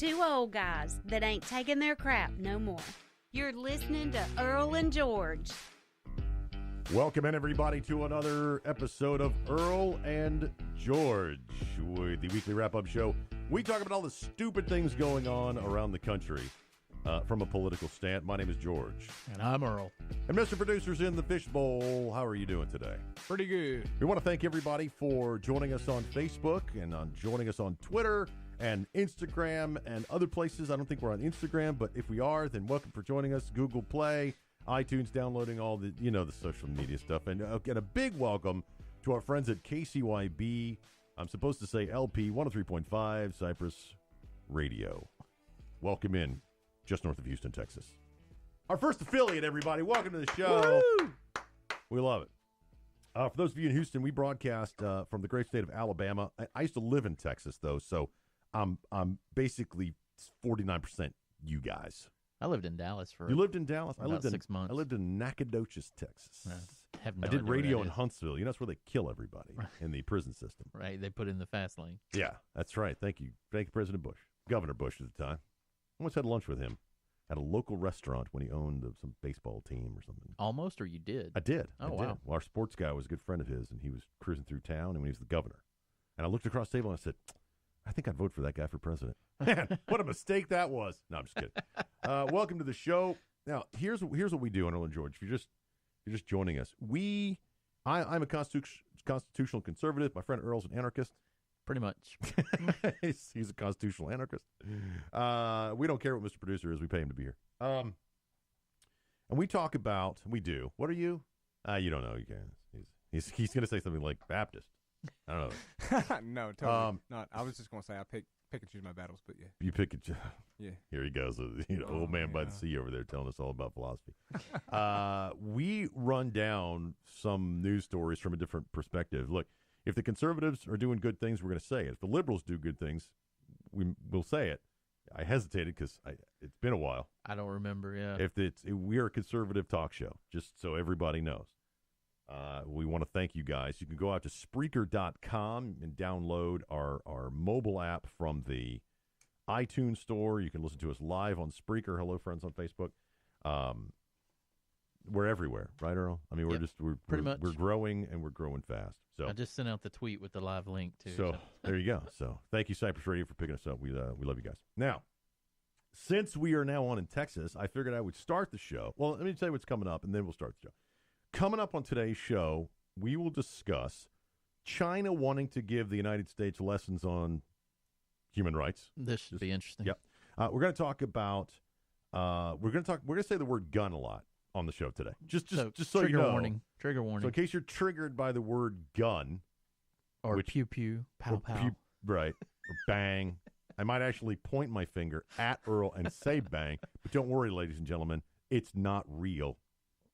Two old guys that ain't taking their crap no more. You're listening to Earl and George. Welcome in, everybody, to another episode of Earl and George, the weekly wrap-up show. We talk about all the stupid things going on around the country from a political stand. My name is George. And I'm Earl. And Mr. Producer's in the fishbowl. How are you doing today? Pretty good. We want to thank everybody for joining us on Facebook and on joining us on Twitter and Instagram and other places. I don't think we're on Instagram, but if we are, then welcome for joining us. Google Play, iTunes, downloading all the, the social media stuff. And a big welcome to our friends at KCYB. I'm supposed to say LP 103.5 Cypress Radio. Welcome in, just north of Houston, Texas. Our first affiliate, everybody. Welcome to the show. Woo! We love it. For those of you in Houston, we broadcast from the great state of Alabama. I used to live in Texas, though, so I'm basically 49% you guys. I lived in Dallas for. You lived in Dallas? About I lived in 6 months. I lived in Nacogdoches, Texas. I did radio in Huntsville. You know, that's where they kill everybody in the prison system. Right, they put in the fast lane. Yeah, that's right. Thank you, President Bush, Governor Bush at the time. I once had lunch with him at a local restaurant when he owned some baseball team or something. Almost, or you did? I did. Oh, I wow. did. Well, our sports guy was a good friend of his, and he was cruising through town, and when he was the governor. And I looked across the table and I said, I think I'd vote for that guy for president. Man, what a mistake that was. No, I'm just kidding. Welcome to the show. Now, here's what we do, Earl and George. If you're just joining us, I'm a constitutional conservative. My friend Earl's an anarchist. Pretty much. He's a constitutional anarchist. We don't care what Mr. Producer is. We pay him to be here. And we talk about, we do. What are you? You don't know. You can. He's going to say something like Baptist. I don't know. No, totally not. I was just going to say I pick and choose my battles, but yeah. You pick it. Yeah. Here he goes, old man by the sea over there telling us all about philosophy. We run down some news stories from a different perspective. Look, if the conservatives are doing good things, we're going to say it. If the liberals do good things, we'll say it. I hesitated because it's been a while. I don't remember, yeah. We are a conservative talk show, just so everybody knows. We want to thank you guys. You can go out to Spreaker.com and download our mobile app from the iTunes store. You can listen to us live on Spreaker. Hello, friends on Facebook. We're everywhere, right, Earl? I mean, we're pretty much. We're growing, and we're growing fast. So I just sent out the tweet with the live link, too. So there you go. So thank you, Cypress Radio, for picking us up. We love you guys. Now, since we are now on in Texas, I figured I would start the show. Well, let me tell you what's coming up, and then we'll start the show. Coming up on today's show, we will discuss China wanting to give the United States lessons on human rights. This should be interesting. Yep. We're going to talk about. We're going to say the word gun a lot on the show today. Just so you know. Trigger warning. So in case you're triggered by the word gun, or pew pew, pow pow, right, or bang. I might actually point my finger at Earl and say bang, but don't worry, ladies and gentlemen, it's not real.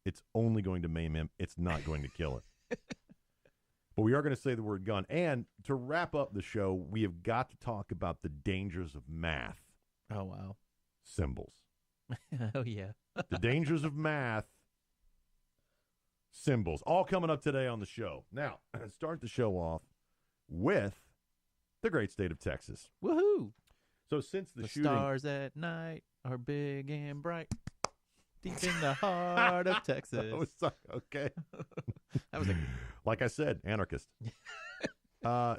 It's only going to maim him. It's not going to kill it. But we are going to say the word gun. And to wrap up the show, we have got to talk about the dangers of math. Oh, wow. Symbols. Oh, yeah. The dangers of math. Symbols. All coming up today on the show. Now, start the show off with the great state of Texas. Woohoo! So since the shooting... stars at night are big and bright. Deep in the heart of Texas. Okay. That was like I said, anarchist.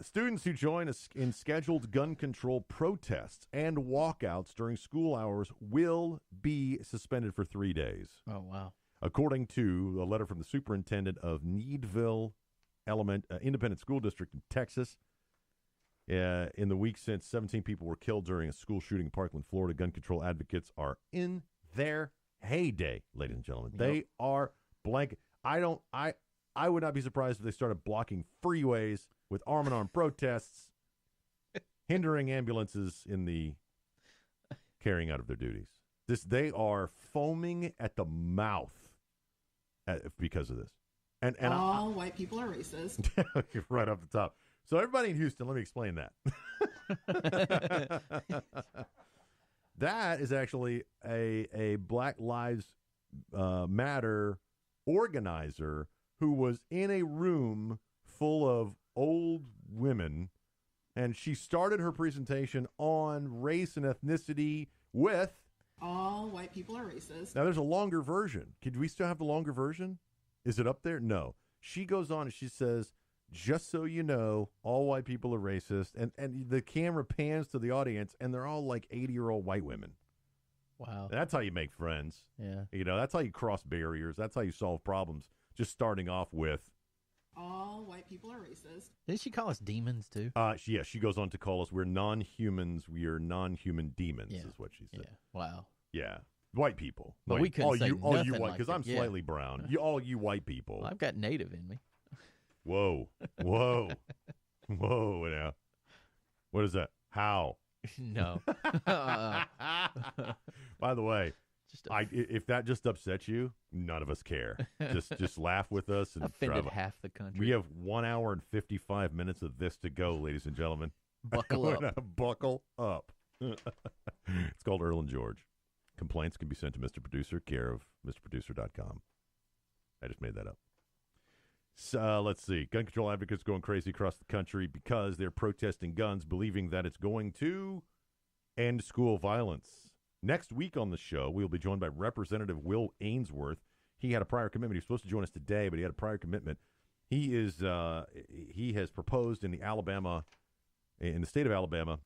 Students who join us in scheduled gun control protests and walkouts during school hours will be suspended for 3 days. Oh, wow. According to a letter from the superintendent of Needville Independent School District in Texas. In the week since 17 people were killed during a school shooting in Parkland, Florida, gun control advocates are in their heyday, ladies and gentlemen. Yep. They are blank. I would not be surprised if they started blocking freeways with arm-in-arm protests, hindering ambulances in the carrying out of their duties. They are foaming at the mouth because of this. And all white people are racist. Right off the top. So everybody in Houston, let me explain that. That is actually a Black Lives Matter organizer who was in a room full of old women and she started her presentation on race and ethnicity with... All white people are racist. Now, there's a longer version. Could we still have the longer version? Is it up there? No. She goes on and she says, just so you know, all white people are racist. And the camera pans to the audience, and they're all like 80-year-old white women. Wow. That's how you make friends. Yeah. You know, that's how you cross barriers. That's how you solve problems. Just starting off with... All white people are racist. Didn't she call us demons, too? She goes on to call us, we're non-humans, we are non-human demons, is what she said. Yeah. Wow. Yeah. White people. But we couldn't say all you nothing white, like because that. I'm slightly brown. All you white people. Well, I've got native in me. Whoa. Whoa. Whoa. Now. What is that? How? No. By the way, if that just upsets you, none of us care. Just laugh with us and offended drive. half the country. We have 1 hour and 55 minutes of this to go, ladies and gentlemen. Buckle up. Buckle up. It's called Earl and George. Complaints can be sent to Mr. Producer, care of MrProducer.com. I just made that up. So let's see. Gun control advocates going crazy across the country because they're protesting guns, believing that it's going to end school violence. Next week on the show, we'll be joined by Representative Will Ainsworth. He had a prior commitment. He was supposed to join us today, but he had a prior commitment. He has proposed in the state of Alabama,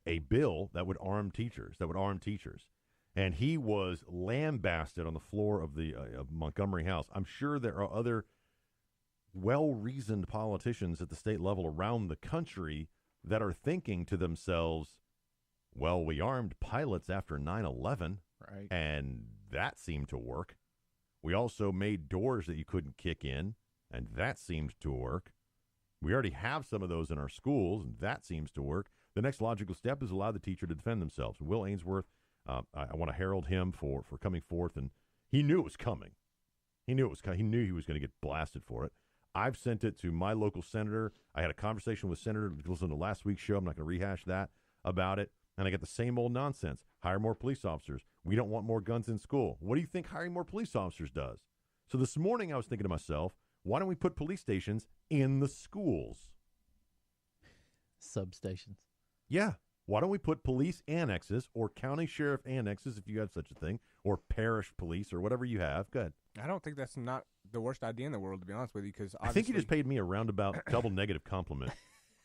a bill that would arm teachers. And he was lambasted on the floor of the of Montgomery House. I'm sure there are other well-reasoned politicians at the state level around the country that are thinking to themselves, well, we armed pilots after 9/11, right, and that seemed to work. We also made doors that you couldn't kick in, and that seemed to work. We already have some of those in our schools, and that seems to work. The next logical step is allow the teacher to defend themselves. Will Ainsworth, I want to herald him for coming forth, and he knew it was coming. He knew he was going to get blasted for it. I've sent it to my local senator. I had a conversation with Senator, listen to last week's show. I'm not going to rehash that about it. And I get the same old nonsense. Hire more police officers. We don't want more guns in school. What do you think hiring more police officers does? So this morning I was thinking to myself, why don't we put police stations in the schools? Substations. Yeah. Why don't we put police annexes or county sheriff annexes, if you have such a thing, or parish police or whatever you have? Go ahead. I don't think that's not the worst idea in the world, to be honest with you, because I think you just paid me a roundabout double negative compliment.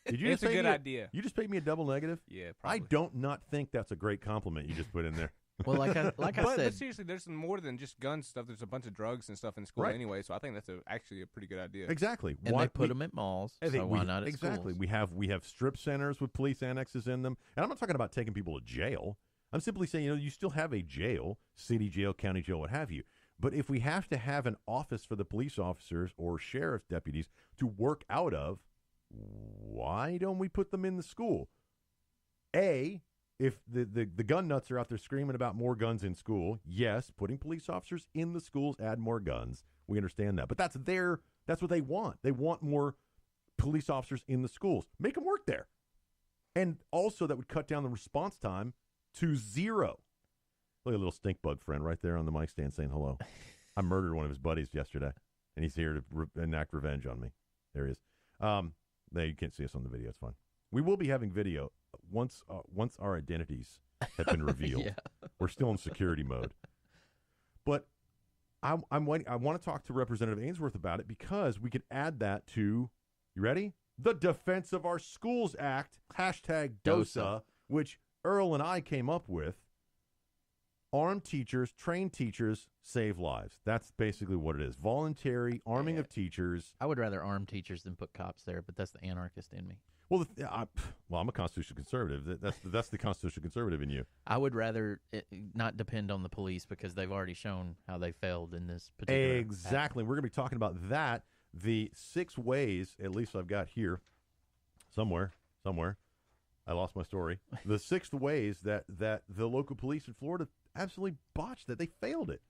Did you? It's a good idea. You just paid me a double negative? Yeah, probably. I don't not think that's a great compliment you just put in there. Well, like I said, but seriously, there's more than just gun stuff. There's a bunch of drugs and stuff in school anyway, so I think that's actually a pretty good idea. Exactly. And they put them at malls, so why not at schools? We have strip centers with police annexes in them. And I'm not talking about taking people to jail. I'm simply saying, you still have a jail, city jail, county jail, what have you. But if we have to have an office for the police officers or sheriff's deputies to work out of, why don't we put them in the school? If the gun nuts are out there screaming about more guns in school, yes, putting police officers in the schools, add more guns. We understand that. But that's what they want. They want more police officers in the schools. Make them work there. And also that would cut down the response time to 0. Look at a little stink bug friend right there on the mic stand saying hello. I murdered one of his buddies yesterday, and he's here to enact revenge on me. There he is. No, you can't see us on the video. It's fine. We will be having video once our identities have been revealed. Yeah. We're still in security mode. But I'm waiting. I want to talk to Representative Ainsworth about it because we could add that to, you ready? The Defense of Our Schools Act, hashtag DOSA, which Earl and I came up with. Armed teachers, trained teachers, save lives. That's basically what it is. Voluntary arming of teachers. I would rather arm teachers than put cops there, but that's the anarchist in me. Well, I'm a constitutional conservative. That's the constitutional conservative in you. I would rather not depend on the police because they've already shown how they failed in this particular Exactly. act. We're going to be talking about that. The 6 ways, at least I've got here somewhere. I lost my story. The 6 ways that the local police in Florida absolutely botched that. They failed it.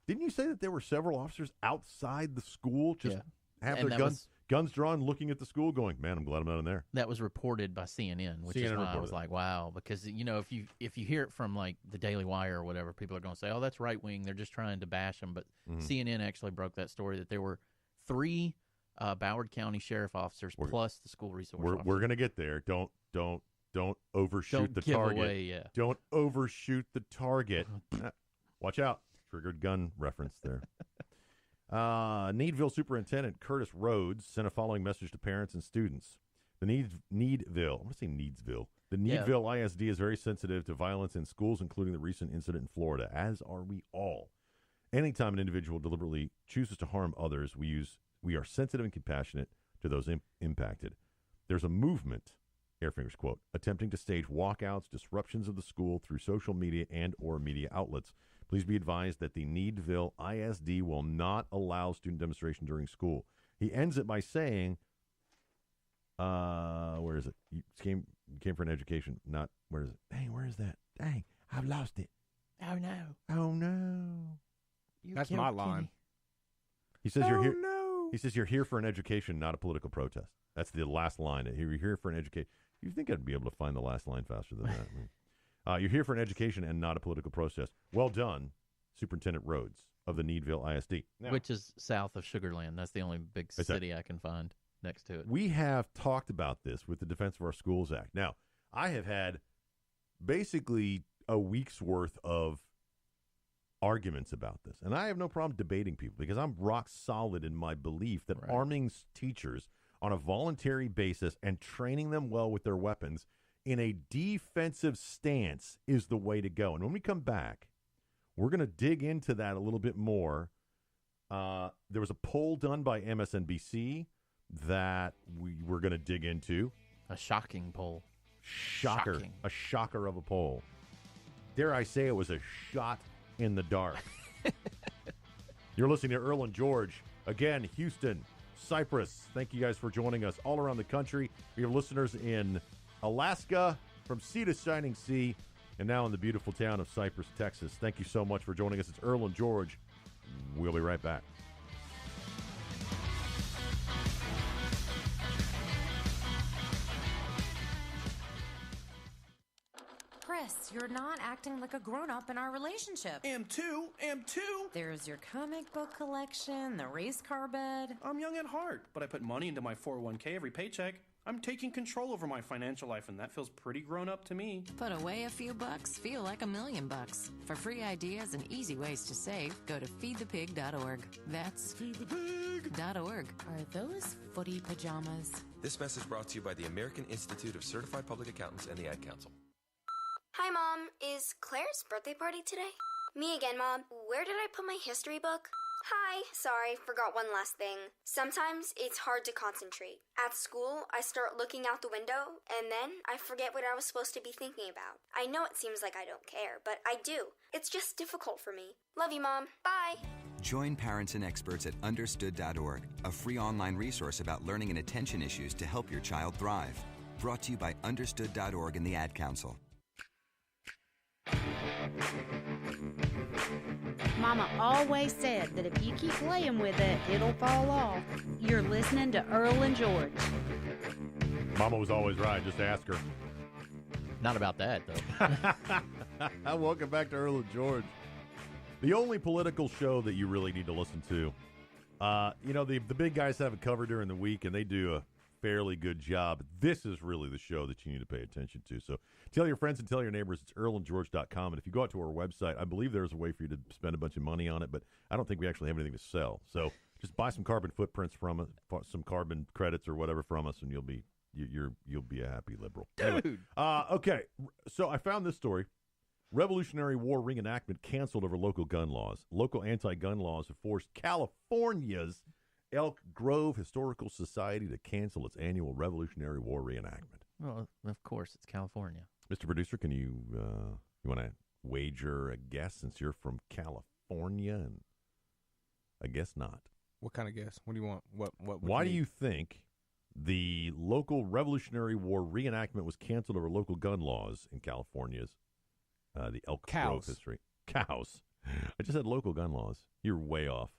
Didn't you say that there were several officers outside the school just have their guns drawn, looking at the school, going, "Man, I'm glad I'm not in there." That was reported by CNN, which is why I was like, "Wow," because if you hear it from like the Daily Wire or whatever, people are going to say, "Oh, that's right wing. They're just trying to bash them." But CNN actually broke that story that there were 3 Broward County Sheriff officers plus the school resource officer. We're going to get there. Don't overshoot the target. Away, yeah. Don't overshoot the target. Watch out. Triggered gun reference there. Needville Superintendent Curtis Rhodes sent a following message to parents and students. The Needville, I'm going to say Needsville. The Needville ISD is very sensitive to violence in schools, including the recent incident in Florida, as are we all. Anytime an individual deliberately chooses to harm others, we are sensitive and compassionate to those impacted. There's a movement, Airfingers quote, attempting to stage walkouts, disruptions of the school through social media and or media outlets. Please be advised that the Needville ISD will not allow student demonstration during school. He ends it by saying, where is it? You came for an education, not, where is it? Dang, where is that? Dang, I've lost it. Oh, no. Oh, no. That's my line. He says you're here. No. He says you're here for an education, not a political protest. That's the last line. You're here for an education. You think I'd be able to find the last line faster than that? You're here for an education and not a political protest. Well done, Superintendent Rhodes of the Needville ISD. Now, which is south of Sugar Land. That's the only big city I can find next to it. We have talked about this with the Defense of Our Schools Act. Now, I have had basically a week's worth of arguments about this, and I have no problem debating people because I'm rock solid in my belief that arming teachers on a voluntary basis and training them well with their weapons in a defensive stance is the way to go. And when we come back, we're going to dig into that a little bit more. There was a poll done by MSNBC that we were going to dig into. A shocking poll. Shocking. A shocker of a poll. Dare I say it was a shot in the dark. You're listening to Earl and George. Again, Houston, Cypress. Thank you guys for joining us all around the country. We have listeners in Alaska, from sea to shining sea, and now in the beautiful town of Cypress, Texas. Thank you so much for joining us. It's Earl and George. We'll be right back. Chris, you're not acting like a grown-up in our relationship. Am too. There's your comic book collection, the race car bed. I'm young at heart, but I put money into my 401k every paycheck. I'm taking control over my financial life, and that feels pretty grown-up to me. Put away a few bucks, feel like $1 million. For free ideas and easy ways to save, go to feedthepig.org. That's feedthepig.org. Are those footy pajamas? This message brought to you by the American Institute of Certified Public Accountants and the Ad Council. Hi, Mom. Is Claire's birthday party today? Me again, Mom. Where did I put my history book? Hi. Sorry, forgot one last thing. Sometimes it's hard to concentrate. At school, I start looking out the window, and then I forget what I was supposed to be thinking about. I know it seems like I don't care, but I do. It's just difficult for me. Love you, Mom. Bye. Join parents and experts at understood.org, a free online resource about learning and attention issues to help your child thrive. Brought to you by understood.org and the Ad Council. Mama always said that if you keep playing with it, it'll fall off. You're listening to Earl and George. Mama was always right. Just ask her. Not about that, though. Welcome back to Earl and George. The only political show that you really need to listen to. The big guys have it covered during the week, and they do a fairly good job. This is really the show that you need to pay attention to. So tell your friends and tell your neighbors. It's earlandgeorge.com. And if you go out to our website, I believe there's a way for you to spend a bunch of money on it, but I don't think we actually have anything to sell. So just buy some carbon footprints from us, some carbon credits or whatever from us, and you'll be a happy liberal. Dude. Anyway, okay. So I found this story. Revolutionary War reenactment canceled over local gun laws. Local anti-gun laws have forced California's Elk Grove Historical Society to cancel its annual Revolutionary War reenactment. Well, of course, it's California. Mr. Producer, can you want to wager a guess since you're from California? And I guess not. What kind of guess? What do you want? What Why do you think the local Revolutionary War reenactment was canceled over local gun laws in California's the Elk Grove history? Cows. I just said local gun laws. You're way off.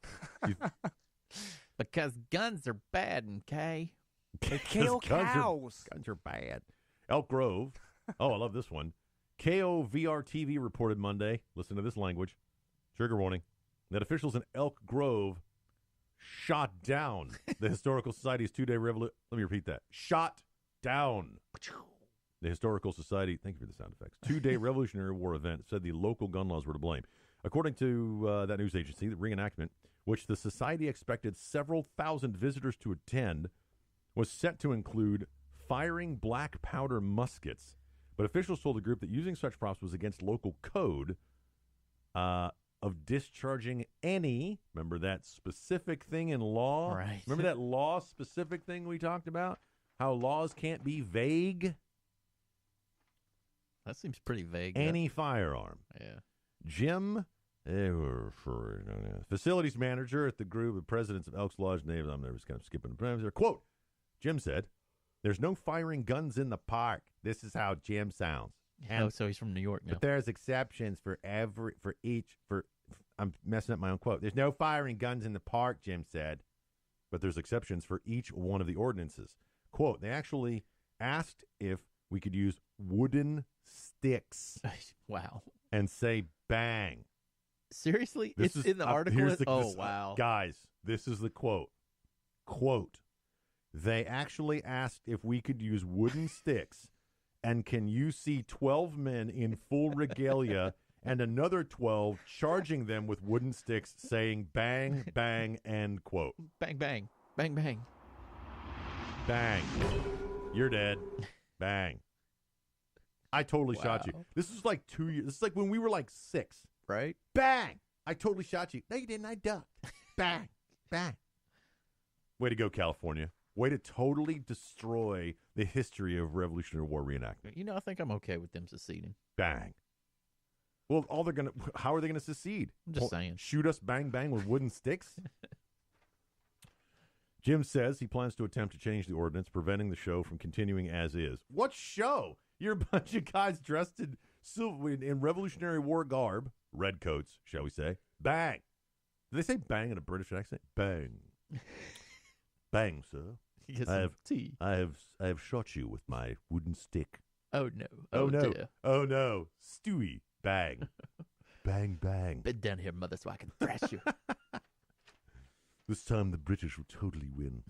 Because guns are bad, okay? They kill cows. Guns are bad. Elk Grove. Oh, I love this one. KOVR TV reported Monday, listen to this language, trigger warning, that officials in Elk Grove shot down the Historical Society's two-day revolution. Let me repeat that. Shot down the Historical Society. Thank you for the sound effects. Two-day Revolutionary War event said the local gun laws were to blame. According to that news agency, the reenactment, which the society expected several thousand visitors to attend, was set to include firing black powder muskets. But officials told the group that using such props was against local code of discharging any, remember that specific thing in law? Right. Remember that law-specific thing we talked about? How laws can't be vague? That seems pretty vague. Any firearm. Yeah. Jim, facilities manager at the group of presidents of Elks Lodge names. I'm just kind of skipping the quote. Jim said, "There's no firing guns in the park." This is how Jim sounds. And, so he's from New York now. But there's exceptions for I'm messing up my own quote. There's no firing guns in the park, Jim said. But there's exceptions for each one of the ordinances. Quote, they actually asked if we could use wooden sticks. Wow. And say bang. Seriously? It's in the article? Wow. Guys, this is the quote. Quote, they actually asked if we could use wooden sticks, and can you see 12 men in full regalia and another 12 charging them with wooden sticks saying bang, bang, end quote. Bang, bang, bang, bang. Bang. You're dead. Bang. I totally shot you. This is like 2 years. This is like when we were like 6. Right? Bang. I totally shot you. No, you didn't. I ducked. Bang. Bang. Way to go, California. Way to totally destroy the history of Revolutionary War reenactment. You know, I think I'm okay with them seceding. Bang. Well, how are they going to secede? I'm just saying. Shoot us bang, bang with wooden sticks? Jim says he plans to attempt to change the ordinance, preventing the show from continuing as is. What show? You're a bunch of guys dressed in Revolutionary War garb, red coats, shall we say. Bang. Do they say bang in a British accent? Bang. Bang, sir. I have shot you with my wooden stick. Oh, no. Oh, no. Dear. Oh, no. Stewie. Bang. Bang, bang. Bend down here, mother, so I can thrash you. This time the British will totally win.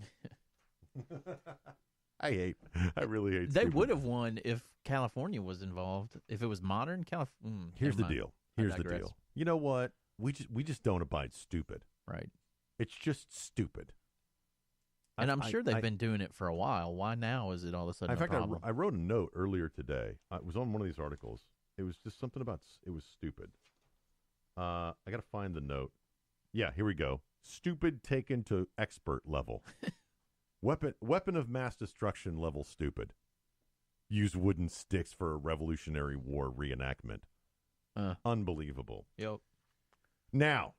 I really hate They would have won if California was involved. If it was modern California. Here's the deal. Here's the deal. You know what? We just don't abide stupid. Right. It's just stupid. And I'm sure they've been doing it for a while. Why now is it all of a sudden in fact, a problem? I wrote a note earlier today. It was on one of these articles. It was just something about it was stupid. I got to find the note. Yeah, here we go. Stupid taken to expert level. Weapon of mass destruction level stupid. Use wooden sticks for a Revolutionary War reenactment. Unbelievable. Yep. Now,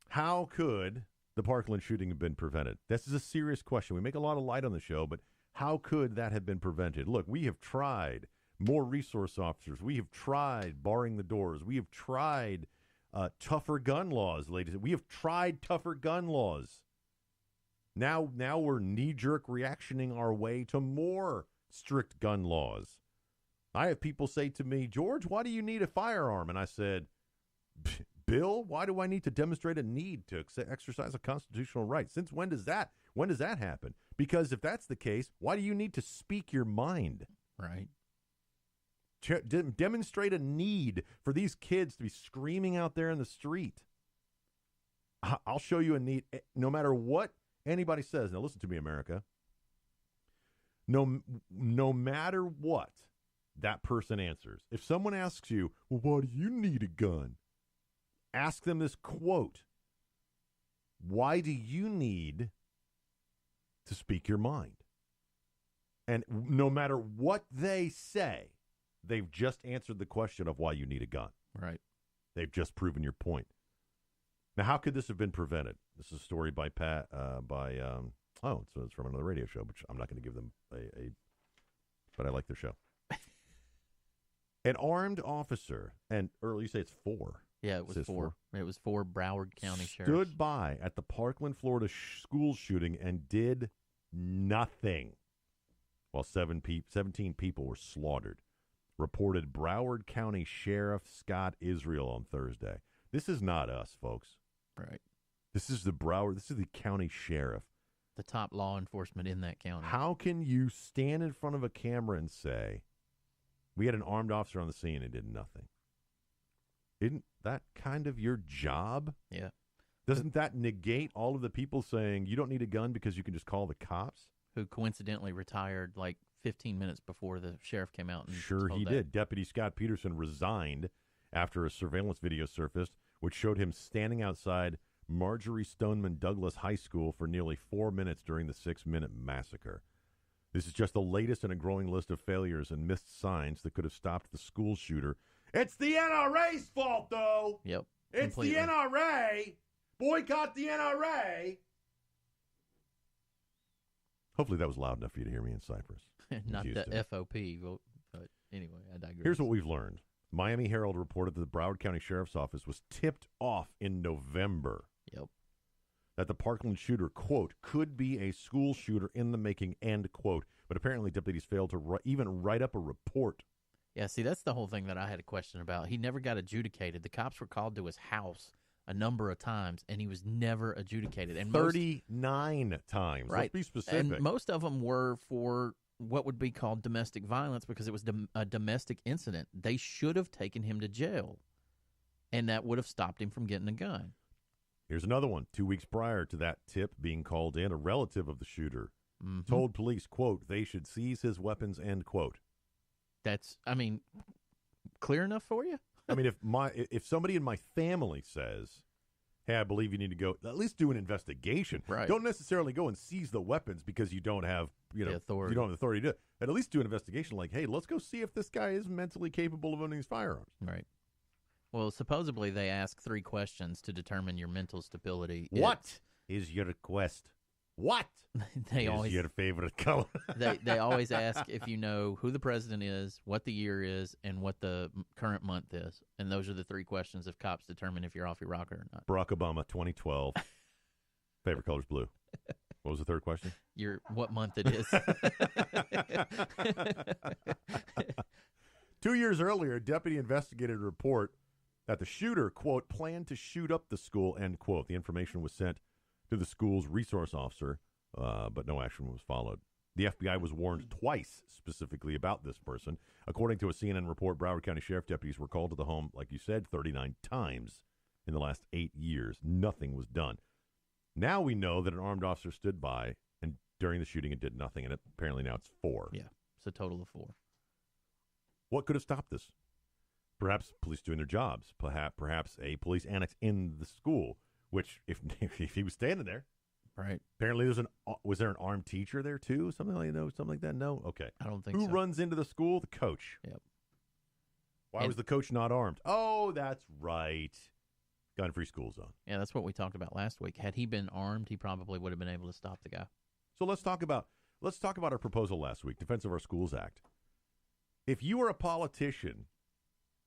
how could the Parkland shooting have been prevented? This is a serious question. We make a lot of light on the show, but how could that have been prevented? Look, we have tried more resource officers. We have tried barring the doors. We have tried tougher gun laws, ladies. We have tried tougher gun laws. Now we're knee-jerk reactioning our way to more strict gun laws. I have people say to me, George, why do you need a firearm? And I said, Bill, why do I need to demonstrate a need to exercise a constitutional right? Since when does that happen? Because if that's the case, why do you need to speak your mind? Right. Demonstrate a need for these kids to be screaming out there in the street. I'll show you a need, no matter what anybody says. Now listen to me, America. No matter what that person answers, if someone asks you, well, why do you need a gun? Ask them this quote. Why do you need to speak your mind? And no matter what they say, they've just answered the question of why you need a gun. Right. They've just proven your point. Now, how could this have been prevented? This is a story by Pat, it's from another radio show, which I'm not going to give them but I like their show. An armed officer, and earlier you say it's 4. Yeah, it was 4. It was 4 Broward County sheriffs. Stood by at the Parkland, Florida school shooting and did nothing while 17 people were slaughtered, reported Broward County Sheriff Scott Israel on Thursday. This is not us, folks. Right. This is the Broward. This is the county sheriff. The top law enforcement in that county. How can you stand in front of a camera and say, we had an armed officer on the scene and did nothing? Isn't that kind of your job? Yeah. Doesn't that negate all of the people saying you don't need a gun because you can just call the cops? Who coincidentally retired like 15 minutes before the sheriff came out. And Sure he did. Deputy Scott Peterson resigned after a surveillance video surfaced, which showed him standing outside Marjorie Stoneman Douglas High School for nearly 4 minutes during the 6-minute massacre. This is just the latest in a growing list of failures and missed signs that could have stopped the school shooter. It's the NRA's fault, though. Yep. It's completely. The NRA. Boycott the NRA. Hopefully that was loud enough for you to hear me in Cyprus. Not the FOP, but anyway, I digress. Here's what we've learned. Miami Herald reported that the Broward County Sheriff's Office was tipped off in November. Yep. That the Parkland shooter, quote, could be a school shooter in the making, end quote. But apparently deputies failed to even write up a report. Yeah, see, that's the whole thing that I had a question about. He never got adjudicated. The cops were called to his house a number of times, and he was never adjudicated. And 39 times. Right. Let's be specific. And most of them were for what would be called domestic violence because it was a domestic incident. They should have taken him to jail, and that would have stopped him from getting a gun. Here's another one. 2 weeks prior to that tip being called in, a relative of the shooter told police, quote, they should seize his weapons, end quote. That's, I mean, clear enough for you? I mean, if somebody in my family says, hey, I believe you need to go, at least do an investigation. Right. Don't necessarily go and seize the weapons because you don't have, authority. You don't have the authority to do it. But at least do an investigation like, hey, let's go see if this guy is mentally capable of owning these firearms. Right. Well, supposedly they ask 3 questions to determine your mental stability. What is your request? What is your favorite color? they always ask if you know who the president is, what the year is, and what the current month is. And those are the 3 questions if cops determine if you're off your rocker or not. Barack Obama, 2012. Favorite color's blue. What was the 3rd question? What month it is. 2 years earlier, a deputy investigated a report that the shooter, quote, planned to shoot up the school, end quote. The information was sent to the school's resource officer, but no action was followed. The FBI was warned twice specifically about this person. According to a CNN report, Broward County Sheriff deputies were called to the home, like you said, 39 times in the last 8 years. Nothing was done. Now we know that an armed officer stood by and during the shooting and did nothing, and apparently now it's 4. Yeah, it's a total of 4. What could have stopped this? Perhaps police doing their jobs. Perhaps a police annex in the school, which if he was standing there, right? Apparently, was there an armed teacher there too? Something like that. No, okay. I don't think so. Who runs into the school? The coach. Yep. Why was the coach not armed? Oh, that's right. Gun-free school zone. Yeah, that's what we talked about last week. Had he been armed, he probably would have been able to stop the guy. So let's talk about our proposal last week, Defense of Our Schools Act. If you are a politician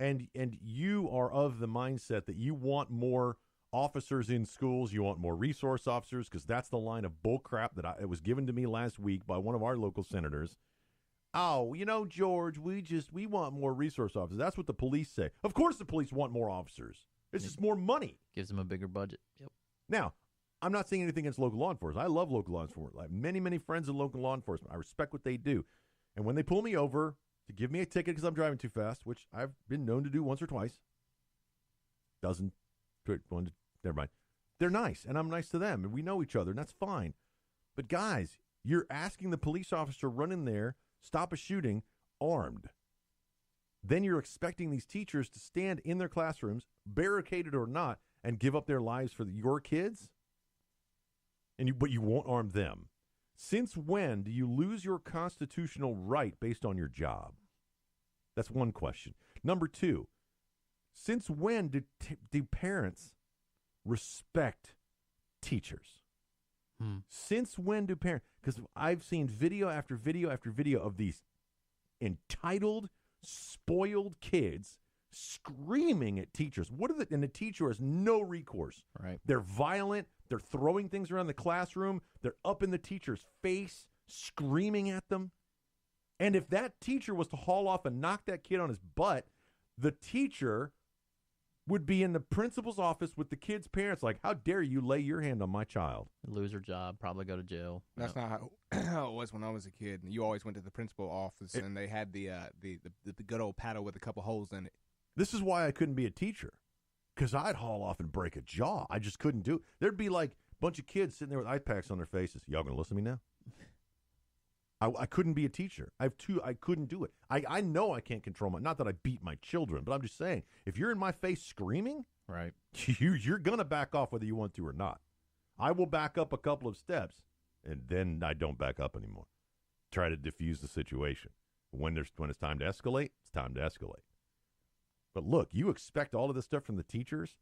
and you are of the mindset that you want more officers in schools, you want more resource officers, because that's the line of bullcrap that it was given to me last week by one of our local senators. Oh, George, we want more resource officers. That's what the police say. Of course the police want more officers. It's just more money. Gives them a bigger budget. Yep. Now, I'm not saying anything against local law enforcement. I love local law enforcement. I have many, many friends in local law enforcement. I respect what they do. And when they pull me over to give me a ticket because I'm driving too fast, which I've been known to do once or twice, never mind. They're nice, and I'm nice to them, and we know each other, and that's fine. But guys, you're asking the police officer to run in there, stop a shooting, armed. Then you're expecting these teachers to stand in their classrooms, barricaded or not, and give up their lives for your kids? But you won't arm them. Since when do you lose your constitutional right based on your job? That's one question. Number 2, since when do parents respect teachers? Since when do parents? Because I've seen video after video after video of these entitled, spoiled kids screaming at teachers. And the teacher has no recourse. Right. They're violent. They're throwing things around the classroom. They're up in the teacher's face, screaming at them. And if that teacher was to haul off and knock that kid on his butt, the teacher would be in the principal's office with the kid's parents like, how dare you lay your hand on my child? Lose her job, probably go to jail. That's not how it was when I was a kid. You always went to the principal office, and they had the good old paddle with a couple holes in it. This is why I couldn't be a teacher, because I'd haul off and break a jaw. I just couldn't do it. There'd be like a bunch of kids sitting there with eye packs on their faces. Y'all going to listen to me now? I couldn't be a teacher. I couldn't do it. I know I can't control not that I beat my children, but I'm just saying, if you're in my face screaming, right, you're going to back off whether you want to or not. I will back up a couple of steps, and then I don't back up anymore. Try to diffuse the situation. When it's time to escalate, it's time to escalate. But look, you expect all of this stuff from the teachers?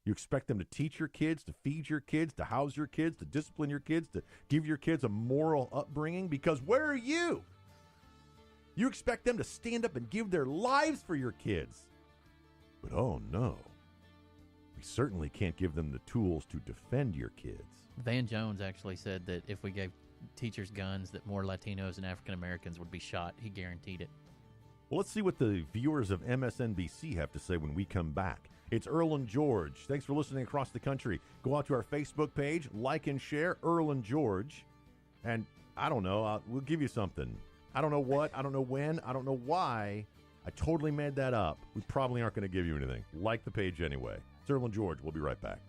You expect them to teach your kids, to feed your kids, to house your kids, to discipline your kids, to give your kids a moral upbringing? Because where are you? You expect them to stand up and give their lives for your kids. But oh no, we certainly can't give them the tools to defend your kids. Van Jones actually said that if we gave teachers guns, that more Latinos and African Americans would be shot. He guaranteed it. Well, let's see what the viewers of MSNBC have to say when we come back. It's Earl and George. Thanks for listening across the country. Go out to our Facebook page, like and share Earl and George. And I don't know, we'll give you something. I don't know what, I don't know when, I don't know why. I totally made that up. We probably aren't going to give you anything. Like the page anyway. It's Earl and George. We'll be right back.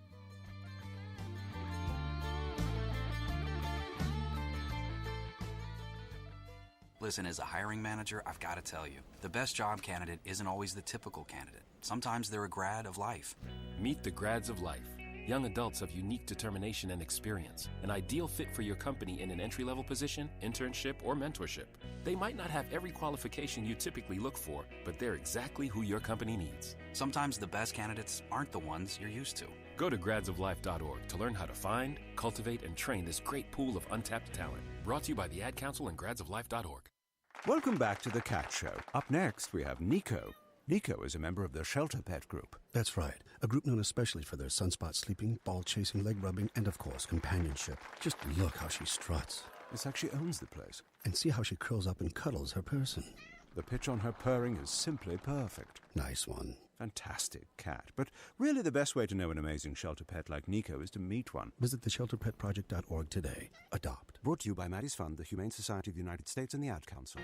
Listen, as a hiring manager, I've got to tell you, the best job candidate isn't always the typical candidate. Sometimes they're a grad of life. Meet the grads of life. Young adults of unique determination and experience. An ideal fit for your company in an entry-level position, internship, or mentorship. They might not have every qualification you typically look for, but they're exactly who your company needs. Sometimes the best candidates aren't the ones you're used to. Go to gradsoflife.org to learn how to find, cultivate, and train this great pool of untapped talent. Brought to you by the Ad Council and gradsoflife.org. Welcome back to The Cat Show. Up next, we have Nico. Nico is a member of the Shelter Pet Group. That's right. A group known especially for their sunspot sleeping, ball chasing, leg rubbing, and of course, companionship. Just look how she struts. It's like she owns the place. And see how she curls up and cuddles her person. The pitch on her purring is simply perfect. Nice one. Fantastic cat. But really the best way to know an amazing shelter pet like Nico is to meet one. Visit theshelterpetproject.org today. Adopt. Brought to you by Maddie's Fund, the Humane Society of the United States, and the Ad Council.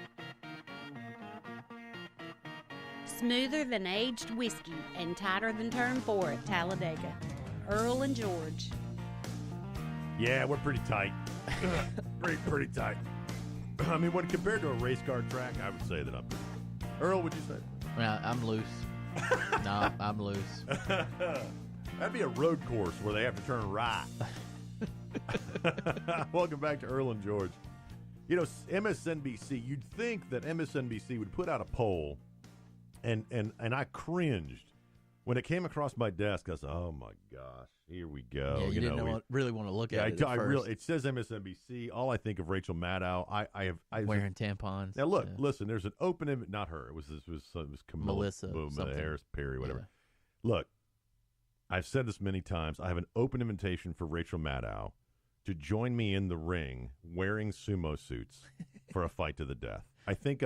Smoother than aged whiskey and tighter than turn 4 at Talladega. Earl and George. Yeah, we're pretty tight. pretty tight. I mean, when compared to a race car track, I would say that I'm pretty. Earl, would you say? Well, I'm loose. No, I'm loose. That'd be a road course where they have to turn right. Welcome back to Earl and George. You know, MSNBC, you'd think that MSNBC would put out a poll, and I cringed. When it came across my desk, I said, oh, my gosh, here we go. Yeah, you didn't really want to look at it at first. It says MSNBC. All I think of Rachel Maddow. I wearing tampons. Now, look, listen, there's an open not her. It was Camilla, Melissa Harris, Perry, whatever. Yeah. Look, I've said this many times. I have an open invitation for Rachel Maddow to join me in the ring wearing sumo suits for a fight to the death. I think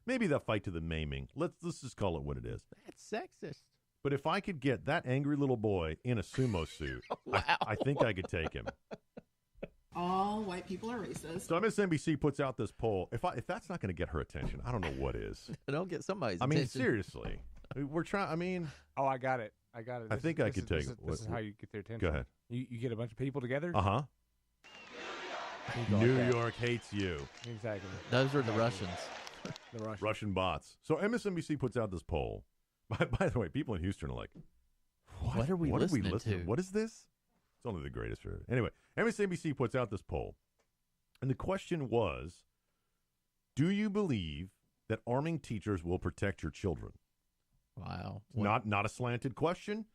maybe the fight to the maiming. Let's just call it what it is. That's sexist. But if I could get that angry little boy in a sumo suit, wow. I think I could take him. All white people are racist. So MSNBC puts out this poll. If that's not going to get her attention, I don't know what is. It'll get somebody's attention. I mean, attention. seriously. We're trying. I mean. Oh, I got it. I think I could take it. This is how you get their attention. Go ahead. You get a bunch of people together. Uh-huh. New York hates you. Exactly. Those are the Russians. Russian bots. So MSNBC puts out this poll. By the way, people in Houston are like, what are we listening to? What is this? It's only the greatest. Anyway, MSNBC puts out this poll. And the question was, do you believe that arming teachers will protect your children? Wow. Not a slanted question,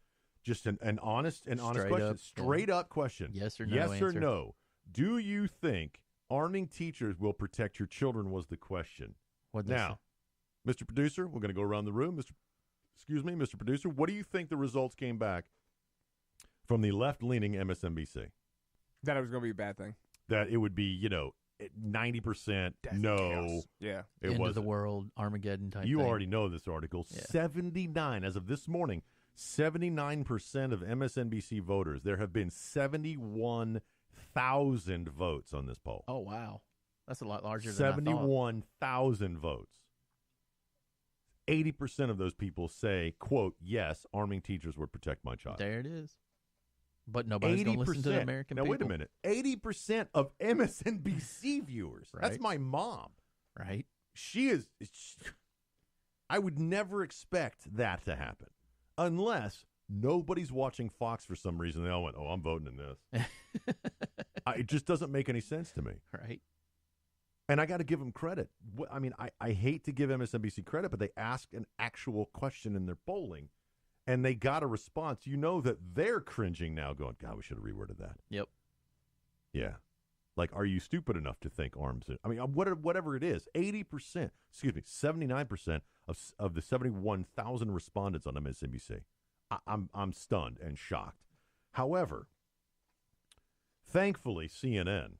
just an honest question. Straight up question. Yes or no Yes answer. or no. Do you think arming teachers will protect your children was the question. Now, Mr. Producer, we're going to go around the room. Mr. Producer, what do you think the results came back from the left-leaning MSNBC? That it was going to be a bad thing. That it would be, 90% no. Chaos. Yeah. End of the world, Armageddon type You thing. already know this article. Yeah. 79, as of this morning, 79% of MSNBC voters. There have been 71,000 votes on this poll. Oh, wow. That's a lot larger than I thought. 71,000 votes. 80% of those people say, quote, yes, arming teachers would protect my child. There it is. But nobody's going to listen to the American people. Now, wait a minute. 80% of MSNBC viewers. Right. That's my mom. Right. I would never expect that to happen unless nobody's watching Fox for some reason. They all went, oh, I'm voting in this. It just doesn't make any sense to me. Right. And I got to give them credit. I mean, I hate to give MSNBC credit, but they asked an actual question in their polling, and they got a response. You know that they're cringing now going, God, we should have reworded that. Yep. Yeah. Like, are you stupid enough to think arms? I mean, whatever it is, 80%, 79% of the 71,000 respondents on MSNBC. I'm stunned and shocked. However, thankfully, CNN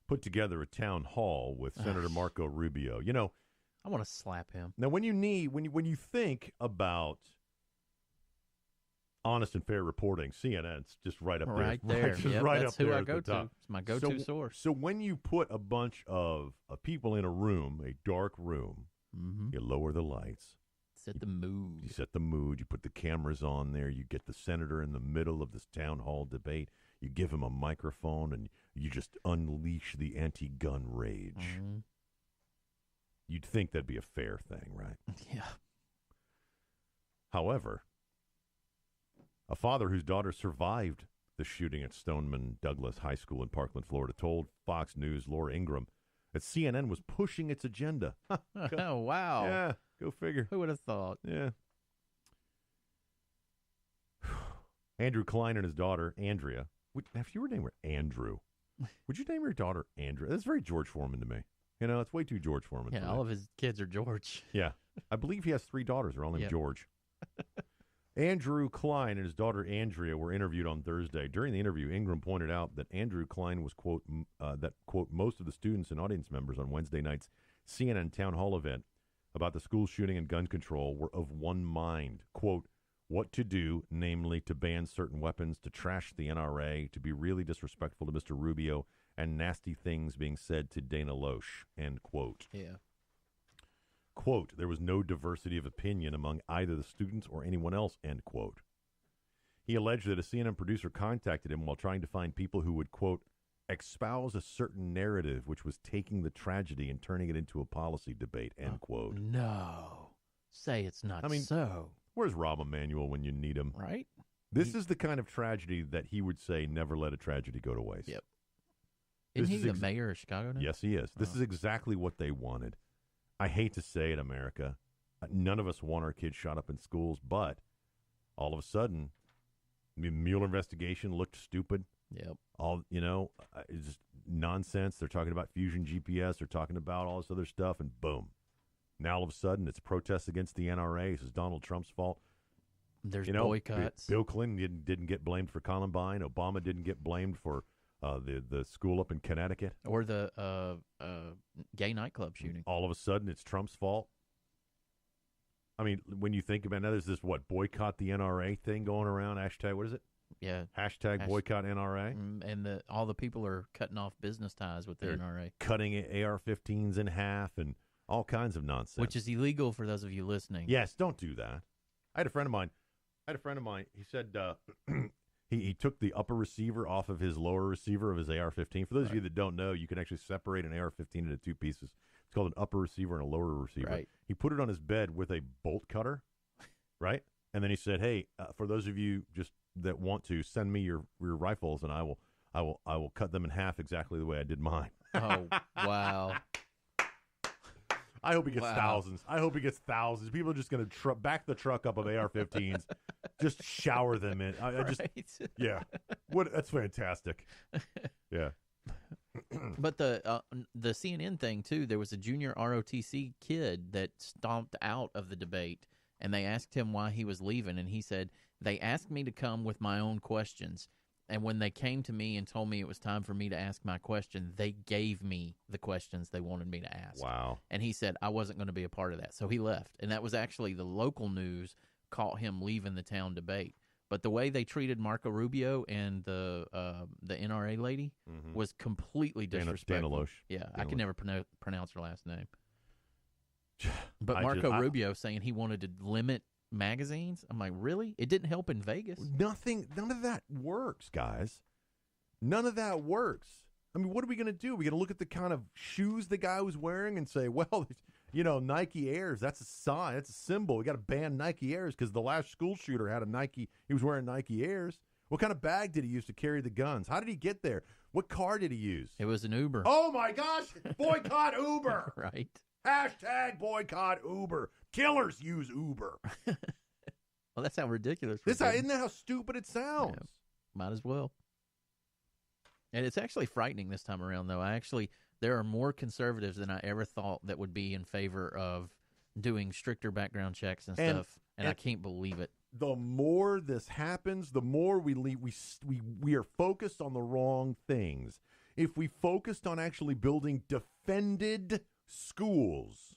put together a town hall with Senator Marco Rubio. You know, I want to slap him. Now, when you think about honest and fair reporting, CNN's just right up there. Right there. Just yep, right that's up there who I at go the top. to. It's my go-to source. So when you put a bunch of people in a room, a dark room, you lower the lights. Set the mood. You set the mood. You put the cameras on there. You get the senator in the middle of this town hall debate. You give him a microphone, and you just unleash the anti-gun rage. You'd think that'd be a fair thing, right? Yeah. However, a father whose daughter survived the shooting at Stoneman Douglas High School in Parkland, Florida, told Fox News' Laura Ingraham that CNN was pushing its agenda. Oh, wow. Yeah, go figure. Who would have thought? Yeah. Andrew Klein and his daughter, Andrea. If you were named Andrew, would you name your daughter Andrea? That's very George Foreman to me. You know, it's way too George Foreman. Yeah, all of his kids are George. Yeah. I believe he has 3 daughters. They're all named Yep. George. Andrew Klein and his daughter Andrea were interviewed on Thursday. During the interview, Ingram pointed out that Andrew Klein was, quote, quote, most of the students and audience members on Wednesday night's CNN town hall event about the school shooting and gun control were of one mind, quote, what to do, namely to ban certain weapons, to trash the NRA, to be really disrespectful to Mr. Rubio, and nasty things being said to Dana Loesch, end quote. Yeah. Quote, there was no diversity of opinion among either the students or anyone else, end quote. He alleged that a CNN producer contacted him while trying to find people who would, quote, espouse a certain narrative which was taking the tragedy and turning it into a policy debate, end quote. No. Say it's not so. Where's Rahm Emanuel when you need him? Right? This is the kind of tragedy that he would say, never let a tragedy go to waste. Yep. Isn't he the mayor of Chicago now? Yes, he is. This is exactly what they wanted. I hate to say it, America. None of us want our kids shot up in schools, but all of a sudden, the Mueller investigation looked stupid. Yep. It's just nonsense. They're talking about Fusion GPS. They're talking about all this other stuff, and boom. Now all of a sudden, it's protests against the NRA. This is Donald Trump's fault. There's boycotts. Bill Clinton didn't get blamed for Columbine. Obama didn't get blamed for the school up in Connecticut. Or the gay nightclub shooting. All of a sudden, it's Trump's fault. I mean, when you think about it, now there's this, boycott the NRA thing going around, hashtag, what is it? Yeah. Hashtag boycott NRA. And all the people are cutting off business ties with the NRA. Cutting AR-15s in half and all kinds of nonsense. Which is illegal for those of you listening. Yes, don't do that. I had a friend of mine, he said he took the upper receiver off of his lower receiver of his AR-15. For those of you that don't know, you can actually separate an AR-15 into 2 pieces. It's called an upper receiver and a lower receiver. Right. He put it on his bed with a bolt cutter, right? And then he said, hey, for those of you just that want to, send me your rifles, and I will cut them in half exactly the way I did mine. Oh, wow. I hope he gets thousands. I hope he gets thousands. People are just going to back the truck up of AR-15s, just shower them in. Yeah. That's fantastic. Yeah. But the CNN thing too. There was a junior ROTC kid that stomped out of the debate, and they asked him why he was leaving, and he said, "They asked me to come with my own questions." And when they came to me and told me it was time for me to ask my question, they gave me the questions they wanted me to ask. Wow. And he said I wasn't going to be a part of that. So he left. And that was actually the local news caught him leaving the town debate. But the way they treated Marco Rubio and the NRA lady was completely disrespectful. Dana Loesch. Yeah, Dana I can Loesch. never pronounce her last name. But Marco Rubio saying he wanted to limit magazines. I'm like, really? It didn't help in Vegas? None of that works, guys. None of that works. I mean, what are we going to do? Are we going to look at the kind of shoes the guy was wearing and say, well, Nike Airs, that's a sign, that's a symbol. We got to ban Nike Airs because the last school shooter had he was wearing Nike Airs. What kind of bag did he use to carry the guns? How did he get there? What car did he use? It was an Uber. Oh, my gosh. Boycott Uber. Right. Hashtag boycott Uber. Killers use Uber. Well, that's how ridiculous. Isn't that how stupid it sounds? Yeah, might as well. And it's actually frightening this time around, though. There are more conservatives than I ever thought that would be in favor of doing stricter background checks and stuff, and I can't believe it. The more this happens, the more we are focused on the wrong things. If we focused on actually building defended schools,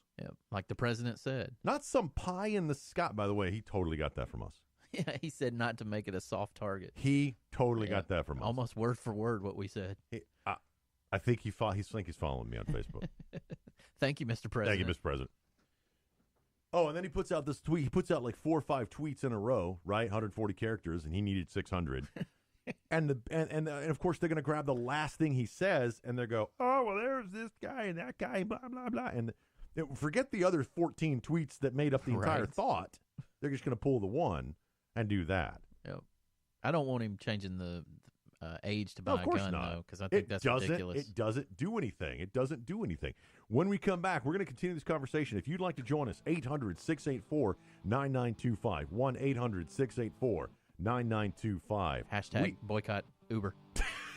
like the president said, not some pie in the sky. By the way, he totally got that from us. Yeah, he said not to make it a soft target. He totally got that from us. Almost word for word what we said. I think he's following me on Facebook. Thank you, Mr. President. Thank you, Mr. President. Oh, and then he puts out this tweet. He puts out like 4 or 5 tweets in a row, right? 140 characters, and he needed 600. and of course, they're going to grab the last thing he says, and they go, oh, well, there's this guy and that guy, blah, blah, blah. And forget the other 14 tweets that made up the entire thought. They're just going to pull the one and do that. Yep. I don't want him changing the age to buy of course a gun, not. though, because I think that's ridiculous. It doesn't do anything. It doesn't do anything. When we come back, we're going to continue this conversation. If you'd like to join us, 800-684-9925. 1-800-684-9925. Hashtag boycott Uber.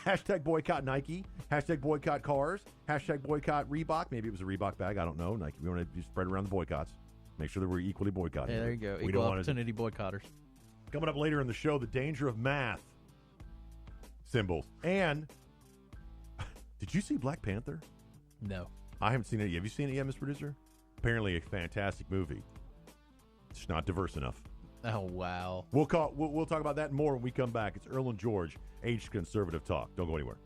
Hashtag boycott Nike. Hashtag boycott cars. Hashtag boycott Reebok. Maybe it was a Reebok bag. I don't know. Nike. We want to just spread around the boycotts. Make sure that we're equally boycotting. Yeah, there you go. We Equal don't opportunity boycotters. Coming up later in the show, the danger of math symbols. And did you see Black Panther? No. I haven't seen it yet. Have you seen it yet, Mr. Producer? Apparently a fantastic movie. It's not diverse enough. Oh, wow. We'll talk about that and more when we come back. It's Earl and George, Age Conservative Talk. Don't go anywhere.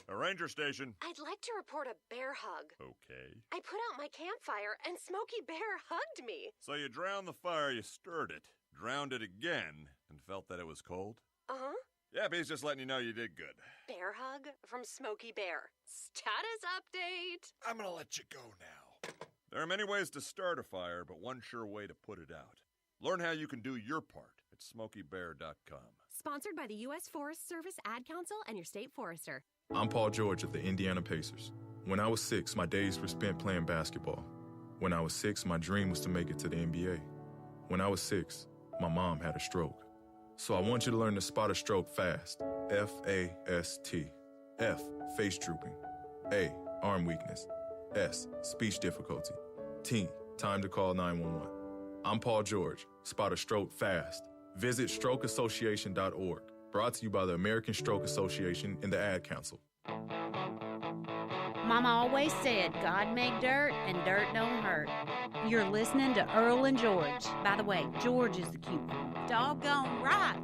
A ranger station. I'd like to report a bear hug. Okay. I put out my campfire and Smokey Bear hugged me. So you drowned the fire, you stirred it, drowned it again, and felt that it was cold? Uh-huh. Yep, he's just letting you know you did good. Bear hug from Smokey Bear. Status update. I'm gonna let you go now. There are many ways to start a fire, but one sure way to put it out. Learn how you can do your part at SmokeyBear.com. Sponsored by the U.S. Forest Service Ad Council and your state forester. I'm Paul George of the Indiana Pacers. When I was 6, my days were spent playing basketball. When I was 6, my dream was to make it to the NBA. When I was 6, my mom had a stroke. So I want you to learn to spot a stroke fast. F-A-S-T. F, face drooping. A, arm weakness. S, speech difficulty. T, time to call 911. I'm Paul George. Spot a stroke fast. Visit strokeassociation.org. Brought to you by the American Stroke Association and the Ad Council. Mama always said God made dirt and dirt don't hurt. You're listening to Earl and George. By the way, George is the cute one. Doggone right.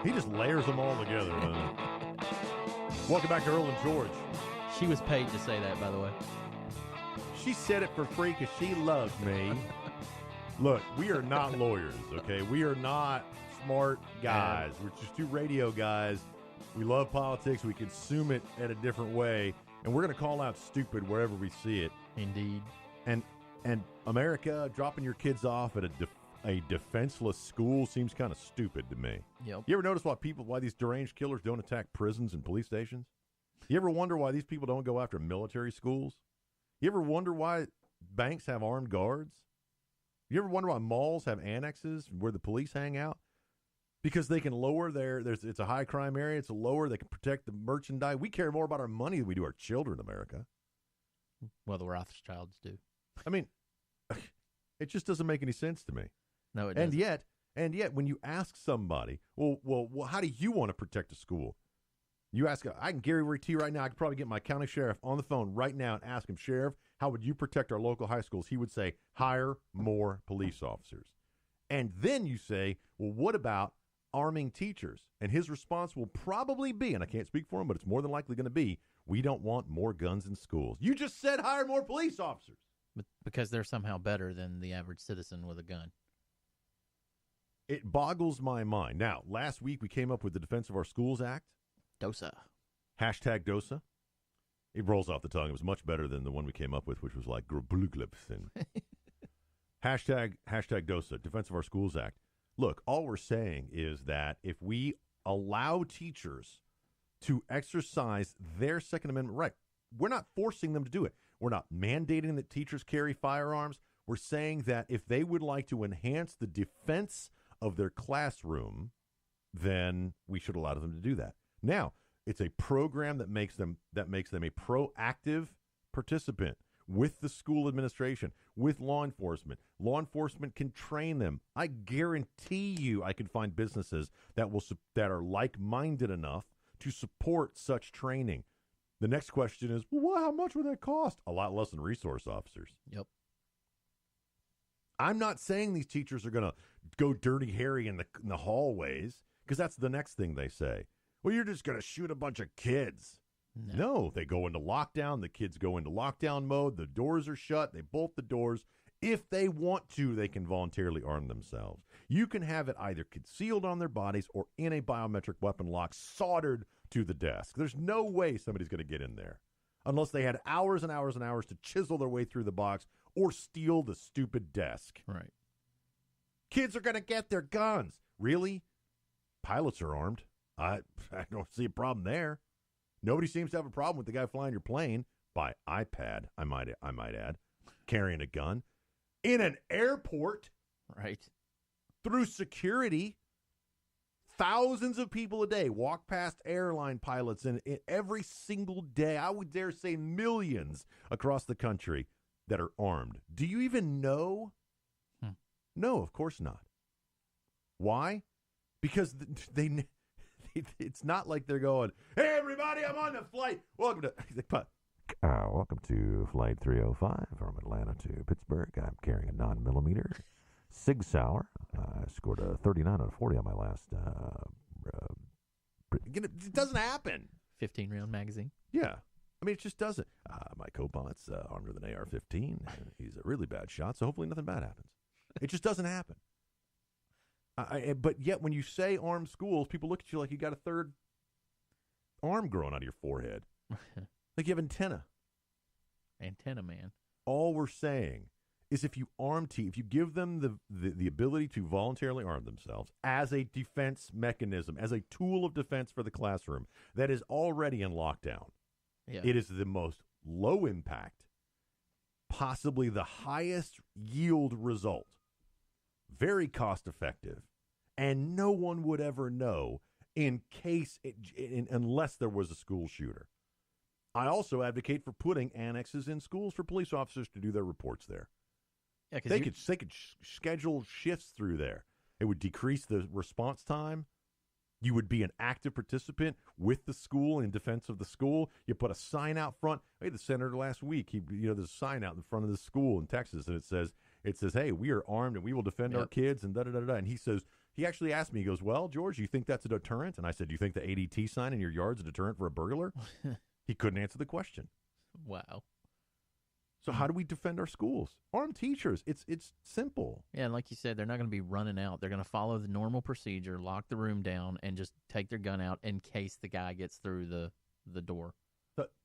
He just layers them all together, doesn't he? Welcome back to Earl and George. She was paid to say that, by the way. She said it for free because she loves me. Look, we are not lawyers, okay? We are not smart guys. We're just two radio guys. We love politics. We consume it at a different way. And we're going to call out stupid wherever we see it. Indeed. And America, dropping your kids off at a defenseless school seems kind of stupid to me. Yep. You ever notice why these deranged killers don't attack prisons and police stations? You ever wonder why these people don't go after military schools? You ever wonder why banks have armed guards? You ever wonder why malls have annexes where the police hang out? Because they can lower it's a high crime area, it's lower, they can protect the merchandise. We care more about our money than we do our children in America. Well, the Rothschilds do. I mean, it just doesn't make any sense to me. No, it doesn't. And yet, when you ask somebody, well, how do you want to protect a school? You ask, I can guarantee you right now, I could probably get my county sheriff on the phone right now and ask him, Sheriff, how would you protect our local high schools? He would say, hire more police officers. And then you say, well, what about arming teachers? And his response will probably be, and I can't speak for him, but it's more than likely going to be, we don't want more guns in schools. You just said hire more police officers. But because they're somehow better than the average citizen with a gun. It boggles my mind. Now, last week we came up with the Defense of Our Schools Act. DOSA. Hashtag DOSA. It rolls off the tongue. It was much better than the one we came up with, which was like Grubluglipsen. Hashtag DOSA, Defense of Our Schools Act. Look, all we're saying is that if we allow teachers to exercise their Second Amendment right, we're not forcing them to do it. We're not mandating that teachers carry firearms. We're saying that if they would like to enhance the defense of their classroom, then we should allow them to do that. Now, it's a program that makes them a proactive participant with the school administration, with law enforcement. Law enforcement can train them. I guarantee you I can find businesses that are like-minded enough to support such training. The next question is, well, how much would that cost? A lot less than resource officers. Yep. I'm not saying these teachers are going to go Dirty Harry in the hallways, because that's the next thing they say. Well, you're just going to shoot a bunch of kids. No, they go into lockdown. The kids go into lockdown mode. The doors are shut. They bolt the doors. If they want to, they can voluntarily arm themselves. You can have it either concealed on their bodies or in a biometric weapon lock soldered to the desk. There's no way somebody's going to get in there unless they had hours and hours and hours to chisel their way through the box or steal the stupid desk. Right. Kids are going to get their guns. Really? Pilots are armed. I don't see a problem there. Nobody seems to have a problem with the guy flying your plane by iPad, I might add, carrying a gun in an airport. Right. Through security. Thousands of people a day walk past airline pilots and every single day. I would dare say millions across the country that are armed. Do you even know? No, of course not. Why? Because it's not like they're going, hey, everybody, I'm on the flight. Welcome to Flight 305 from Atlanta to Pittsburgh. I'm carrying a 9mm Sig Sauer. I scored a 39 out of 40 on my last. It doesn't happen. 15-round magazine. Yeah. I mean, it just doesn't. My co-pilot's armed with an AR-15. He's a really bad shot, so hopefully nothing bad happens. It just doesn't happen. But yet when you say armed schools, people look at you like you got a third arm growing out of your forehead. Like you have antenna. Antenna man. All we're saying is if you if you give them the ability to voluntarily arm themselves as a defense mechanism, as a tool of defense for the classroom that is already in lockdown, it is the most low impact, possibly the highest yield result. Very cost effective, and no one would ever know unless there was a school shooter. I also advocate for putting annexes in schools for police officers to do their reports there. Yeah, they could schedule shifts through there. It would decrease the response time. You would be an active participant with the school in defense of the school. You put a sign out front. Hey, the senator last week, there's a sign out in front of the school in Texas, and it says, hey, we are armed and we will defend our kids and da-da-da-da. And he actually asked me, he goes, well, George, you think that's a deterrent? And I said, do you think the ADT sign in your yard's a deterrent for a burglar? He couldn't answer the question. Wow. So how do we defend our schools? Armed teachers. It's simple. Yeah, and like you said, they're not going to be running out. They're going to follow the normal procedure, lock the room down, and just take their gun out in case the guy gets through the door.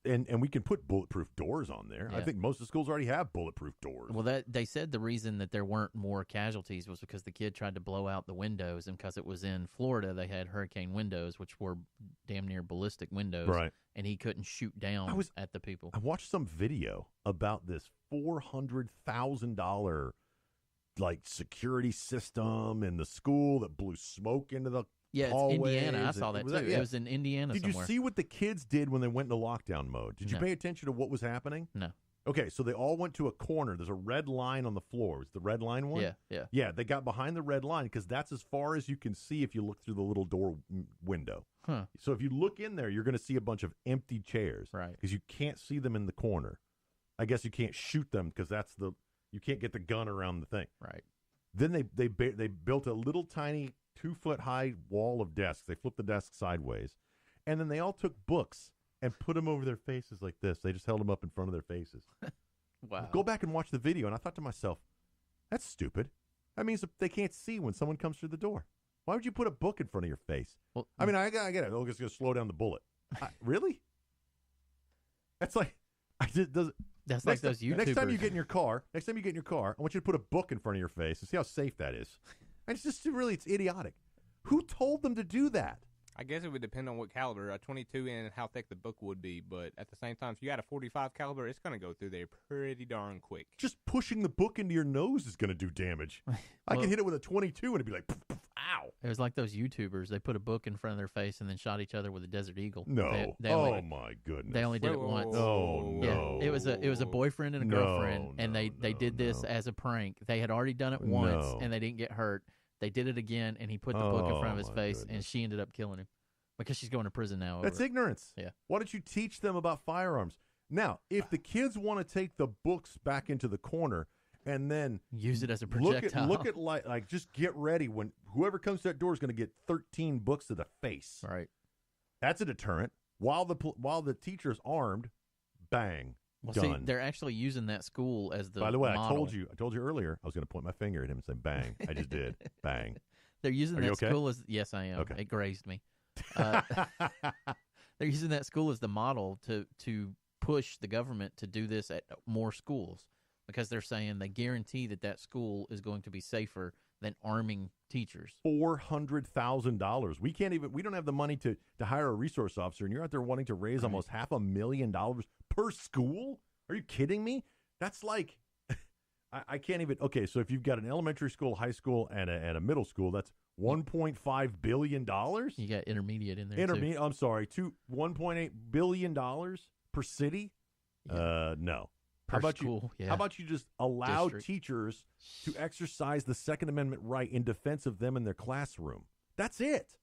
And we can put bulletproof doors on there. Yeah. I think most of the schools already have bulletproof doors. Well, they said the reason that there weren't more casualties was because the kid tried to blow out the windows, and because it was in Florida, they had hurricane windows, which were damn near ballistic windows. Right. And he couldn't shoot down at the people. I watched some video about this $400,000 security system in the school that blew smoke into the it's Indiana. I saw that too. It was in Indiana somewhere. Did you see what the kids did when they went into lockdown mode? Did you pay attention to what was happening? No. Okay, so they all went to a corner. There's a red line on the floor. It's the red line one? Yeah. Yeah, they got behind the red line because that's as far as you can see if you look through the little door window. Huh. So if you look in there, you're going to see a bunch of empty chairs. Right. Because you can't see them in the corner. I guess you can't shoot them because you can't get the gun around the thing. Right. Then they built a little tiny 2-foot-high wall of desks. They flipped the desks sideways. And then they all took books and put them over their faces like this. They just held them up in front of their faces. Wow. Go back and watch the video, and I thought to myself, that's stupid. That means they can't see when someone comes through the door. Why would you put a book in front of your face? Well, I mean, I get it. Oh, it's going to slow down the bullet. Really? That's like, That's like those YouTubers. Next time you get in your car, I want you to put a book in front of your face and see how safe that is. And it's just it's idiotic. Who told them to do that? I guess it would depend on what caliber, a 22 and how thick the book would be. But at the same time, if you got a 45 caliber, it's going to go through there pretty darn quick. Just pushing the book into your nose is going to do damage. I can hit it with a 22 and it'd be like, poof, poof, ow. It was like those YouTubers. They put a book in front of their face and then shot each other with a Desert Eagle. No. Oh my goodness. They only did it once. Oh, no. Yeah, it was a boyfriend and a girlfriend, and they did this as a prank. They had already done it once, and they didn't get hurt. They did it again, and he put the book in front of his face, and she ended up killing him because she's going to prison now. That's ignorance. Yeah. Why don't you teach them about firearms? Now, if the kids want to take the books back into the corner and then use it as a projectile, look at like just get ready when whoever comes to that door is going to get 13 books to the face. Right. That's a deterrent. While the teacher's armed, bang. Well, gun. see, they're actually using that school as the By the way, model. I told you earlier I was going to point my finger at him and say bang. I just did. Bang. They're using Are that you okay? school as yes, I am. Okay. It grazed me. They're using that school as the model to push the government to do this at more schools because they're saying they guarantee that school is going to be safer than arming teachers. $400,000. We don't have the money to hire a resource officer, and you're out there wanting to raise almost $500,000 per school? Are you kidding me? That's like, I can't even. Okay, so if you've got an elementary school, high school, and a middle school, that's $1.5 billion. You got intermediate in there. Too. I'm sorry, $1.8 billion per city. Yeah. No. Per How about school, you? yeah. How about you just allow District. teachers to exercise the Second Amendment right in defense of them in their classroom? That's it.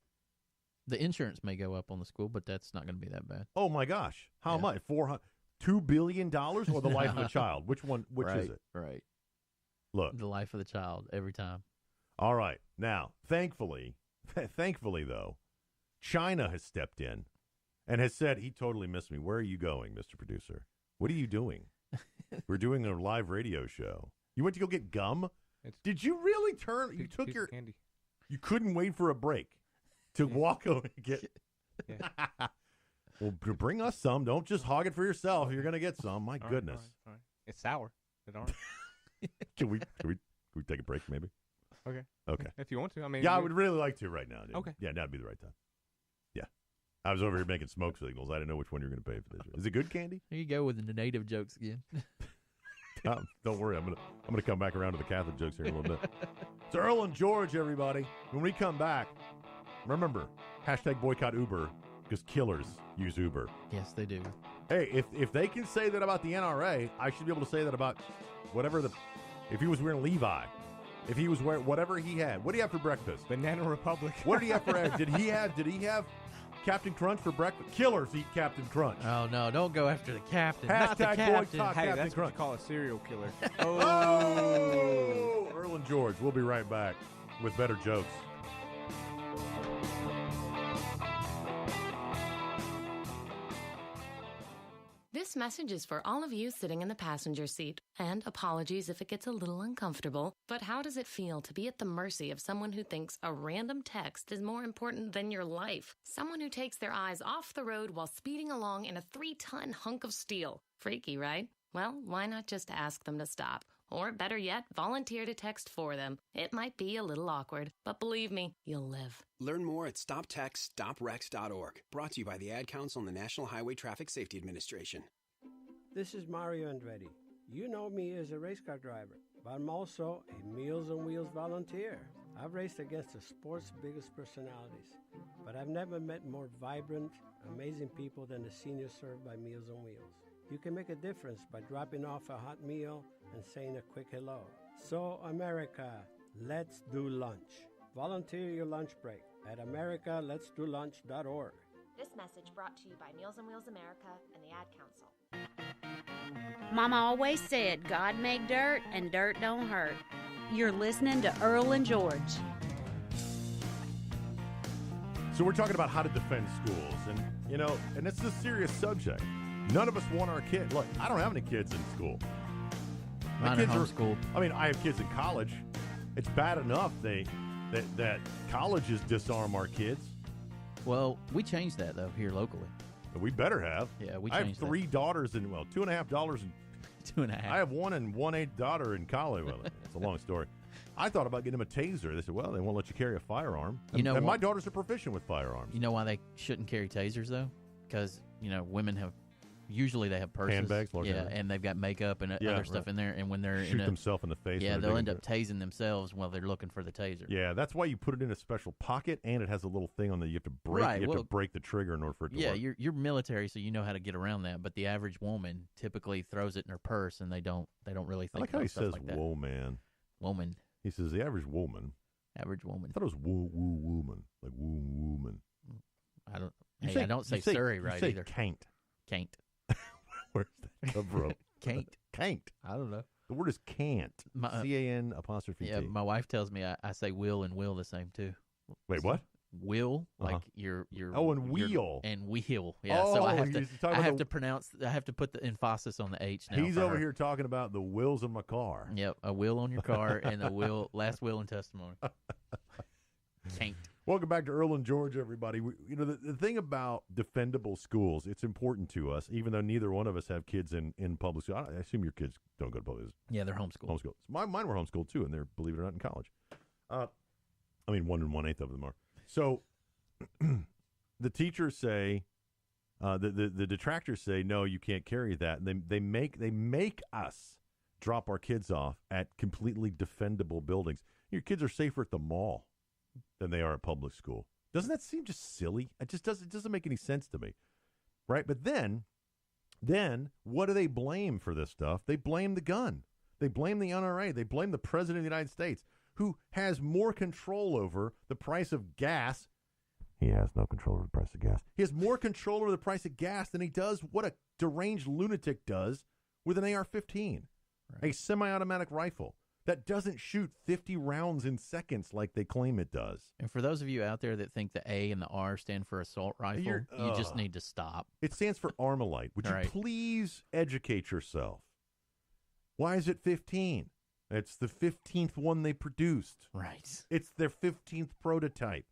The insurance may go up on the school, but that's not going to be that bad. Oh my gosh! How much? $2 billion or the life of a child? Which one? Which is it? Right. Look, the life of the child every time. All right. Now, thankfully though, China has stepped in and has said he totally missed me. Where are you going, Mr. Producer? What are you doing? We're doing a live radio show. You went to go get gum? Did you really turn? You took your candy. You couldn't wait for a break to walk over and get. Yeah. Well, bring us some. Don't just hog it for yourself. You're gonna get some. My All goodness. right. It's sour. It aren't. Can we take a break maybe? Okay. Okay. If you want to, I mean. Yeah, I would really like to right now. Dude. Okay. Yeah, that'd be the right time. Yeah. I was over here making smoke signals. I didn't know which one you were going to pay for this. Is it good candy? Here you go with the native jokes again. Don't worry. I'm gonna come back around to the Catholic jokes here in a little bit. It's Earl and George, everybody. When we come back, remember, #boycott Uber because killers use Uber. Yes, they do. Hey, if they can say that about the NRA, I should be able to say that about whatever if he was wearing Levi. If he was wearing whatever he had. What do you have for breakfast? Banana Republic. What did he have for Did he have Captain Crunch for breakfast? Killers eat Captain Crunch. Oh no, don't go after the captain. Not the captain. Boycott Hey, Captain that's Crunch. what you call a serial killer. Oh! Earl and George. We'll be right back with better jokes. This message is for all of you sitting in the passenger seat. And apologies if it gets a little uncomfortable, but how does it feel to be at the mercy of someone who thinks a random text is more important than your life? Someone who takes their eyes off the road while speeding along in a 3-ton hunk of steel. Freaky, right? Well, why not just ask them to stop? Or better yet, volunteer to text for them. It might be a little awkward, but believe me, you'll live. Learn more at StopTextStopWrecks.org. Brought to you by the Ad Council and the National Highway Traffic Safety Administration. This is Mario Andretti. You know me as a race car driver, but I'm also a Meals on Wheels volunteer. I've raced against the sport's biggest personalities, but I've never met more vibrant, amazing people than the seniors served by Meals on Wheels. You can make a difference by dropping off a hot meal and saying a quick hello. So, America, let's do lunch. Volunteer your lunch break at americaletsdolunch.org. This message brought to you by Meals on Wheels America and the Ad Council. Mama always said God made dirt and dirt don't hurt. You're listening to Earl and George. So we're talking about how to defend schools, and and it's a serious subject. None of us want our kids. Look, I don't have any kids in school. Mine are homeschooled. I mean, I have kids in college. It's bad enough that colleges disarm our kids. Well, we changed that though here locally. We better have. Yeah, we I have changed 3 daughters and 2.5 daughters and 2.5. I have 1 and 1/8 daughter in college. Well, it's a long story. I thought about getting them a taser. They said, well, they won't let you carry a firearm. And my daughters are proficient with firearms. You know why they shouldn't carry tasers though? Because women have usually they have purses, handbags, and they've got makeup and other stuff in there. And when they're shoot themselves in the face, they'll end up tasing themselves while they're looking for the taser. Yeah, that's why you put it in a special pocket, and it has a little thing on there. You have to break. Right, you have to break the trigger in order for it to work. Yeah, you're military, so you know how to get around that. But the average woman typically throws it in her purse, and they don't really think. I like how he stuff says like that. woman. Woman. He says the average woman. Average woman. I thought it was woman, like woman. I don't say Surrey right either. Can't. Where's that come from? Can't. I don't know. The word is can't. CAN''T. Yeah, my wife tells me I say will and will the same too. Wait, what? Will, like your and wheel. And wheel. Yeah, so I have to put the emphasis on the H now. He's over here talking about the wheels of my car. Yep, a wheel on your car and a last will and testimony. Can't. Welcome back to Earl and George, everybody. The thing about defendable schools, it's important to us, even though neither one of us have kids in public school. I assume your kids don't go to public school. Yeah, they're homeschooled. Mine were homeschooled, too, and they're, believe it or not, in college. 1 and 1/8 of them are. So the teachers say, the detractors say, no, you can't carry that. And they make us drop our kids off at completely defendable buildings. Your kids are safer at the mall than they are at public school. Doesn't that seem just silly? It doesn't make any sense to me. Right? But then what do they blame for this stuff? They blame the gun. They blame the NRA. They blame the President of the United States, who has more control over the price of gas. He has no control over the price of gas. He has more control over the price of gas than he does what a deranged lunatic does with an AR-15, a semi-automatic rifle that doesn't shoot 50 rounds in seconds like they claim it does. And for those of you out there that think the A and the R stand for assault rifle, you just need to stop. It stands for Armalite. Would you please educate yourself? Why is it 15? It's the 15th one they produced. Right. It's their 15th prototype.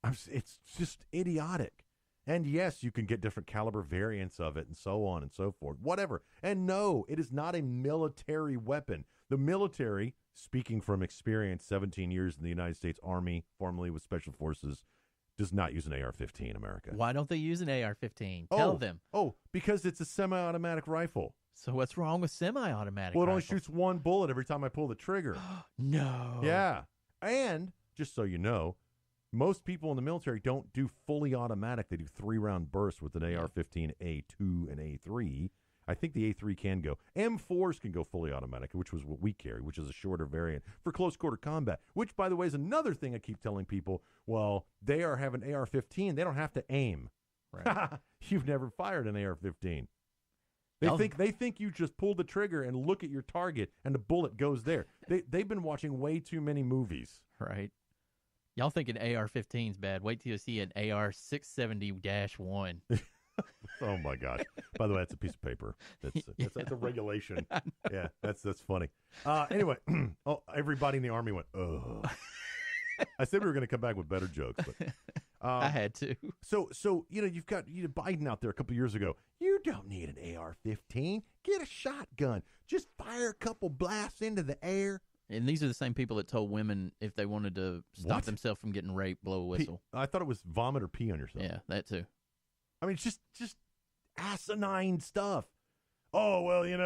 It's just idiotic. And yes, you can get different caliber variants of it and so on and so forth. Whatever. And no, it is not a military weapon. The military, speaking from experience, 17 years in the United States Army, formerly with Special Forces, does not use an AR-15 in America. Why don't they use an AR-15? Tell them. Oh, because it's a semi-automatic rifle. So what's wrong with semi-automatic Well, it rifle? only shoots one bullet every time I pull the trigger. No. Yeah. And, just so you know, most people in the military don't do fully automatic. They do 3-round bursts with an AR-15, A2, and A3. I think the A3 can go. M4s can go fully automatic, which was what we carry, which is a shorter variant for close quarter combat, which, by the way, is another thing I keep telling people. Well, they have an AR-15. They don't have to aim. Right. You've never fired an AR-15. They think you just pull the trigger and look at your target and the bullet goes there. They've been watching way too many movies. Right. Y'all think an AR-15's bad. Wait till you see an AR-670-1. Oh, my gosh. By the way, that's a piece of paper. That's a regulation. Yeah, that's funny. Anyway, everybody in the Army went, ugh. I said we were going to come back with better jokes, but I had to. So you've got Biden out there a couple years ago. You don't need an AR-15. Get a shotgun. Just fire a couple blasts into the air. And these are the same people that told women if they wanted to stop themselves from getting raped, blow a whistle. I thought it was vomit or pee on yourself. Yeah, that too. I mean, it's just asinine stuff. Oh, well, he's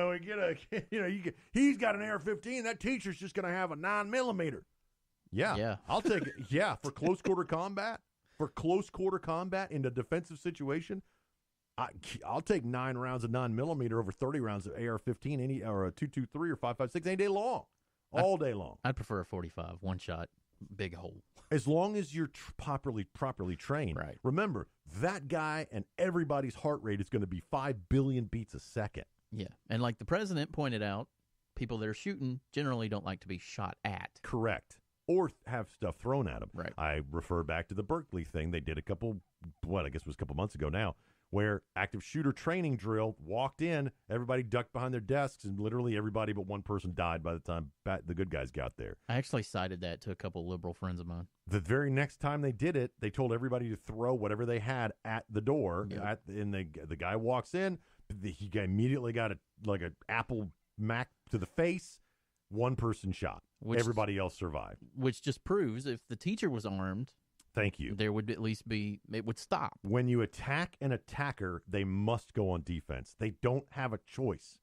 got an AR-15. That teacher's just going to have a 9mm. Yeah. I'll take it. Yeah, for close quarter combat. For close quarter combat in a defensive situation, I'll take 9 rounds of 9mm over 30 rounds of AR-15 or a 2.23 or 5.56 any day long, all day long. I'd prefer a 45, one shot, big hole. As long as you're properly trained. Right. Remember, that guy and everybody's heart rate is going to be 5 billion beats a second. Yeah, and like the president pointed out, people that are shooting generally don't like to be shot at. Correct. Or have stuff thrown at them. Right. I refer back to the Berkeley thing they did a couple months ago now, where active shooter training drill, walked in, everybody ducked behind their desks, and literally everybody but one person died by the time the good guys got there. I actually cited that to a couple liberal friends of mine. The very next time they did it, they told everybody to throw whatever they had at the door. Yep. And the guy walks in, he immediately got an Apple Mac to the face. One person shot. Everybody else survived. Which just proves if the teacher was armed, thank you, there would at least it would stop. When you attack an attacker, they must go on defense. They don't have a choice.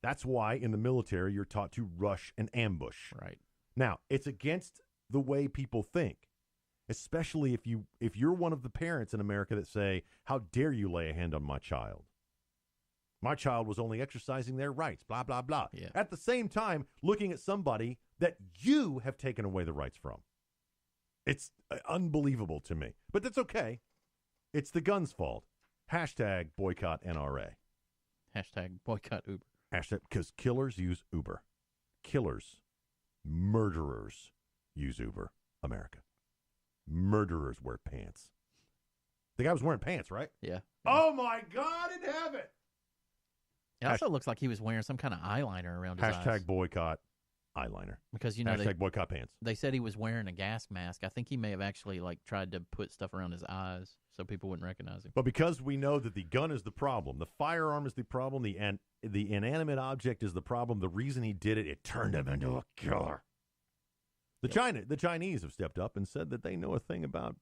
That's why in the military you're taught to rush and ambush. Right. Now, it's against the way people think, especially if you're one of the parents in America that say, "How dare you lay a hand on my child? My child was only exercising their rights, blah, blah, blah." Yeah. At the same time, looking at somebody that you have taken away the rights from. It's unbelievable to me. But that's okay. It's the gun's fault. Hashtag boycott NRA. Hashtag boycott Uber. Hashtag, because killers use Uber. Killers, murderers use Uber, America. Murderers wear pants. The guy was wearing pants, right? Yeah. Oh, my God in heaven. It also looks like he was wearing some kind of eyeliner around his eyes. Hashtag boycott eyeliner. Because, hashtag boycott pants. They said he was wearing a gas mask. I think he may have actually tried to put stuff around his eyes so people wouldn't recognize him. But because we know that the gun is the problem, the firearm is the problem, the inanimate object is the problem, the reason he did it, it turned him into a killer. The Chinese have stepped up and said that they know a thing about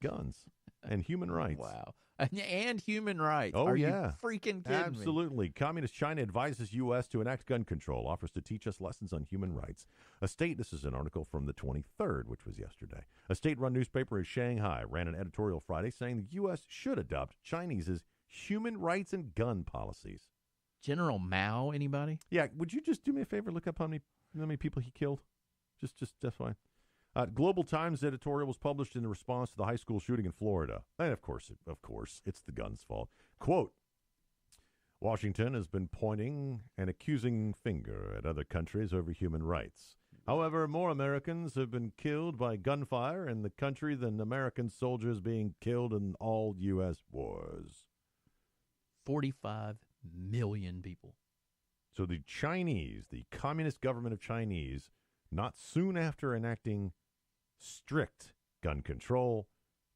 guns and human rights. Wow. And human rights. Oh, Are yeah. you freaking kidding Absolutely. Communist China advises U.S. to enact gun control, offers to teach us lessons on human rights. This is an article from the 23rd, which was yesterday. A state-run newspaper in Shanghai ran an editorial Friday saying the U.S. should adopt Chinese's human rights and gun policies. General Mao, anybody? Yeah, would you just do me a favor, look up how many people he killed? Just that's fine. Global Times editorial was published in response to the high school shooting in Florida. And of course, it's the gun's fault. Quote, Washington has been pointing an accusing finger at other countries over human rights. However, more Americans have been killed by gunfire in the country than American soldiers being killed in all U.S. wars. 45 million people. So the Chinese, the communist government of Chinese, not soon after enacting strict gun control,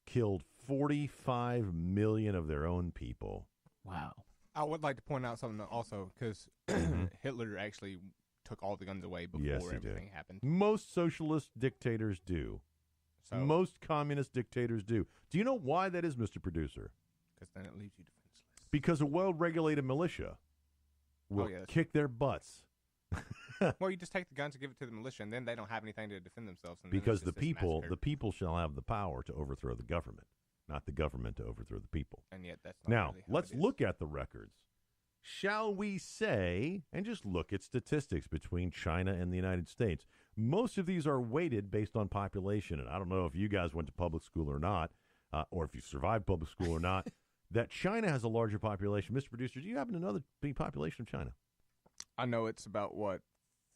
killed 45 million of their own people. Wow. I would like to point out something also, because Hitler actually took all the guns away before everything happened. Most socialist dictators do. So, most communist dictators do. Do you know why that is, Mr. Producer? Because then it leaves you defenseless. Because a well-regulated militia will kick their butts. Well, you just take the guns and give it to the militia, and then they don't have anything to defend themselves. And because the people shall have the power to overthrow the government, not the government to overthrow the people. And yet that's not now, really how let's it is. look at the records. Shall we say, and just look at statistics between China and the United States. Most of these are weighted based on population, and I don't know if you guys went to public school or not, or if you survived public school or not, that China has a larger population. Mr. Producer, do you happen to know the big population of China? I know it's about,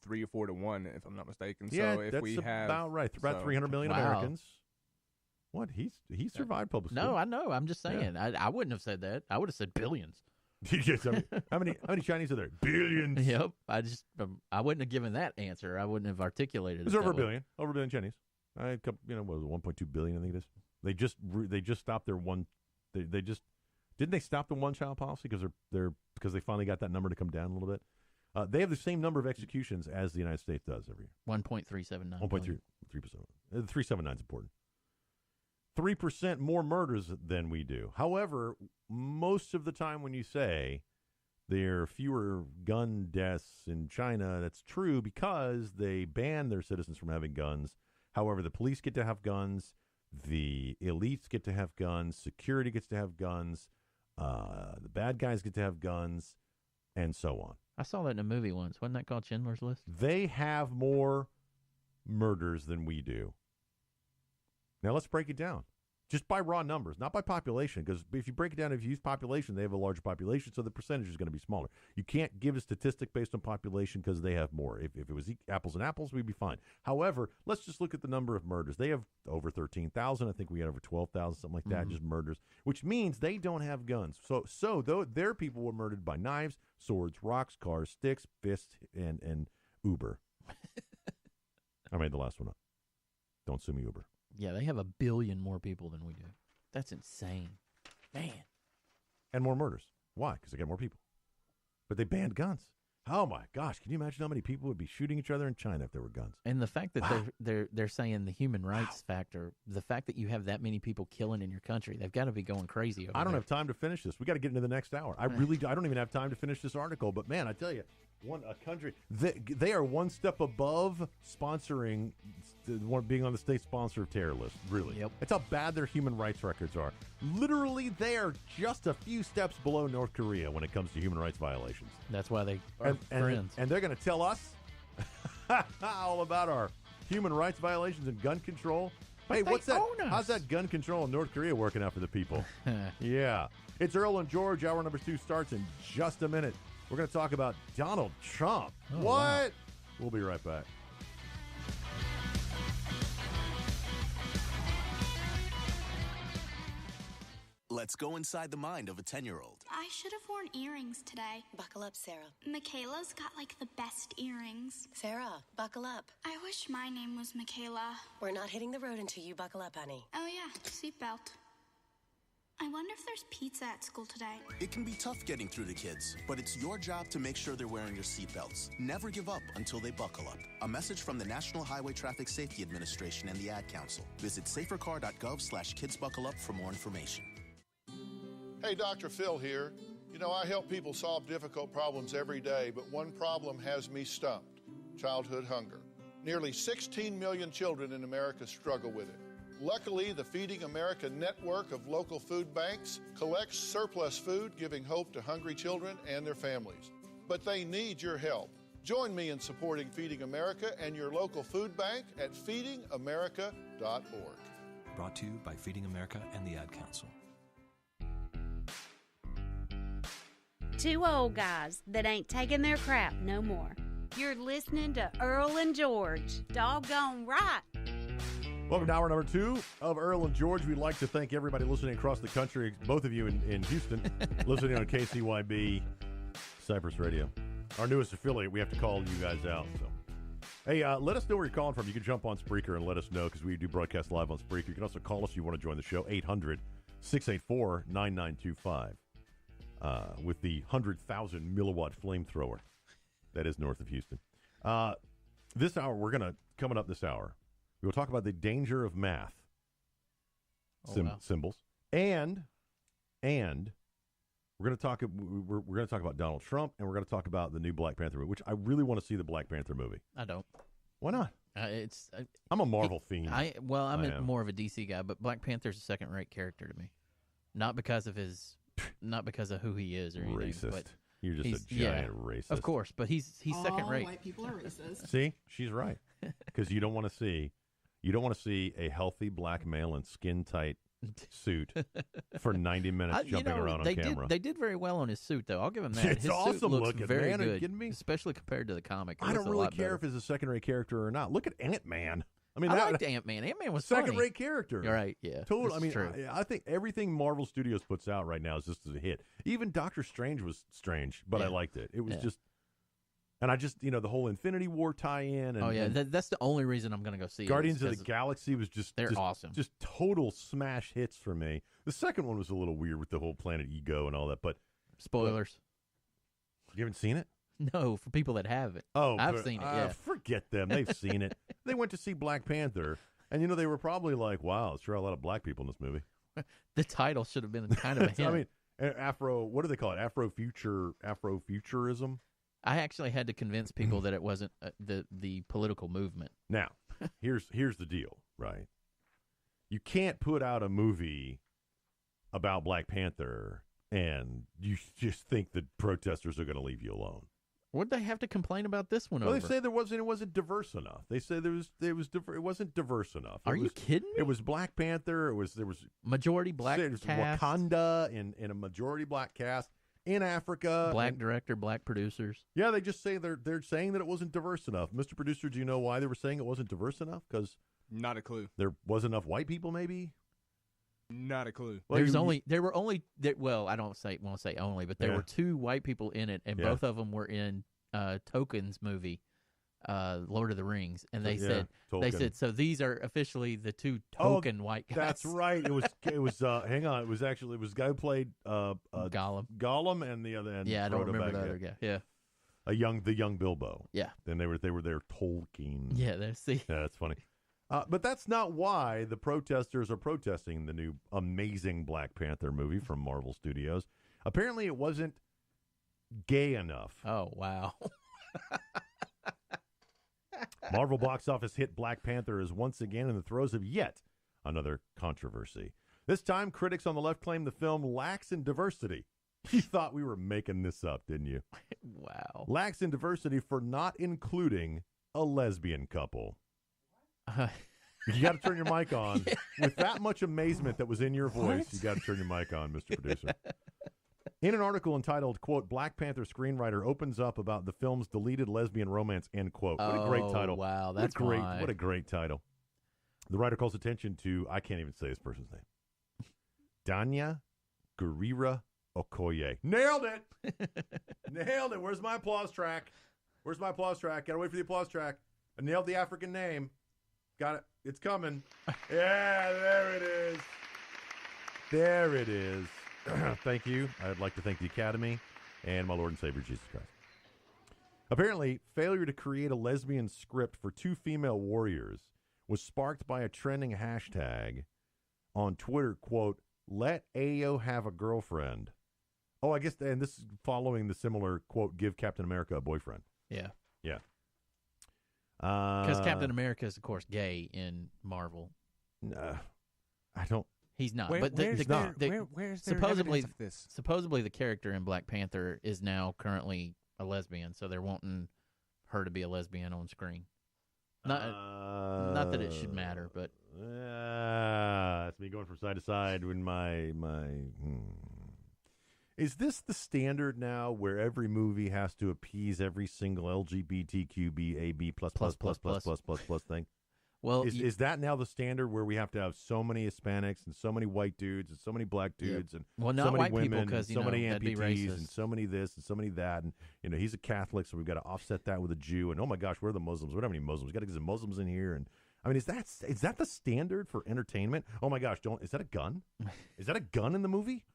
3 or 4 to 1, if I'm not mistaken. Yeah, so if that's we have, about right. About 300 million Americans. What? He survived public school. No, I know. I'm just saying. Yeah. I wouldn't have said that. I would have said billions. Yes, how many Chinese are there? Billions. Yep. I wouldn't have given that answer. I wouldn't have articulated it. It's over a billion. Over a billion Chinese. What was it, 1.2 billion? I think it is. They just stopped their one. Didn't they stop the one-child policy because they finally got that number to come down a little bit. They have the same number of executions as the United States does every year. 1.379. 1.3%. 379 is important. 3% more murders than we do. However, most of the time when you say there are fewer gun deaths in China, that's true because they ban their citizens from having guns. However, the police get to have guns. The elites get to have guns. Security gets to have guns. The bad guys get to have guns, and so on. I saw that in a movie once. Wasn't that called Schindler's List? They have more murders than we do. Now let's break it down. Just by raw numbers, not by population, because if you break it down, if you use population, they have a larger population, so the percentage is going to be smaller. You can't give a statistic based on population because they have more. If it was apples and apples, we'd be fine. However, let's just look at the number of murders. They have over 13,000. I think we had over 12,000, something like that, just murders, which means they don't have guns. So though their people were murdered by knives, swords, rocks, cars, sticks, fists, and Uber. I made the last one up. Don't sue me, Uber. Yeah, they have 1 billion more people than we do. That's insane. Man. And more murders. Why? Because they got more people. But they banned guns. Oh, my gosh. Can you imagine how many people would be shooting each other in China if there were guns? And the fact that they're saying the human rights factor, the fact that you have that many people killing in your country, they've got to be going crazy over I don't there. have time to finish this. We got to get into the next hour. I don't even have time to finish this article. But, man, I tell you, a country, they are one step above sponsoring, being on the state sponsor of terror list, really. Yep. That's how bad their human rights records are. Literally, they are just a few steps below North Korea when it comes to human rights violations. That's why they are friends. And they're going to tell us all about our human rights violations and gun control. But hey, they what's that? own us. How's that gun control in North Korea working out for the people? Yeah. It's Earl and George. Hour number 2 starts in just a minute. We're going to talk about Donald Trump. Oh, what? wow. We'll be right back. Let's go inside the mind of a 10-year-old. I should have worn earrings today. Buckle up, Sarah. Michaela's got like the best earrings. Sarah, buckle up. I wish my name was Michaela. We're not hitting the road until you buckle up, honey. Oh yeah, seatbelt. I wonder if there's pizza at school today. It can be tough getting through to kids, but it's your job to make sure they're wearing your seatbelts. Never give up until they buckle up. A message from the National Highway Traffic Safety Administration and the Ad Council. Visit safercar.gov/kidsbuckleup for more information. Hey, Dr. Phil here. You know, I help people solve difficult problems every day, but one problem has me stumped: childhood hunger. Nearly 16 million children in America struggle with it. Luckily, the Feeding America network of local food banks collects surplus food, giving hope to hungry children and their families. But they need your help. Join me in supporting Feeding America and your local food bank at feedingamerica.org. Brought to you by Feeding America and the Ad Council. 2 old guys that ain't taking their crap no more. You're listening to Earl and George. Doggone right. Welcome to hour number 2 of Earl and George. We'd like to thank everybody listening across the country, both of you in Houston, listening on KCYB Cypress Radio. Our newest affiliate, we have to call you guys out. So, hey, let us know where you're calling from. You can jump on Spreaker and let us know, because we do broadcast live on Spreaker. You can also call us if you want to join the show, 800-684-9925, with the 100,000 milliwatt flamethrower that is north of Houston. This hour, coming up this hour, we will talk about the danger of math symbols, and we're going to talk about Donald Trump, and we're going to talk about the new Black Panther movie, which I really want to see the Black Panther movie. I don't. Why not? I'm a Marvel fiend. I'm more of a DC guy, but Black Panther's a second-rate character to me, not because of who he is or anything. Racist. But you're just a giant racist. Of course, but he's second-rate. All white people are racist. See, she's right, because you don't want to see a healthy black male in skin-tight suit for 90 minutes jumping around on camera. They did very well on his suit, though. I'll give him that. It's his awesome suit looks looking, very man. Are you good, kidding me? especially compared to the comic. I don't really care if it's a second-rate character or not. Look at Ant-Man. I mean, I liked Ant-Man. Ant-Man was second-rate character. You're right, yeah. Total. I mean, true. I think everything Marvel Studios puts out right now is just a hit. Even Doctor Strange was strange, but I liked it. It was just... And I just, the whole Infinity War tie-in. And, that's the only reason I'm going to go see Guardians of the Galaxy was just awesome. Just total smash hits for me. The second one was a little weird with the whole Planet Ego and all that, but... Spoilers. You haven't seen it? No, for people that haven't. Oh, I've seen it, yeah. Forget them. They've seen it. They went to see Black Panther, and, they were probably like, wow, there's sure a lot of black people in this movie. The title should have been kind of a hint. I mean, what do they call it? Afrofuturism? I actually had to convince people that it wasn't the political movement. Now, here's the deal, right? You can't put out a movie about Black Panther and you just think the protesters are going to leave you alone. What'd they have to complain about this one Well, over? they say it wasn't diverse enough. They say it wasn't diverse enough. Are you kidding me? It was Black Panther. There was majority black cast. Wakanda in a majority black cast in Africa. Black director, black producers. Yeah, they just say they're saying that it wasn't diverse enough. Mr. Producer, do you know why they were saying it wasn't diverse enough? Because not a clue. There wasn't enough white people, maybe. Not a clue. Well, there were only I won't say only, but there were 2 white people in it, and both of them were in Tolkien's movie, Lord of the Rings, and they said so these are officially the 2 Tolkien white guys. That's right. It was hang on. It was a guy who played Gollum and the other end. Yeah, I don't remember the other guy. Yeah, the young Bilbo. Yeah. Then they were there Tolkien. Yeah, yeah, that's funny. But that's not why the protesters are protesting the new amazing Black Panther movie from Marvel Studios. Apparently, it wasn't gay enough. Oh, wow. Marvel box office hit Black Panther is once again in the throes of yet another controversy. This time, critics on the left claim the film lacks in diversity. You thought we were making this up, didn't you? Wow. Lacks in diversity for not including a lesbian couple. You got to turn your mic on. Yeah. With that much amazement that was in your voice, you got to turn your mic on, Mr. Producer. In an article entitled, quote, Black Panther screenwriter opens up about the film's deleted lesbian romance, end quote. What a great title. Wow, that's great. What a great title. The writer calls attention to, I can't even say this person's name, Danya Gurira Okoye. Nailed it! Nailed it. Where's my applause track? Got to wait for the applause track. I nailed the African name. Got it. It's coming. Yeah, there it is. There it is. Thank you. I'd like to thank the Academy and my Lord and Savior, Jesus Christ. Apparently, failure to create a lesbian script for 2 female warriors was sparked by a trending hashtag on Twitter, quote, let Ayo have a girlfriend. Oh, I guess, and this is following the similar, quote, give Captain America a boyfriend. Yeah. Yeah. Because Captain America is, of course, gay in Marvel. I don't. He's not. Where's supposedly this? Supposedly, the character in Black Panther is now currently a lesbian, so they're wanting her to be a lesbian on screen. Not that it should matter, but that's me going from side to side when my. Is this the standard now where every movie has to appease every single LGBTQBAB plus thing? Well, is that now the standard where we have to have so many Hispanics and so many white dudes and so many black dudes and not so many white women people, because and so many that'd be amputees racist. and so many this and so many that, and he's a Catholic, so we've got to offset that with a Jew, and oh my gosh, where are the Muslims? We don't have any Muslims. We got to get some Muslims in here, and I mean, is that the standard for entertainment? Oh my gosh, is that a gun? Is that a gun in the movie?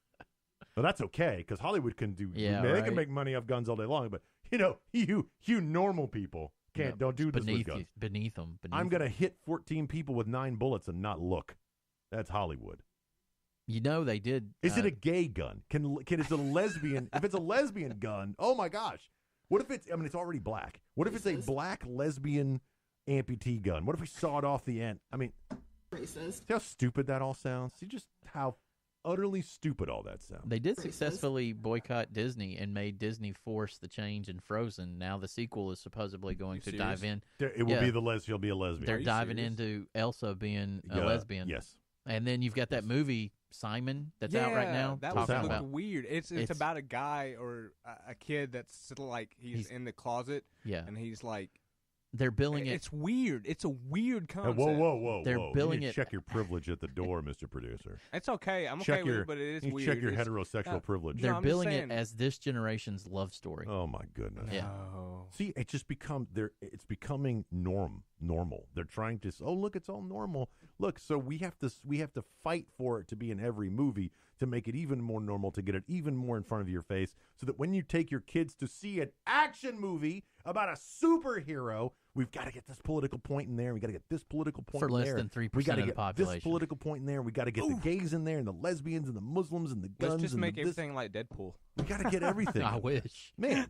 Well, that's okay, because Hollywood can do. Yeah, they can make money off guns all day long, but you normal people don't do this with guns. Beneath them. I'm going to hit 14 people with 9 bullets and not look. That's Hollywood. They did. Is it a gay gun? Can is it a lesbian? If it's a lesbian gun, oh my gosh. What if it's? I mean, it's already black. What if it's a black lesbian amputee gun? What if we sawed off the end? I mean, racist. See how stupid that all sounds? See just how utterly stupid all that sounds. They did successfully boycott Disney and made Disney force the change in Frozen. Now the sequel is supposedly going to dive in. It will be she'll be a lesbian. They're diving into Elsa being a lesbian. Yes. And then you've got that movie Simon that's out right now. That looked weird. It's about a guy or a kid that's like he's in the closet. Yeah. And he's like. They're billing it. It's weird. It's a weird concept. Whoa. They're billing it. Check your privilege at the door, Mr. Producer. It's okay. I'm okay with it, but it is weird. Check your heterosexual privilege. They're billing it as this generation's love story. Oh my goodness. Yeah. No. See, it just it's becoming normal. They're trying to look, it's all normal. Look, so we have to fight for it to be in every movie to make it even more normal, to get it even more in front of your face, so that when you take your kids to see an action movie about a superhero, we've got to get this political point in there. We got to get this political point for in less there. than 3% we got to of the get population. This political point in there. We got to get the gays in there and the lesbians and the Muslims and the guns. Let's just make everything like Deadpool. We got to get everything. I wish, man.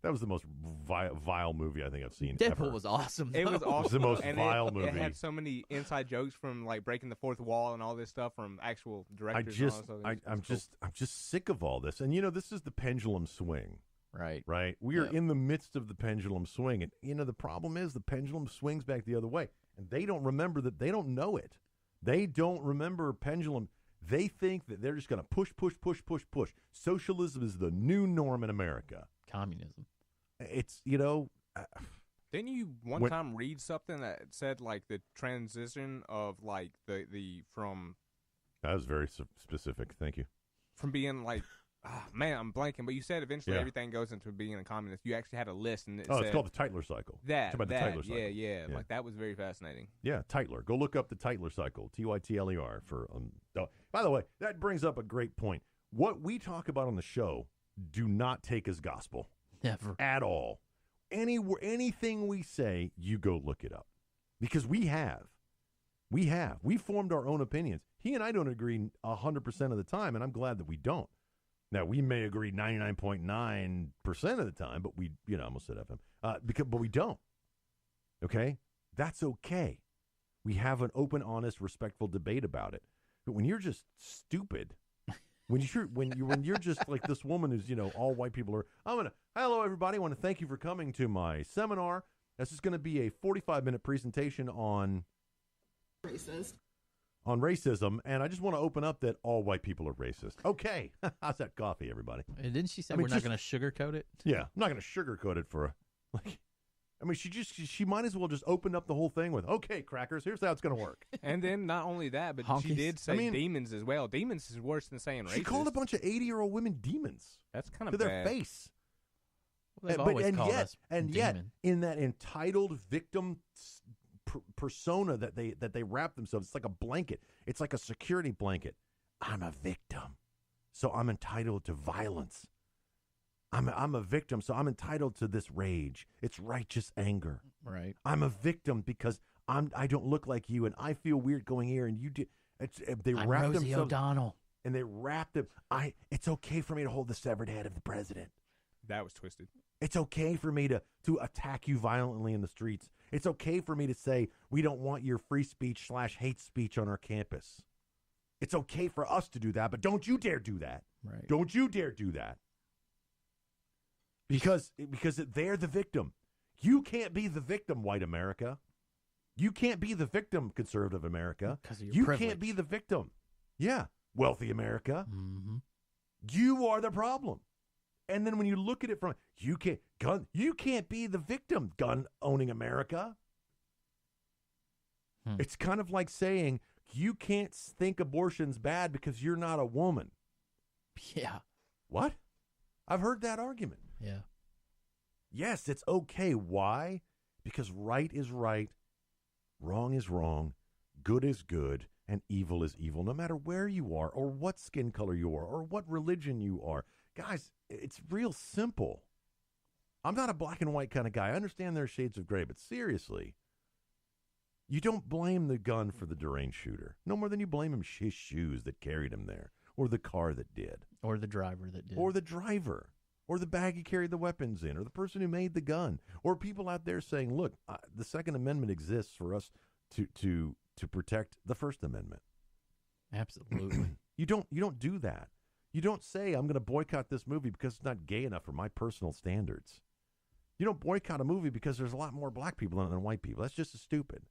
That was the most vile movie I think I've seen Deadpool ever. was awesome. It was though. awesome. It was the most and vile it movie. It had so many inside jokes from like breaking the fourth wall and all this stuff from actual directors. I'm just sick of all this. And this is the pendulum swing. Right. Right. We are in the midst of the pendulum swing. And the problem is the pendulum swings back the other way. And they don't remember that. They don't know it. They don't remember pendulum. They think that they're just going to push. Socialism is the new norm in America. Communism. It's, Didn't you one time read something that said like the transition of like the from? That was very specific. Thank you. From being like, man, I'm blanking. But you said eventually Yeah. everything goes into being a communist. You actually had a list, and It's said, called the Tytler cycle. That, Talk about the Tytler cycle. yeah. Like that was very fascinating. Yeah, Tytler. Go look up the Tytler cycle. Tytler for. By the way, that brings up a great point. What we talk about on the show, do not take as gospel. Never at all. Anything we say, you go look it up, because we formed our own opinions. He and I don't agree 100% of the time, and I'm glad that we don't. Now, we may agree 99.9% of the time, but we, I almost said FM, but we don't. Okay? That's okay. We have an open, honest, respectful debate about it. But when you're just stupid, when you're just like this woman who's, all white people are, hello, everybody. I want to thank you for coming to my seminar. This is going to be a 45-minute presentation on racism, and I just want to open up that all white people are racist. Okay. How's that coffee, everybody? And didn't she say we're not going to sugarcoat it? Yeah, I'm not going to sugarcoat it for she might as well just open up the whole thing with, okay, crackers, here's how it's going to work. And then not only that, but she did say demons as well. Demons is worse than saying racist. She called a bunch of 80-year-old women demons. That's kind of to their face. Well, they've always called us yet, in that entitled victim persona that they wrap themselves, it's like a blanket. It's like a security blanket. I'm a victim, so I'm entitled to violence. I'm a victim, so I'm entitled to this rage. It's righteous anger. Right. I'm a victim because I don't look like you, and I feel weird going here, and you do. They I'm wrap Rosie themselves, O'Donnell, and they wrap them. It's okay for me to hold the severed head of the president. That was twisted. It's okay for me to attack you violently in the streets. It's okay for me to say we don't want your free speech / hate speech on our campus. It's okay for us to do that, but don't you dare do that. Right. Don't you dare do that. Because they're the victim. You can't be the victim, white America. You can't be the victim, conservative America. Because of your you privilege. Can't be the victim. Yeah, wealthy America. Mm-hmm. You are the problem. And then when you look at it from you can't be the victim, gun-owning America. It's kind of like saying you can't think abortion's bad because you're not a woman. Yeah. What? I've heard that argument. Yeah. Yes, it's okay. Why? Because right is right, wrong is wrong, good is good, and evil is evil, no matter where you are or what skin color you are or what religion you are. Guys, it's real simple. I'm not a black and white kind of guy. I understand there are shades of gray, but seriously, you don't blame the gun for the deranged shooter, no more than you blame his shoes that carried him there, or the car that did. Or the driver that did. Or the driver. Or the bag he carried the weapons in, or the person who made the gun, or people out there saying, look, the Second Amendment exists for us to protect the First Amendment. Absolutely. You don't do that. You don't say, I'm going to boycott this movie because it's not gay enough for my personal standards. You don't boycott a movie because there's a lot more black people in it than white people. That's just as stupid.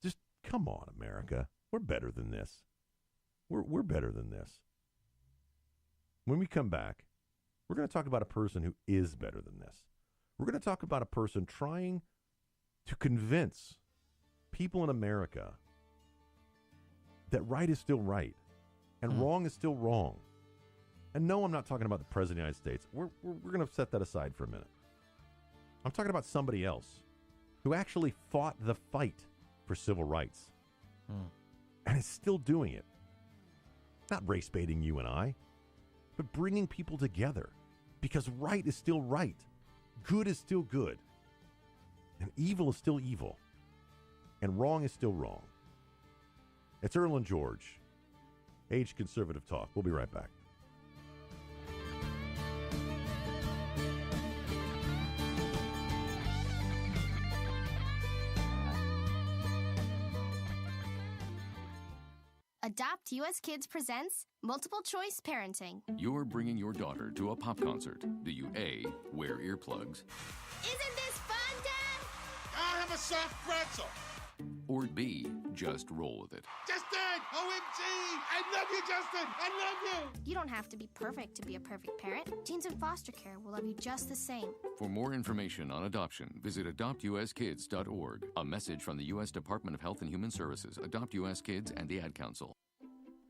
Just come on, America. We're better than this. We're better than this. When we come back, we're going to talk about a person who is better than this. We're going to talk about a person trying to convince people in America that right is still right and wrong is still wrong. And no, I'm not talking about the President of the United States. We're going to set that aside for a minute. I'm talking about somebody else who actually fought the fight for civil rights and is still doing it. Not race baiting you and I, but bringing people together, because right is still right, good is still good, and evil is still evil, and wrong is still wrong. It's Earl and George, Age Conservative Talk. We'll be right back. Adopt US Kids presents Multiple Choice Parenting. You're bringing your daughter to a pop concert. Do you A, wear earplugs? Isn't this fun, Dad? I'll have a soft pretzel. Or B, just roll with it? Justin! OMG! I love you, Justin! I love you! You don't have to be perfect to be a perfect parent. Teens in foster care will love you just the same. For more information on adoption, visit adoptuskids.org. A message from the U.S. Department of Health and Human Services, Adopt U.S. Kids, and the Ad Council.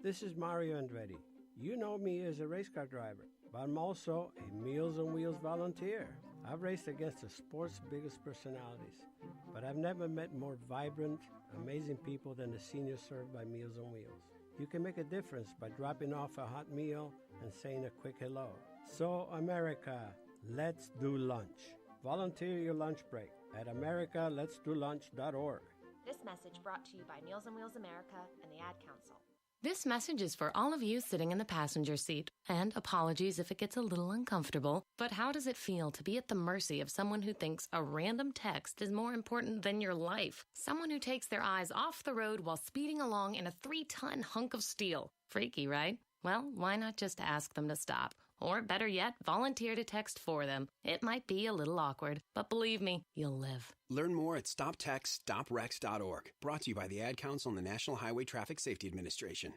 This is Mario Andretti. You know me as a race car driver, but I'm also a Meals on Wheels volunteer. I've raced against the sport's biggest personalities, but I've never met more vibrant, amazing people than the seniors served by Meals on Wheels. You can make a difference by dropping off a hot meal and saying a quick hello. So, America, let's do lunch. Volunteer your lunch break at americaletsdolunch.org. This message brought to you by Meals on Wheels America and the Ad Council. This message is for all of you sitting in the passenger seat. And apologies if it gets a little uncomfortable, but how does it feel to be at the mercy of someone who thinks a random text is more important than your life? Someone who takes their eyes off the road while speeding along in a 3-ton hunk of steel. Freaky, right? Well, why not just ask them to stop? Or better yet, volunteer to text for them. It might be a little awkward, but believe me, you'll live. Learn more at stoptextstoprex.org. Brought to you by the Ad Council and the National Highway Traffic Safety Administration.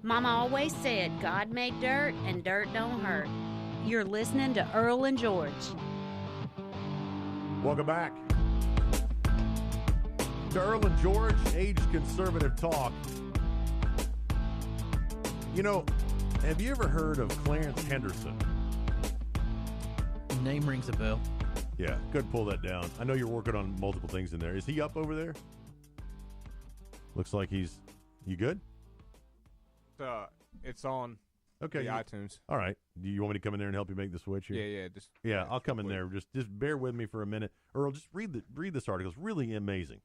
Mama always said God made dirt and dirt don't hurt. You're listening to Earl and George. Welcome back to Earl and George, Age Conservative Talk. You know, have you ever heard of Clarence Henderson? Name rings a bell. Yeah, couldn't pull that down. I know you're working on multiple things in there. Is he up over there? Looks like he's... You good? It's on okay, the iTunes. All right. Do you want me to come in there and help you make the switch here? Yeah. I'll come in there. Just bear with me for a minute. Earl, just read this article. It's really amazing.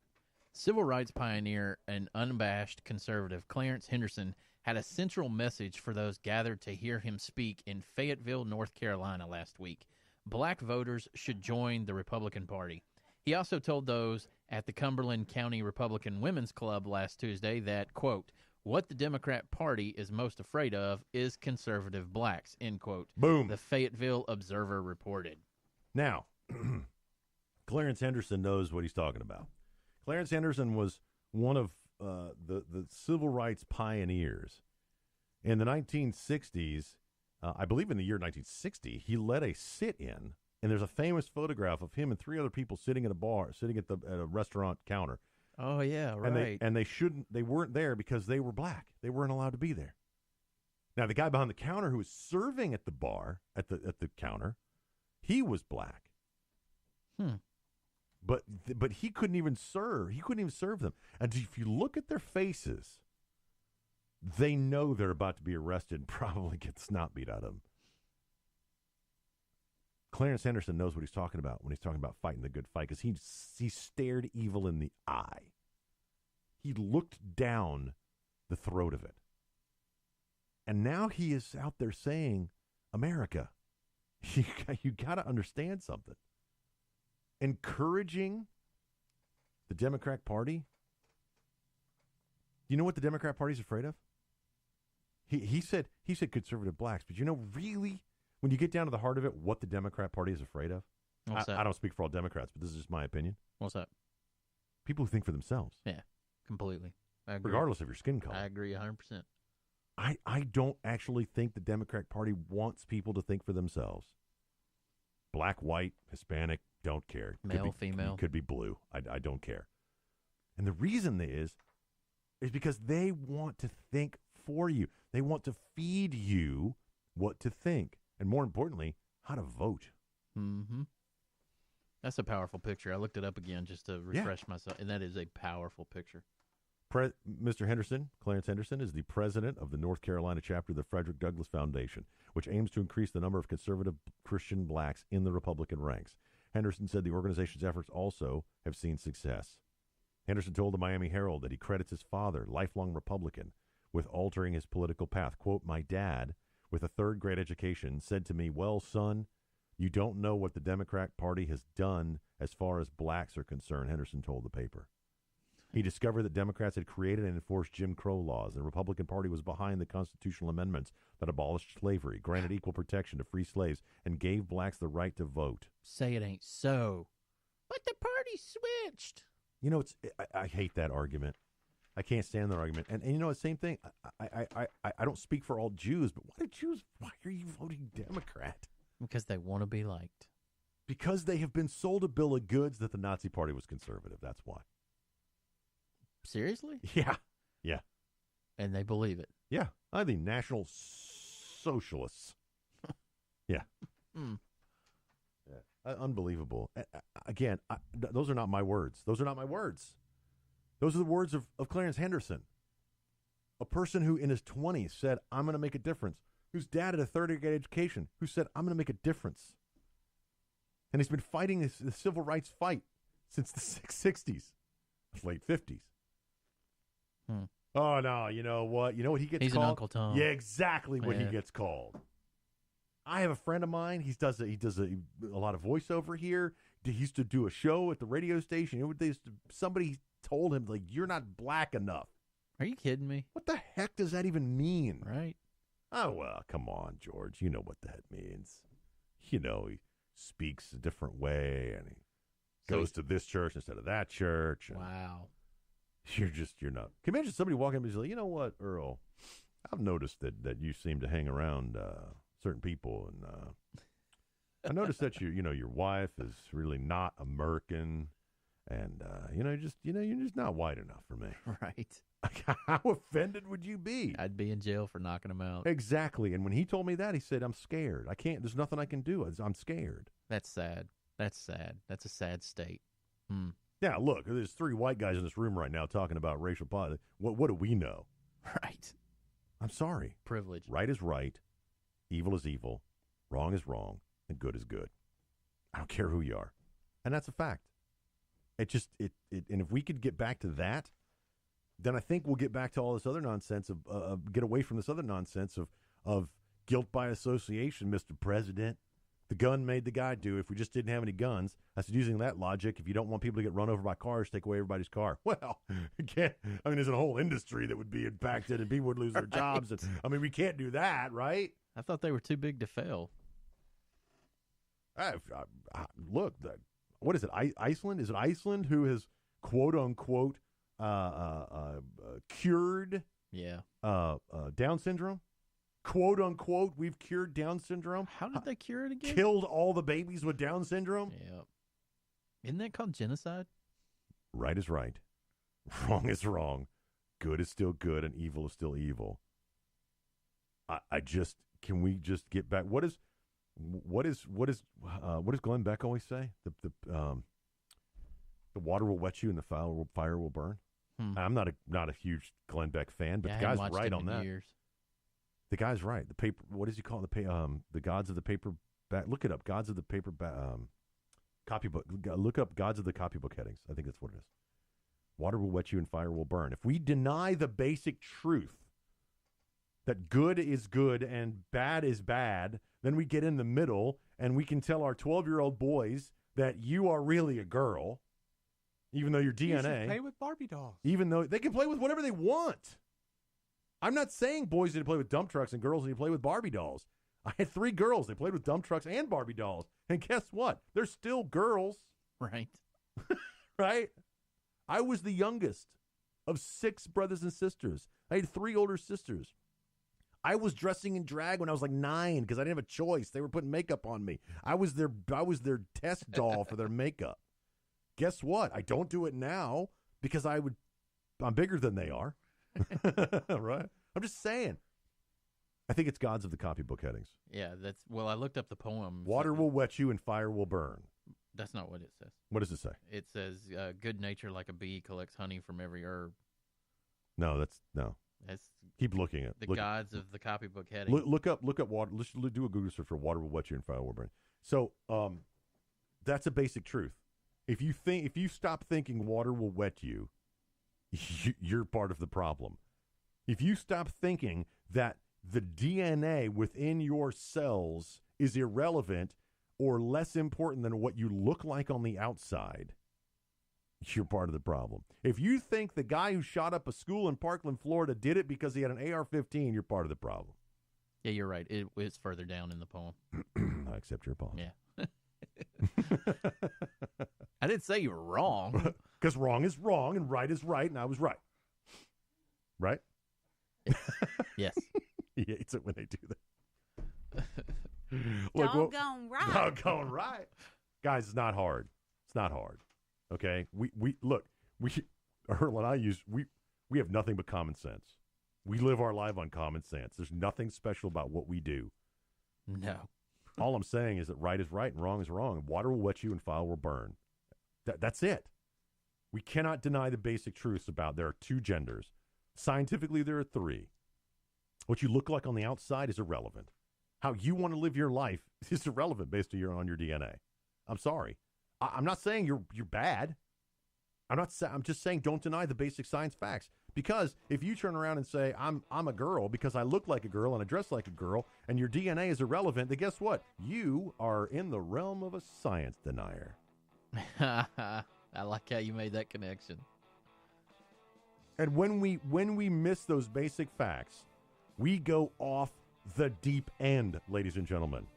Civil rights pioneer and unabashed conservative Clarence Henderson had a central message for those gathered to hear him speak in Fayetteville, North Carolina last week. Black voters should join the Republican Party. He also told those at the Cumberland County Republican Women's Club last Tuesday that, quote, what the Democrat Party is most afraid of is conservative blacks, end quote. Boom. The Fayetteville Observer reported. Now, Clarence Henderson knows what he's talking about. Clarence Henderson was one of the civil rights pioneers. In the 1960s, I believe in the year 1960, he led a sit-in, and there's a famous photograph of him and 3 other people sitting at a bar, sitting at a restaurant counter. Oh yeah, right. And they weren't there because they were black. They weren't allowed to be there. Now the guy behind the counter who was serving at the bar at the counter, he was black. But he couldn't even serve. He couldn't even serve them. And if you look at their faces, they know they're about to be arrested and probably get the snot beat out of them. Clarence Henderson knows what he's talking about when he's talking about fighting the good fight, because he stared evil in the eye. He looked down the throat of it. And now he is out there saying, America, you got to understand something. Encouraging the Democrat Party. You know what the Democrat Party is afraid of? He said conservative blacks, but you know really, when you get down to the heart of it, what the Democrat Party is afraid of? What's that? I don't speak for all Democrats, but this is just my opinion. What's that? People who think for themselves. Yeah, completely. I agree. Regardless of your skin color. I agree 100%. I don't actually think the Democrat Party wants people to think for themselves. Black, white, Hispanic, don't care. Male, female. Could be blue. I don't care. And the reason is because they want to think for you. They want to feed you what to think. And more importantly, how to vote. Mm-hmm. That's a powerful picture. I looked it up again just to refresh myself, and that is a powerful picture. Mr. Henderson, Clarence Henderson, is the president of the North Carolina chapter of the Frederick Douglass Foundation, which aims to increase the number of conservative Christian blacks in the Republican ranks. Henderson said the organization's efforts also have seen success. Henderson told the Miami Herald that he credits his father, lifelong Republican, with altering his political path. Quote, my dad, with a third-grade education, said to me, well, son, you don't know what the Democrat Party has done as far as blacks are concerned, Henderson told the paper. He discovered that Democrats had created and enforced Jim Crow laws. The Republican Party was behind the constitutional amendments that abolished slavery, granted equal protection to free slaves, and gave blacks the right to vote. Say it ain't so. But the party switched. You know, I hate that argument. I can't stand that argument. And you know, the same thing. I don't speak for all Jews, but why are you voting Democrat? Because they want to be liked. Because they have been sold a bill of goods that the Nazi Party was conservative. That's why. Seriously? Yeah. Yeah. And they believe it. Yeah. The National Socialists. Yeah. Yeah. Unbelievable. Again, those are not my words. Those are not my words. Those are the words of Clarence Henderson, a person who in his 20s said, I'm going to make a difference, whose dad had a third-grade education, who said, I'm going to make a difference. And he's been fighting the civil rights fight since the 60s, late 50s. Oh, no, you know what? You know what he gets He's called? an Uncle Tom. Yeah, exactly what he Yeah. gets called. I have a friend of mine. He does a lot of voiceover here. He used to do a show at the radio station. You know, somebody told him, like, you're not black enough. Are you kidding me? What the heck does that even mean? Right. Oh, well, come on, George. You know what that means. You know, he speaks a different way, and he goes to this church instead of that church. Wow. You're not. Can you imagine somebody walking up and say, you know what, Earl, I've noticed that you seem to hang around certain people, and I noticed that your wife is really not American, and you're just not white enough for me. Right. How offended would you be? I'd be in jail for knocking him out. Exactly. And when he told me that, he said, I'm scared. I can't. There's nothing I can do. I'm scared. That's sad. That's sad. That's a sad state. Now, look, there's 3 white guys in this room right now talking about racial politics. What do we know? Right. I'm sorry. Privilege. Right is right. Evil is evil. Wrong is wrong. And good is good. I don't care who you are. And that's a fact. And if we could get back to that, then I think we'll get back to all this other nonsense get away from this other nonsense of guilt by association, Mr. President. The gun made the guy do. If we just didn't have any guns, I said, using that logic, if you don't want people to get run over by cars, take away everybody's car. Well, there's a whole industry that would be impacted and people would lose their jobs. And, we can't do that, right? I thought they were too big to fail. Look, what is it? Iceland? Is it Iceland who has, quote unquote, cured Down syndrome? Quote unquote, we've cured Down syndrome. How did they cure it again? Killed all the babies with Down syndrome? Yeah. Isn't that called genocide? Right is right. Wrong is wrong. Good is still good and evil is still evil. Can we just get back? What does Glenn Beck always say? The water will wet you and the fire will burn. I'm not a huge Glenn Beck fan, but the guy's right on that. Years. The guy's right. The paper. What does he call it? The gods of the paper. Look it up. Gods of the paper. Copybook. Look up gods of the copybook headings. I think that's what it is. Water will wet you and fire will burn. If we deny the basic truth that good is good and bad is bad, then we get in the middle and we can tell our 12-year-old boys that you are really a girl, even though your DNA. You should play with Barbie dolls. Even though they can play with whatever they want. I'm not saying boys need to play with dump trucks and girls need to play with Barbie dolls. I had 3 girls. They played with dump trucks and Barbie dolls. And guess what? They're still girls. Right. Right? I was the youngest of 6 brothers and sisters. I had 3 older sisters. I was dressing in drag when I was like 9 because I didn't have a choice. They were putting makeup on me. I was their test doll for their makeup. Guess what? I don't do it now because I'm bigger than they are. Right? I'm just saying. I think it's gods of the copybook headings. Yeah, I looked up the poem. Water will wet you and fire will burn. That's not what it says. What does it say? It says, good nature like a bee collects honey from every herb. No. That's keep looking at the gods of the copybook heading. Look up water. Let's do a Google search for water will wet you and fire will burn. So, that's a basic truth. If you stop thinking water will wet you, you're part of the problem. If you stop thinking that the DNA within your cells is irrelevant or less important than what you look like on the outside, you're part of the problem. If you think the guy who shot up a school in Parkland, Florida did it because he had an AR-15, you're part of the problem. Yeah, you're right. It's further down in the poem. I accept your apology. Yeah. I didn't say you were wrong. Because wrong is wrong and right is right, and I was right. Right? Yes. He hates it when they do that. Doggone right. Doggone right. Guys, it's not hard. It's not hard. Okay? Earl and I we have nothing but common sense. We live our life on common sense. There's nothing special about what we do. No. All I'm saying is that right is right and wrong is wrong. Water will wet you and fire will burn. That's it. We cannot deny the basic truths about there are two genders. Scientifically, there are three. What you look like on the outside is irrelevant. How you want to live your life is irrelevant based on your DNA. I'm sorry. I'm not saying you're bad. I'm just saying don't deny the basic science facts. Because if you turn around and say, I'm a girl because I look like a girl and I dress like a girl, and your DNA is irrelevant, then guess what? You are in the realm of a science denier. I like how you made that connection. And when we miss those basic facts, we go off the deep end, ladies and gentlemen.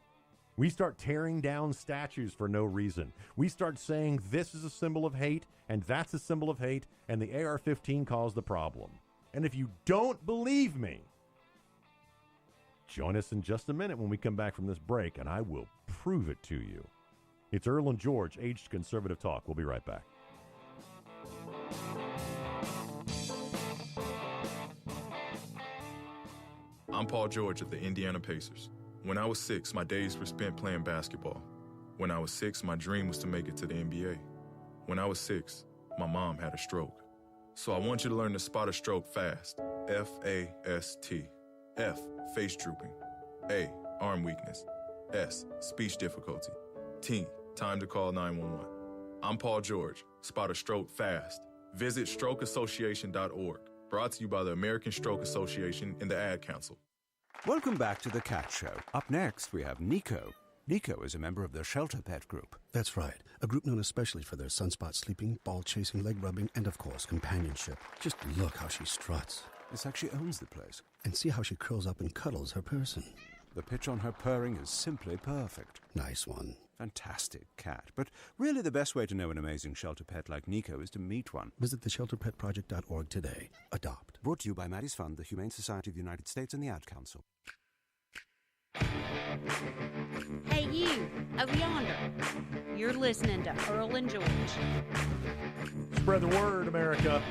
We start tearing down statues for no reason. We start saying this is a symbol of hate and that's a symbol of hate, and the AR-15 caused the problem. And if you don't believe me, join us in just a minute when we come back from this break, and I will prove it to you. It's Earl and George, Aged Conservative Talk. We'll be right back. I'm Paul George of the Indiana Pacers. When I was 6, my days were spent playing basketball. When I was 6, my dream was to make it to the NBA. When I was 6, my mom had a stroke. So I want you to learn to spot a stroke fast. F-A-S-T. F, face drooping. A, arm weakness. S, speech difficulty. T, time to call 911. I'm Paul George. Spot a stroke fast. Visit strokeassociation.org. Brought to you by the American Stroke Association and the Ad Council. Welcome back to The Cat Show. Up next, we have Nico. Nico is a member of the Shelter Pet Group. That's right. A group known especially for their sunspot sleeping, ball chasing, leg rubbing, and of course, companionship. Just look how she struts. It's like she owns the place. And see how she curls up and cuddles her person. The pitch on her purring is simply perfect. Nice one. Fantastic cat. But really the best way to know an amazing shelter pet like Nico is to meet one. Visit theshelterpetproject.org today. Adopt. Brought to you by Maddie's Fund, the Humane Society of the United States, and the Ad Council. Hey, you, over yonder. You're listening to Earl and George. Spread the word, America.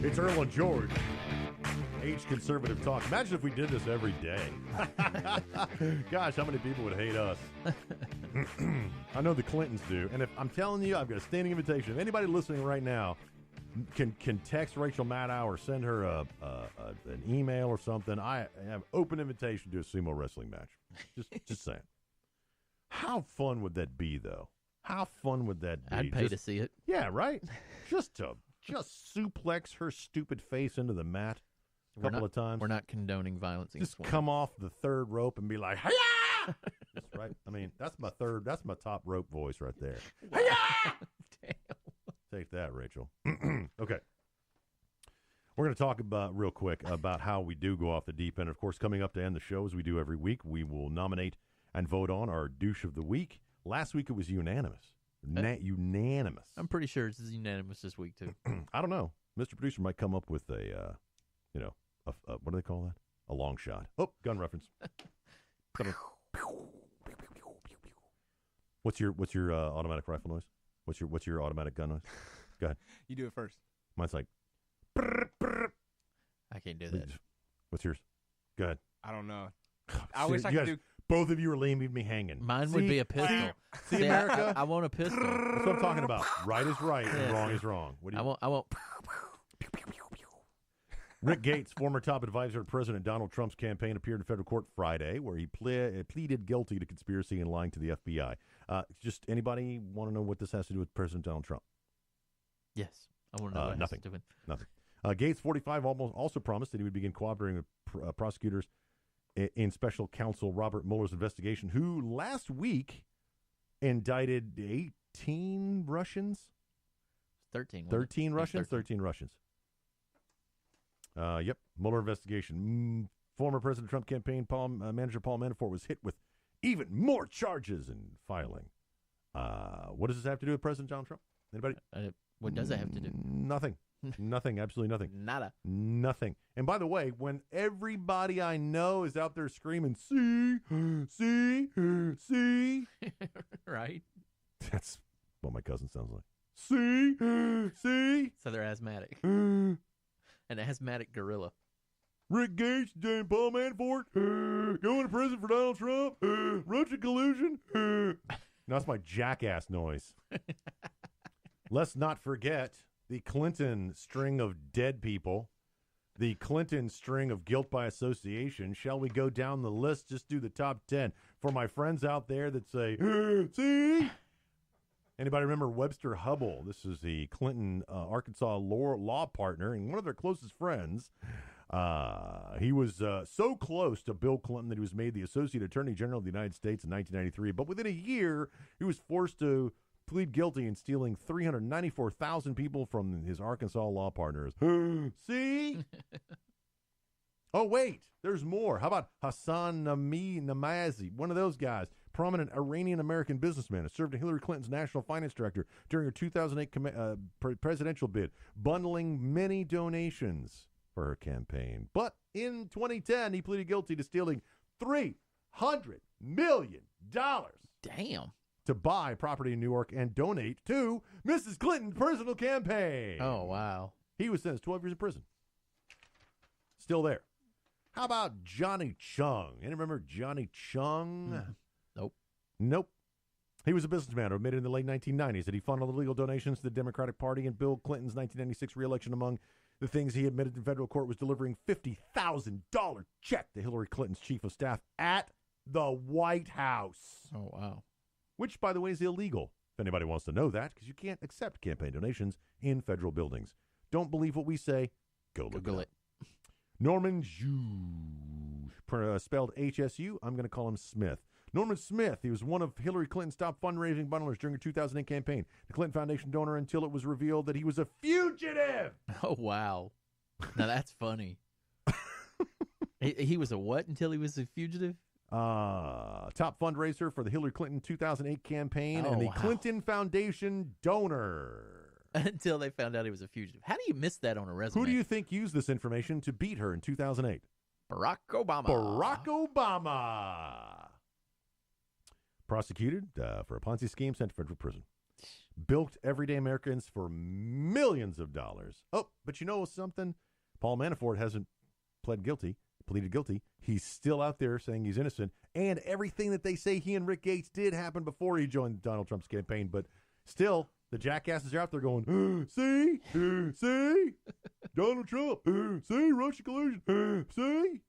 It's Earl and George. Aged Conservative Talk. Imagine if we did this every day. Gosh, how many people would hate us? I know the Clintons do. And if I'm telling you, I've got a standing invitation. If anybody listening right now can text Rachel Maddow or send her an email or something, I have open invitation to a sumo wrestling match. Just saying. How fun would that be, though? How fun would that be? I'd pay to see it. Yeah, right? Just suplex her stupid face into the mat a couple of times. We're not condoning violence against women. Come off the third rope and be like, "Hi-ya!" That's right. I mean, that's my top rope voice right there. Hi-ya! Damn. Take that, Rachel. Okay. We're going to talk real quick about how we do go off the deep end. Of course, coming up to end the show, as we do every week, we will nominate and vote on our douche of the week. Last week it was unanimous. Unanimous. I'm pretty sure it's unanimous this week, too. I don't know. Mr. Producer might come up with a what do they call that? A long shot. Oh, gun reference. What's your automatic rifle noise? What's your automatic gun noise? Go ahead. You do it first. Mine's like. I can't do that. What's yours? Go ahead. I don't know. I wish I could do. Both of you are leaving me hanging. Mine would be a pistol. See, America? I want a pistol. That's what I'm talking about. Right is right and wrong is wrong. What do you? I want. Rick Gates, former top advisor to President Donald Trump's campaign, appeared in federal court Friday, where he pleaded guilty to conspiracy and lying to the FBI. Just anybody want to know what this has to do with President Donald Trump? Yes, I want to know. What nothing. Has to do with. Nothing. Gates, 45, also promised that he would begin cooperating with prosecutors in special counsel Robert Mueller's investigation, who last week indicted 18 Russians 13. 13 Russians? 13 Russians. Yep. Mueller investigation. Former President Trump campaign manager Paul Manafort was hit with even more charges in filing. What does this have to do with President Donald Trump? Anybody? What does it have to do? Nothing. Nothing. Absolutely nothing. Nada. Nothing. And by the way, when everybody I know is out there screaming, see, Right? That's what my cousin sounds like. See. So they're asthmatic. An asthmatic gorilla. Rick Gates, Jane Paul Manafort, going to prison for Donald Trump, Russian collusion. No, that's my jackass noise. Let's not forget the Clinton string of dead people, the Clinton string of guilt by association. Shall we go down the list? Just do the top 10. For my friends out there that say, see? Anybody remember Webster Hubbell? This is the Clinton Arkansas law partner and one of their closest friends. He was so close to Bill Clinton that he was made the Associate Attorney General of the United States in 1993. But within a year, he was forced to plead guilty in stealing 394,000 people from his Arkansas law partners. See? Oh, wait. There's more. How about Hassan Namazi, one of those guys, prominent Iranian-American businessman, who served as Hillary Clinton's national finance director during her 2008 presidential bid, bundling many donations for her campaign. But in 2010, he pleaded guilty to stealing $300 million. Damn. To buy property in New York and donate to Mrs. Clinton's personal campaign. Oh, wow. He was sentenced 12 years in prison. Still there. How about Johnny Chung? Any remember Johnny Chung? Nope. He was a businessman who admitted in the late 1990s that he funded illegal donations to the Democratic Party in Bill Clinton's 1996 reelection. Among the things he admitted in federal court was delivering $50,000 check to Hillary Clinton's chief of staff at the White House. Oh, wow. Which, by the way, is illegal, if anybody wants to know that, because you can't accept campaign donations in federal buildings. Don't believe what we say? Go look Google it up. Norman Zhu, spelled HSU. I'm going to call him Smith. Norman Smith, he was one of Hillary Clinton's top fundraising bundlers during her 2008 campaign. The Clinton Foundation donor until it was revealed that he was a fugitive. Oh, wow. Now, that's funny. He was a what until he was a fugitive? Top fundraiser for the Hillary Clinton 2008 campaign and the Clinton Foundation donor. Until they found out he was a fugitive. How do you miss that on a resume? Who do you think used this information to beat her in 2008? Barack Obama. Barack Obama. Prosecuted for a Ponzi scheme, sent to federal prison. Bilked everyday Americans for millions of dollars. Oh, but you know something? Paul Manafort hasn't pleaded guilty. He's still out there saying he's innocent. And everything that they say he and Rick Gates did happen before he joined Donald Trump's campaign. But still, the jackasses are out there going, see? Donald Trump, see? Russian collusion, see?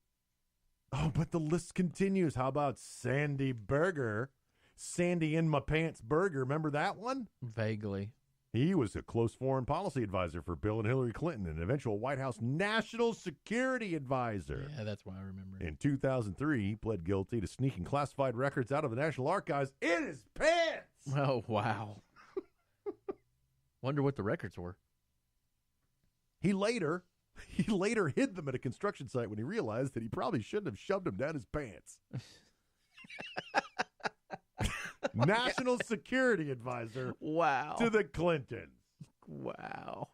Oh, but the list continues. How about Sandy Berger? Sandy in my pants Berger. Remember that one? Vaguely. He was a close foreign policy advisor for Bill and Hillary Clinton, an eventual White House national security advisor. Yeah, that's why I remember. In 2003, he pled guilty to sneaking classified records out of the National Archives in his pants. Oh, wow. Wonder what the records were. He later hid them at a construction site when he realized that he probably shouldn't have shoved them down his pants. National security advisor. Wow. To the Clintons. Wow.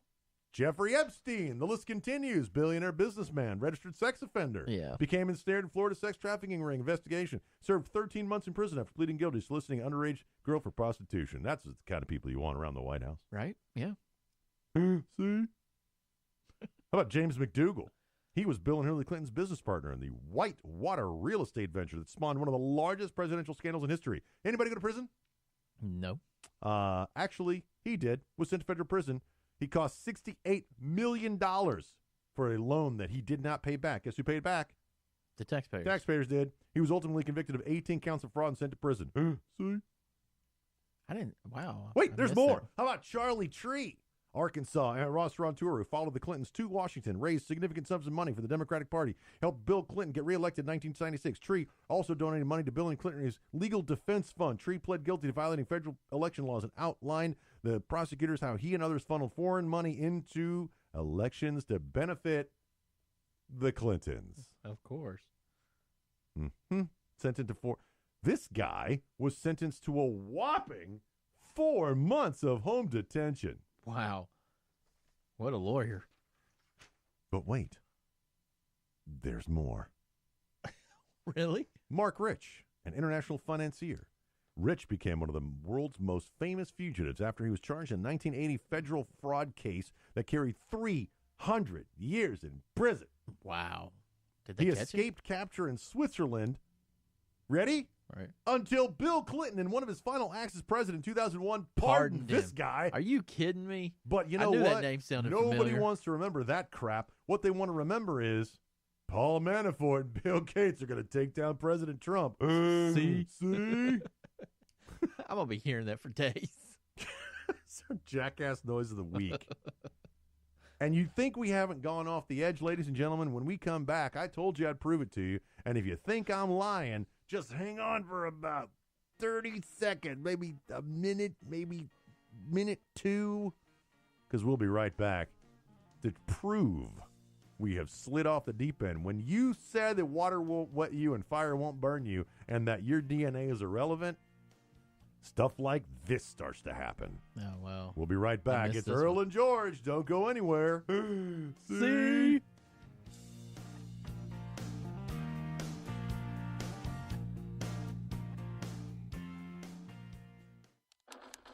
Jeffrey Epstein. The list continues. Billionaire businessman, registered sex offender. Yeah. Became ensnared in Florida sex trafficking ring investigation. Served 13 months in prison after pleading guilty, soliciting underage girl for prostitution. That's the kind of people you want around the White House. Right? Yeah. See? How about James McDougal? He was Bill and Hillary Clinton's business partner in the Whitewater real estate venture that spawned one of the largest presidential scandals in history. Anybody go to prison? No. Actually, he did. Was sent to federal prison. He cost $68 million for a loan that he did not pay back. Guess who paid back? The taxpayers. Taxpayers did. He was ultimately convicted of 18 counts of fraud and sent to prison. See? I didn't. Wow. Wait, there's more. How about Charlie Tree? Arkansas, a restaurateur who followed the Clintons to Washington, raised significant sums of money for the Democratic Party, helped Bill Clinton get reelected in 1996. Tree also donated money to Bill and Clinton's legal defense fund. Tree pled guilty to violating federal election laws and outlined the prosecutors how he and others funneled foreign money into elections to benefit the Clintons. Of course. Sentenced to 4. This guy was sentenced to a whopping 4 months of home detention. Wow. What a lawyer. But wait. There's more. Really? Mark Rich, an international financier. Rich became one of the world's most famous fugitives after he was charged in a 1980 federal fraud case that carried 300 years in prison. Wow. Did they He catch escaped capture in Switzerland. Ready? Right. Until Bill Clinton, in one of his final acts as president in 2001, pardoned this guy. Are you kidding me? But you know I knew what? that name sounded Nobody familiar. wants to remember that crap. What they want to remember is Paul Manafort and Bill Gates are going to take down President Trump. See? See? I'm going to be hearing that for days. It's our jackass noise of the week. And you think we haven't gone off the edge, ladies and gentlemen? When we come back, I told you I'd prove it to you. And if you think I'm lying, just hang on for about 30 seconds, maybe a minute, maybe minute 2, because we'll be right back to prove we have slid off the deep end. When you said that water won't wet you and fire won't burn you and that your DNA is irrelevant, stuff like this starts to happen. Oh, well. We'll be right back. It's this Earl one. and George. Don't go anywhere. See?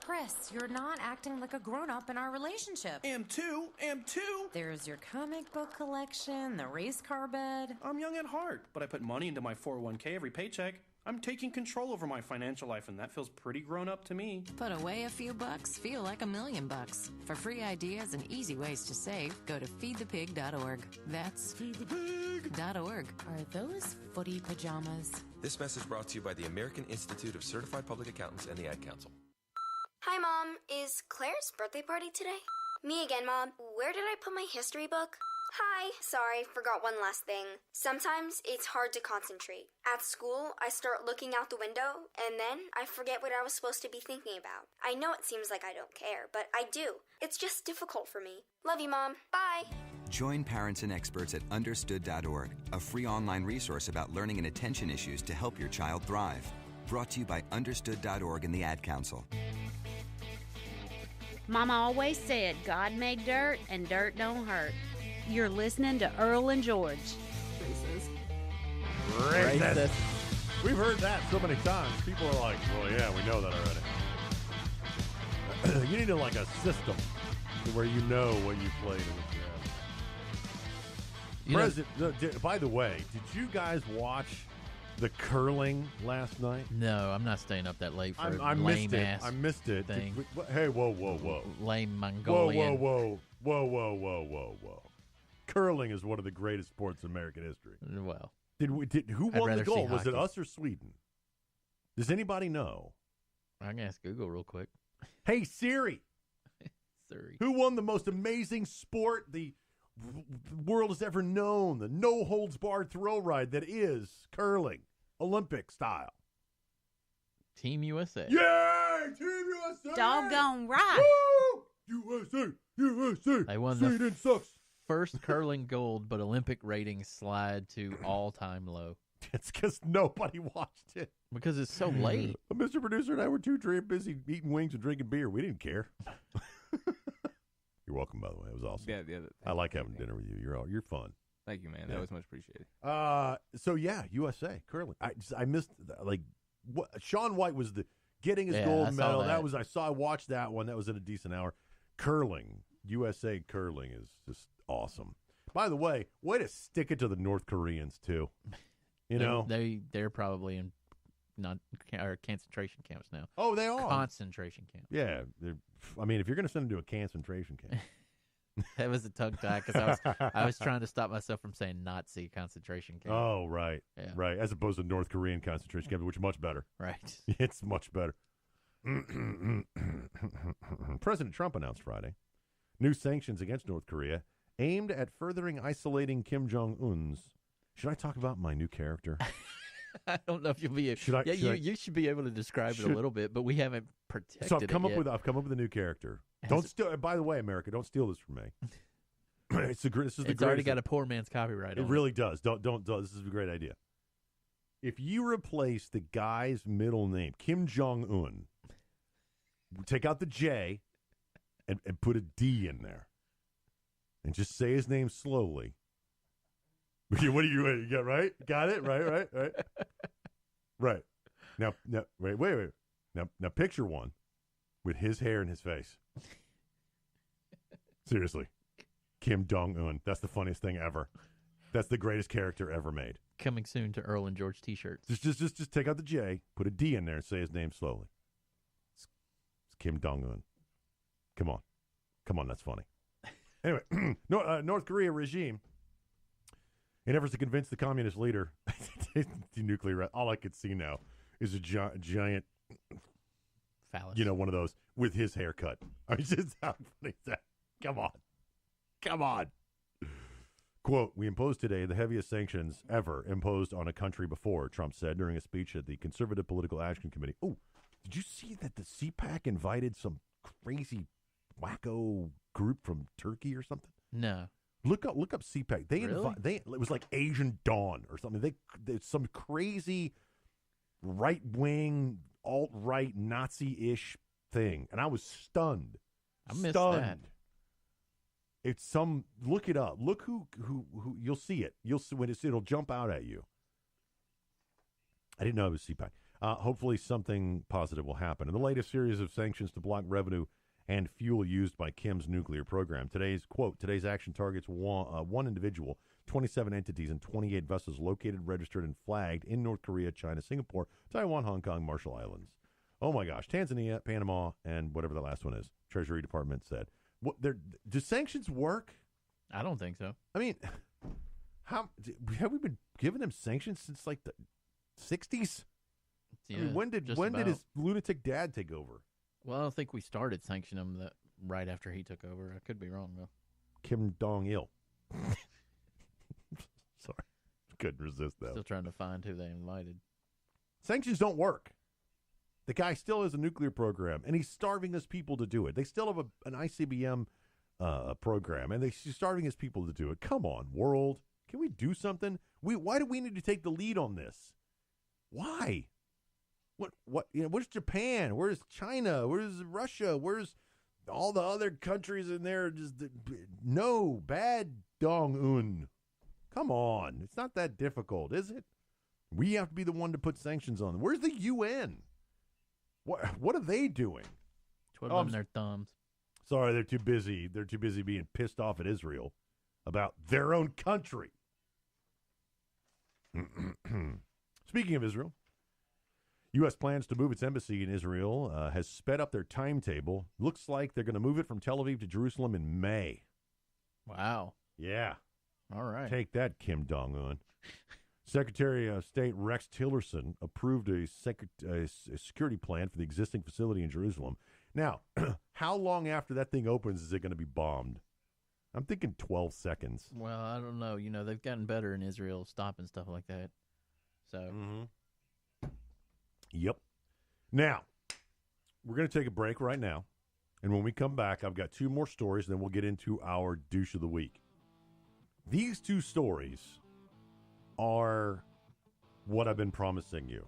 Chris, you're not acting like a grown-up in our relationship. Am too. There's your comic book collection, the race car bed. I'm young at heart, but I put money into my 401k every paycheck. I'm taking control over my financial life, and that feels pretty grown up to me. Put away a few bucks, feel like $1 million. For free ideas and easy ways to save, go to feedthepig.org. That's feedthepig.org. Are those footy pajamas? This message brought to you by the American Institute of Certified Public Accountants and the Ad Council. Hi, Mom. Is Claire's birthday party today? Me again, Mom. Where did I put my history book? Hi. Sorry, forgot one last thing. Sometimes it's hard to concentrate. At school, I start looking out the window, and then I forget what I was supposed to be thinking about. I know it seems like I don't care, but I do. It's just difficult for me. Love you, Mom. Bye. Join parents and experts at understood.org, a free online resource about learning and attention issues to help your child thrive. Brought to you by understood.org and the Ad Council. Mama always said God made dirt and dirt don't hurt. You're listening to Earl and George. Racist. We've heard that so many times. People are like, well, yeah, we know that already. You need like a system to where you know what you played and what you haven't. By the way, did you guys watch the curling last night? No, I'm not staying up that late for a I lame missed it. ass I missed it. thing. Hey, whoa. Lame Mongolian. Whoa. Curling is one of the greatest sports in American history. Well, who I'd won the rather gold? see Was it hockey. us or Sweden? Does anybody know? I can ask Google real quick. Hey Siri. Siri. Who won the most amazing sport the world has ever known? The no holds barred thrill ride that is curling, Olympic style. Team USA. Yay! Team USA! Doggone right. Woo! USA! They won Sweden the sucks. first curling gold, but Olympic ratings slide to all-time low. It's because nobody watched it. Because it's so late. Mr. Producer and I were too busy eating wings and drinking beer. We didn't care. You're welcome, by the way. It was awesome. Yeah. I like having dinner with you. You're fun. Thank you, man. Yeah. That was much appreciated. So yeah, USA curling. I missed what Shaun White was getting his gold I saw medal. that. I watched that one. That was at a decent hour. Curling, USA curling is just awesome. By the way to stick it to the North Koreans too. They're probably in concentration camps now. Oh, they are concentration camp. Yeah, if you're going to send them to a concentration camp, That was a tongue tie because I was trying to stop myself from saying Nazi concentration camp. Oh, right. Yeah. Right. As opposed to North Korean concentration camp, which is much better. Right. It's much better. President Trump announced Friday New sanctions against North Korea aimed at furthering isolating Kim Jong-un's. Should I talk about my new character? I don't know if you'll be able Should I- Yeah, should I- you should be able to describe it a little bit, but we haven't protected So I've come it up yet. with a new character. Don't steal. By the way, America, don't steal this from me. This is the It's greatest. already got a poor man's copyright on It really does. Don't. This is a great idea. If you replace the guy's middle name, Kim Jong-un, take out the J and put a D in there, and just say his name slowly. What do you got? Right? Got it? Right. Right. Now, wait. Now, picture one with his hair and his face. Seriously. Kim Jong-un. That's the funniest thing ever. That's the greatest character ever made. Coming soon to Earl and George T-shirts. Just take out the J, put a D in there, and say his name slowly. It's Kim Jong-un. Come on, that's funny. Anyway, North Korea regime, in efforts to convince the communist leader to nuclear, all I could see now is a giant phallus. One of those with his haircut. I mean, just how funny is that? Come on. Quote, we imposed today the heaviest sanctions ever imposed on a country before, Trump said during a speech at the Conservative Political Action Committee. Oh, did you see that the CPAC invited some crazy wacko group from Turkey or something? No. Look up CPAC. Really? It was like Asian Dawn or something. They some crazy right-wing, alt-right, Nazi-ish thing. And I was stunned. I missed that. It's look it up. Look who you'll see it. You'll see when it'll jump out at you. I didn't know it was CPAC. Hopefully something positive will happen. In the latest series of sanctions to block revenue and fuel used by Kim's nuclear program. Today's action targets one individual, 27 entities, and 28 vessels located, registered, and flagged in North Korea, China, Singapore, Taiwan, Hong Kong, Marshall Islands. Oh my gosh, Tanzania, Panama, and whatever the last one is. Treasury Department said. Do sanctions work? I don't think so. I mean, have we been giving them sanctions since like the 60s? Yeah, I mean, when did his lunatic dad take over? Well, I don't think we started sanctioning them right after he took over. I could be wrong though. Kim Jong-il. Sorry, couldn't resist that. Still trying to find who they invited. Sanctions don't work. The guy still has a nuclear program, and he's starving his people to do it. They still have an ICBM program, and he's starving his people to do it. Come on, world. Can we do something? Why do we need to take the lead on this? Why? Where's Japan? Where's China? Where's Russia? Where's all the other countries in there? No, bad Dong-un. Come on. It's not that difficult, is it? We have to be the one to put sanctions on them. Where's the UN? What are they doing? Twiddling their thumbs. Sorry, they're too busy. They're too busy being pissed off at Israel about their own country. Speaking of Israel, U.S. plans to move its embassy in Israel has sped up their timetable. Looks like they're going to move it from Tel Aviv to Jerusalem in May. Wow. Yeah. All right. Take that, Kim Jong-un. Secretary of State Rex Tillerson approved a security plan for the existing facility in Jerusalem. Now, how long after that thing opens is it going to be bombed? I'm thinking 12 seconds. Well, I don't know. They've gotten better in Israel stopping stuff like that. So. Yep. Now, we're going to take a break right now. And when we come back, I've got two more stories, and then we'll get into our douche of the week. These two stories are what I've been promising you.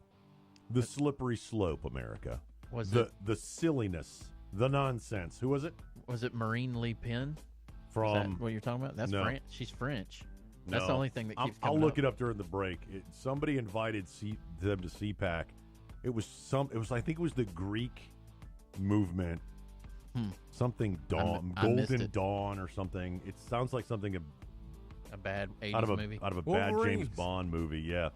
The slippery slope, America. The silliness, the nonsense. Who was it? Was it Marine Le Pen? From Is that what you're talking about? That's no. French. She's French. That's No. the only thing that keeps coming I'll look up. it up during the break. Somebody invited them to CPAC. It was I think it was the Greek movement. Something Dawn, I missed Golden it. Dawn or something. It sounds like something A bad 80s out of a movie. bad James Wolverines. Bond movie. Yeah.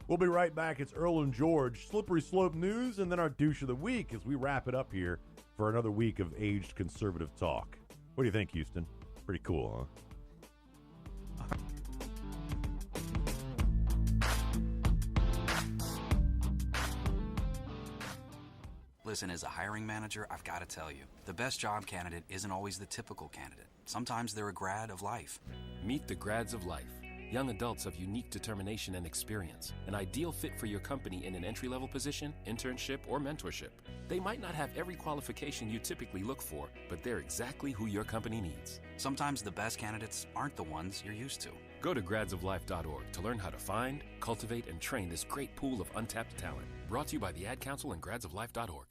We'll be right back. It's Earl and George, Slippery Slope News, and then our douche of the week as we wrap it up here for another week of aged conservative talk. What do you think, Houston? Pretty cool, huh? Listen, as a hiring manager, I've got to tell you, the best job candidate isn't always the typical candidate. Sometimes they're a grad of life. Meet the grads of life. Young adults of unique determination and experience. An ideal fit for your company in an entry-level position, internship, or mentorship. They might not have every qualification you typically look for, but they're exactly who your company needs. Sometimes the best candidates aren't the ones you're used to. Go to gradsoflife.org to learn how to find, cultivate, and train this great pool of untapped talent. Brought to you by the Ad Council and gradsoflife.org.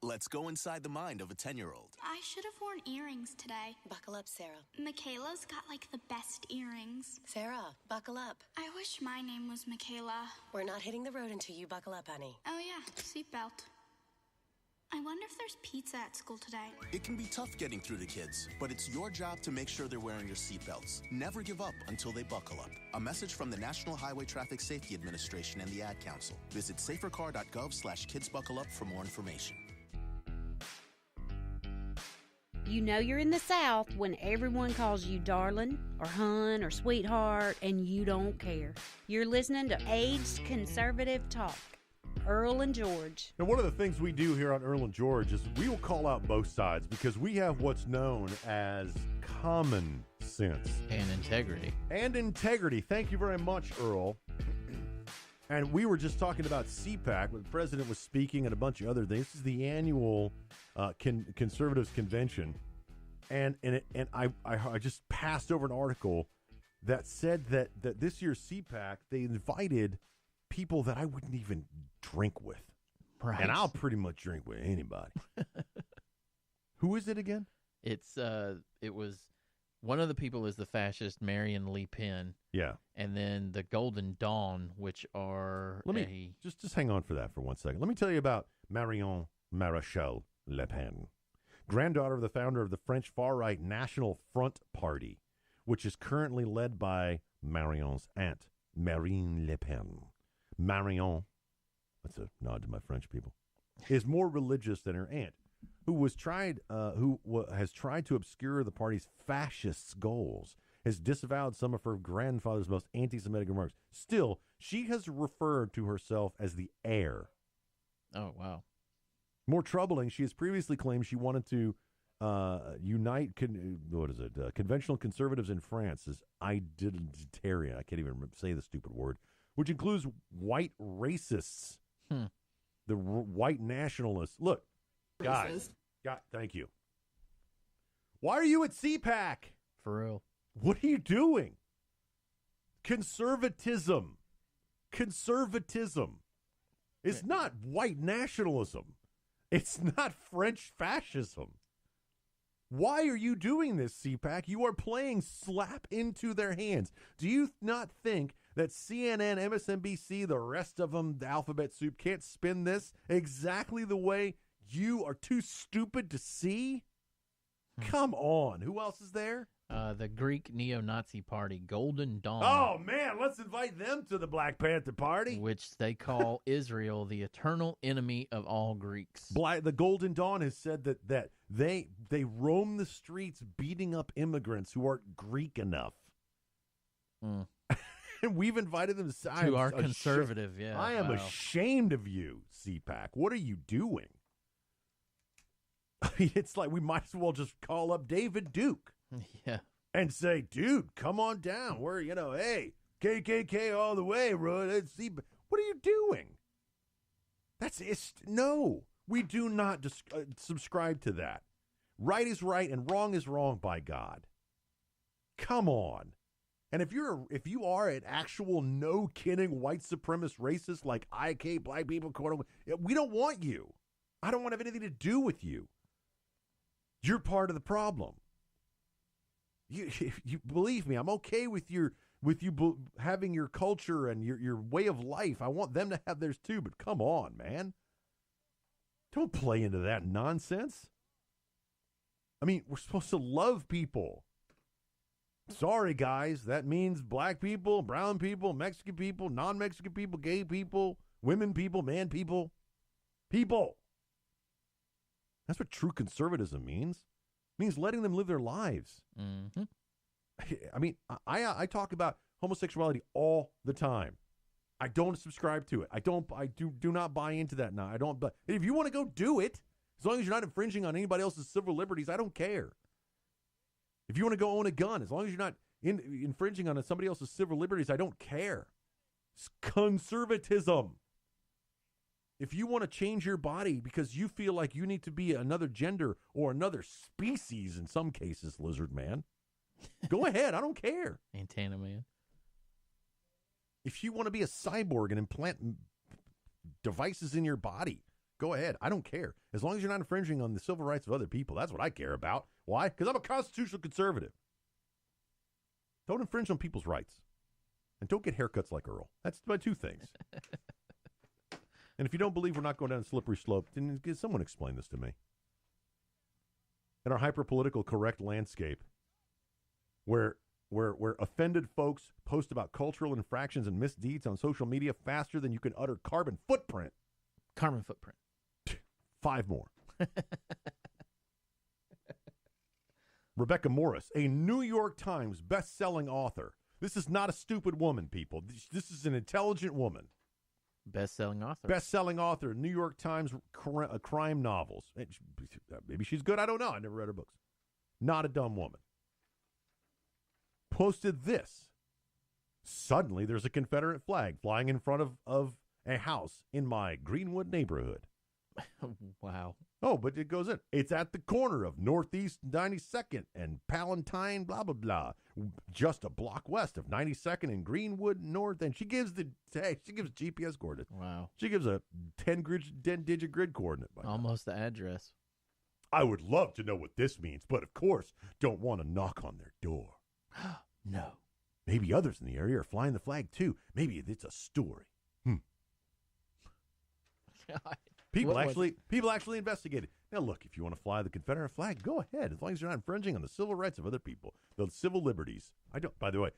Let's go inside the mind of a 10-year-old. I should have worn earrings today. Buckle up, Sarah. Michaela's got like the best earrings. Sarah, buckle up. I wish my name was Michaela. We're not hitting the road until you buckle up, honey. Oh yeah, seatbelt. I wonder if there's pizza at school today. It can be tough getting through to kids, but it's your job to make sure they're wearing your seatbelts. Never give up until they buckle up. A message from the National Highway Traffic Safety Administration and the Ad Council. Visit safercar.gov/kidsbuckleup for more information. You know you're in the South when everyone calls you darling or hun or sweetheart and you don't care. You're listening to Aged Conservative Talk. Earl and George. And one of the things we do here on Earl and George is we will call out both sides because we have what's known as common sense. And integrity. And integrity. Thank you very much, Earl. And we were just talking about CPAC when the president was speaking and a bunch of other things. This is the annual Conservatives Convention. And I just passed over an article that said that this year's CPAC, they invited people that I wouldn't even drink with. Right. And I'll pretty much drink with anybody. Who is it again? It was one of the people is the fascist Marion Le Pen. Yeah. And then the Golden Dawn, which are just hang on for that for 1 second. Let me tell you about Marion Maréchal Le Pen, granddaughter of the founder of the French far-right National Front Party, which is currently led by Marion's aunt, Marine Le Pen. Marion, that's a nod to my French people, is more religious than her aunt, who has tried to obscure the party's fascist goals, has disavowed some of her grandfather's most anti-Semitic remarks. Still, she has referred to herself as the heir. Oh, wow. More troubling, she has previously claimed she wanted to unite conventional conservatives in France as identitarian. I can't even say the stupid word, which includes white racists, the white nationalists. Look, guys, thank you. Why are you at CPAC? For real. What are you doing? Conservatism. It's not white nationalism. It's not French fascism. Why are you doing this, CPAC? You are playing slap into their hands. Do you not think that CNN, MSNBC, the rest of them, the alphabet soup, can't spin this exactly the way you are too stupid to see? Come on. Who else is there? The Greek neo-Nazi party, Golden Dawn. Oh, man, let's invite them to the Black Panther Party. Which they call Israel the eternal enemy of all Greeks. The Golden Dawn has said that they roam the streets beating up immigrants who aren't Greek enough. And we've invited them to our conservative, yeah. I am ashamed of you, CPAC. What are you doing? I mean, it's like we might as well just call up David Duke. Yeah. And say, dude, come on down. We're, hey, KKK all the way, bro. Let's see. What are you doing? No, we do not subscribe to that. Right is right and wrong is wrong, by God. Come on. And if you are an actual no kidding white supremacist racist like IK black people, we don't want you. I don't want to have anything to do with you. You're part of the problem. You believe me, I'm okay with you having your culture and your way of life. I want them to have theirs too, but come on, man. Don't play into that nonsense. I mean, we're supposed to love people. Sorry, guys. That means black people, brown people, Mexican people, non-Mexican people, gay people, women people, man people. People. That's what true conservatism means. It means letting them live their lives. Mm-hmm. I mean, I talk about homosexuality all the time. I don't subscribe to it. I do not buy into that now. I don't. But if you want to go do it, as long as you're not infringing on anybody else's civil liberties, I don't care. If you want to go own a gun, as long as you're not infringing on somebody else's civil liberties, I don't care. It's conservatism. If you want to change your body because you feel like you need to be another gender or another species, in some cases, lizard man, go ahead. I don't care. Antenna man. If you want to be a cyborg and implant devices in your body, go ahead. I don't care. As long as you're not infringing on the civil rights of other people, that's what I care about. Why? Because I'm a constitutional conservative. Don't infringe on people's rights. And don't get haircuts like Earl. That's my two things. And if you don't believe we're not going down a slippery slope, then someone explain this to me. In our hyper-political correct landscape, where offended folks post about cultural infractions and misdeeds on social media faster than you can utter carbon footprint. Carbon footprint. 5 more. Rebecca Morris, a New York Times best-selling author. This is not a stupid woman, people. This is an intelligent woman. Best-selling author. Best-selling author, New York Times crime novels. Maybe she's good. I don't know. I never read her books. Not a dumb woman. Posted this. Suddenly, there's a Confederate flag flying in front of a house in my Greenwood neighborhood. Wow. Oh, but it goes in. It's at the corner of Northeast 92nd and Palatine, blah, blah, blah. Just a block west of 92nd and Greenwood North. And she gives GPS coordinates. Wow. She gives a 10-digit grid coordinate. Almost the address. I would love to know what this means, but of course, don't want to knock on their door. No. Maybe others in the area are flying the flag too. Maybe it's a story. People actually investigated. Now, look, if you want to fly the Confederate flag, go ahead, as long as you're not infringing on the civil rights of other people, the civil liberties. By the way,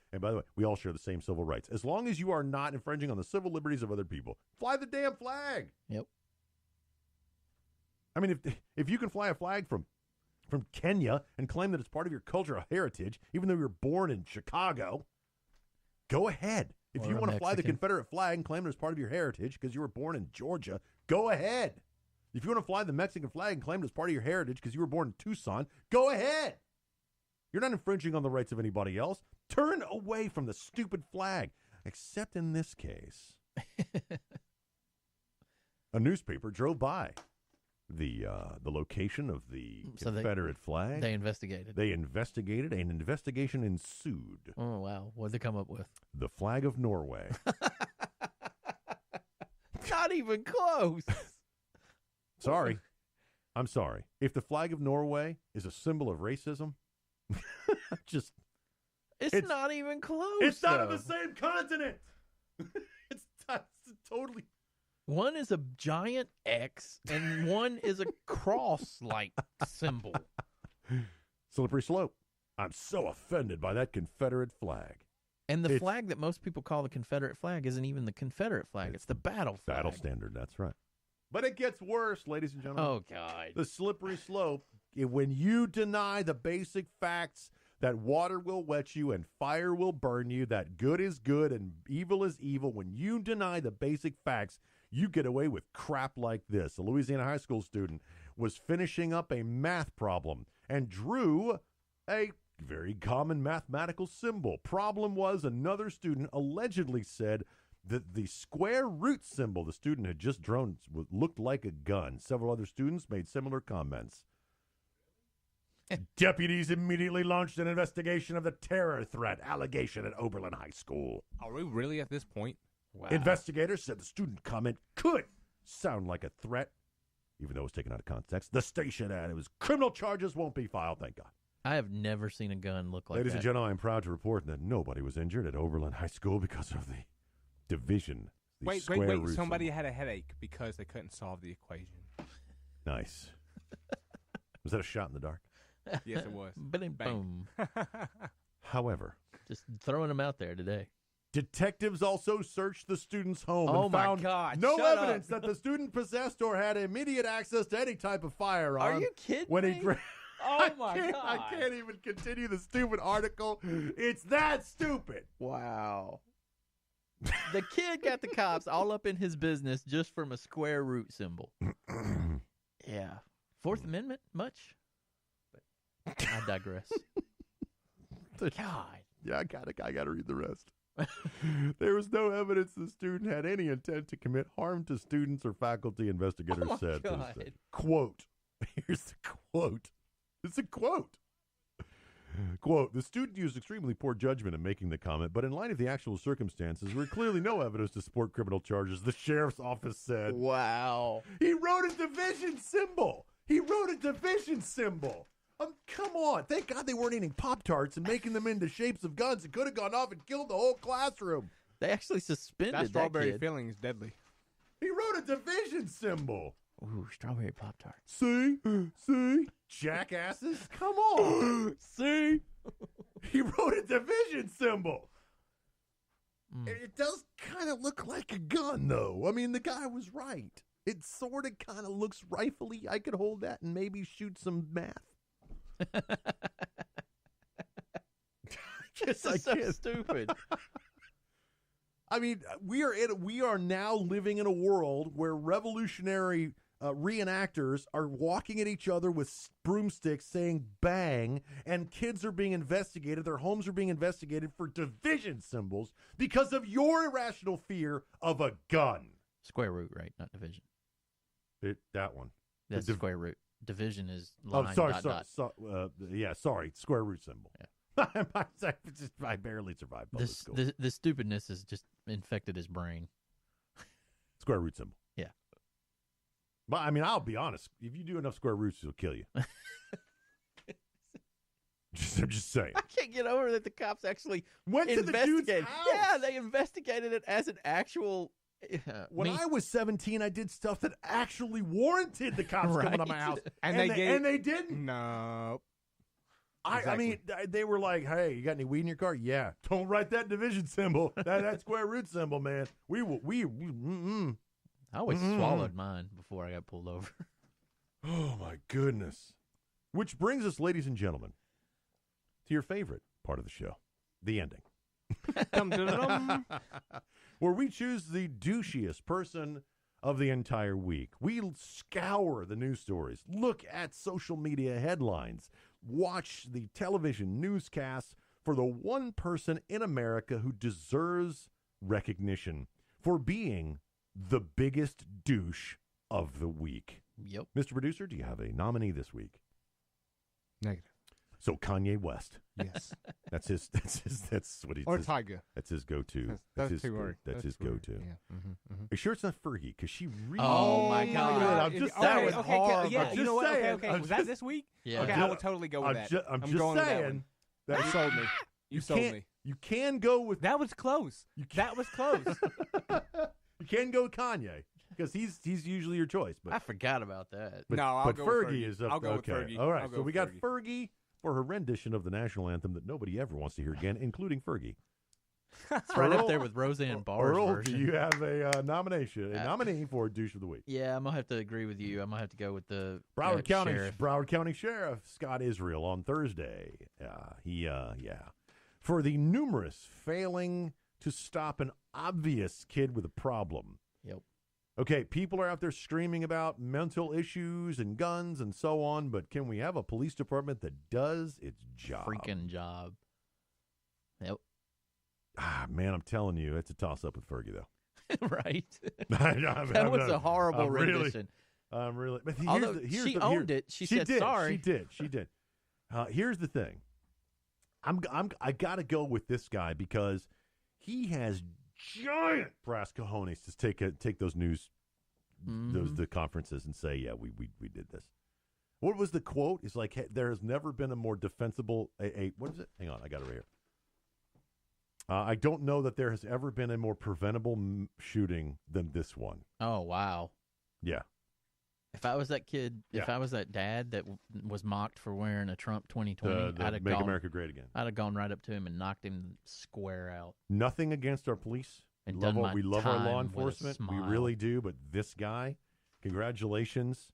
we all share the same civil rights. As long as you are not infringing on the civil liberties of other people, fly the damn flag. Yep. I mean, if you can fly a flag from Kenya and claim that it's part of your cultural heritage, even though you were born in Chicago, go ahead. If you want to fly the Confederate flag and claim it as part of your heritage because you were born in Georgia, go ahead. If you want to fly the Mexican flag and claim it as part of your heritage because you were born in Tucson, go ahead. You're not infringing on the rights of anybody else. Turn away from the stupid flag. Except in this case, a newspaper drove by the location of the Confederate flag. They investigated. An investigation ensued. Oh, wow. What did they come up with? The flag of Norway. Not even close. Sorry. I'm sorry. If the flag of Norway is a symbol of racism, it's not even close. It's not on the same continent. It's totally. One is a giant X, and one is a cross-like symbol. Slippery slope. I'm so offended by that Confederate flag. And the flag that most people call the Confederate flag isn't even the Confederate flag. It's the battle flag. Battle standard, that's right. But it gets worse, ladies and gentlemen. Oh, God. The slippery slope, when you deny the basic facts that water will wet you and fire will burn you, that good is good and evil is evil, when you deny the basic facts, you get away with crap like this. A Louisiana high school student was finishing up a math problem and drew a very common mathematical symbol. Problem was, another student allegedly said that the square root symbol the student had just drawn looked like a gun. Several other students made similar comments. Deputies immediately launched an investigation of the terror threat allegation at Oberlin High School. Are we really at this point? Wow. Investigators said the student comment could sound like a threat, even though it was taken out of context. The station added it was criminal charges won't be filed, thank God. I have never seen a gun look like that. Ladies and gentlemen, I'm proud to report that nobody was injured at Oberlin High School because of the division. Wait. Somebody had a headache because they couldn't solve the equation. Nice. Was that a shot in the dark? Yes, it was. Boom. However, just throwing them out there today. Detectives also searched the student's home and my found God, no shut evidence up. that the student possessed or had immediate access to any type of firearm. Are you kidding when me? Oh, my God. I can't even continue the stupid article. It's that stupid. Wow. The kid got the cops all up in his business just from a square root symbol. Yeah. Fourth Amendment, much? But I digress. God. Yeah, I gotta read the rest. There was no evidence the student had any intent to commit harm to students or faculty, investigators said. Thursday. Quote. Here's the quote. It's a quote. Quote, the student used extremely poor judgment in making the comment, but in light of the actual circumstances, there were clearly no evidence to support criminal charges, the sheriff's office said. Wow. He wrote a division symbol. Come on. Thank God they weren't eating Pop-Tarts and making them into shapes of guns. It could have gone off and killed the whole classroom. They actually suspended that strawberry kid. filling is deadly. He wrote a division symbol. Ooh, strawberry Pop-Tart. See? Jackasses? Come on. See? He wrote a division symbol. It does kind of look like a gun, though. I mean, the guy was right. It sort of kind of looks rifle-y. I could hold that and maybe shoot some math. This is so stupid. I mean, we are now living in a world where revolutionary reenactors are walking at each other with broomsticks saying bang, and kids are being investigated. Their homes are being investigated for division symbols because of your irrational fear of a gun. Square root, right? Not division. That one. That's square root. Division is line, sorry. Sorry. Square root symbol. Yeah. I barely survived public school. The stupidness has just infected his brain. Square root symbol. Yeah. But, I mean, I'll be honest. If you do enough square roots, it'll kill you. I'm just saying. I can't get over that the cops actually went to the dude's house. Yeah, they investigated it as an actual... When I was 17, I did stuff that actually warranted the cops coming to my house. And they didn't. No. I mean, they were like, hey, you got any weed in your car? Yeah. Don't write that division symbol. that square root symbol, man. We I always swallowed mine before I got pulled over. Oh, my goodness. Which brings us, ladies and gentlemen, to your favorite part of the show, the ending. Where we choose the douchiest person of the entire week. We scour the news stories, look at social media headlines, watch the television newscasts for the one person in America who deserves recognition for being the biggest douche of the week. Yep. Mr. Producer, do you have a nominee this week? Negative. So Kanye West. Yes. That's what he. Or Tyga. That's his go-to. That's his too early. That's his go-to. Yeah. Are you sure it's not Fergie? Because she really. Oh my God! I'm just that saying. was horrible. Yeah, you know what? Saying, Okay. Was that this week? Yeah. Okay, I will totally go with that. I'm just going saying. With that one. You sold me. You sold me. You can go with. That was close. That was close. You can go with Kanye because he's usually your choice. But I forgot about that. But, no, I'll go Fergie with Fergie. is up. I'll go with Okay. Fergie. All right. I'll go So we with got Fergie. Fergie for her rendition of the national anthem that nobody ever wants to hear again, including Fergie. It's right up there with Roseanne Barr's Earl, version. do you have a nominee for douche of the week? Yeah, I'm gonna have to agree with you. I'm gonna have to go with the Broward County Sheriff. Broward County Sheriff Scott Israel on Thursday. For the numerous failing to stop an obvious kid with a problem. Yep. Okay, people are out there screaming about mental issues and guns and so on, but can we have a police department that does its job? Freaking job. Yep. Ah, man, I'm telling you, it's a toss-up with Fergie, though. Right. That was a horrible rendition. I'm really. But although she owned it, she said did, sorry. She did. Here's the thing. I got to go with this guy because he has giant brass cojones to take those news, the conferences and say, yeah, we did this. What was the quote? It's like, hey, there has never been a more defensible. What is it? Hang on, I got it right here. I don't know that there has ever been a more preventable shooting than this one. Oh, wow. Yeah. If I was that kid, if I was that dad that was mocked for wearing a Trump 2020, I'd have Make America Great Again. I'd have gone right up to him and knocked him square out. Nothing against our police. And we love our law time with a enforcement. We smile. really do. But this guy, congratulations,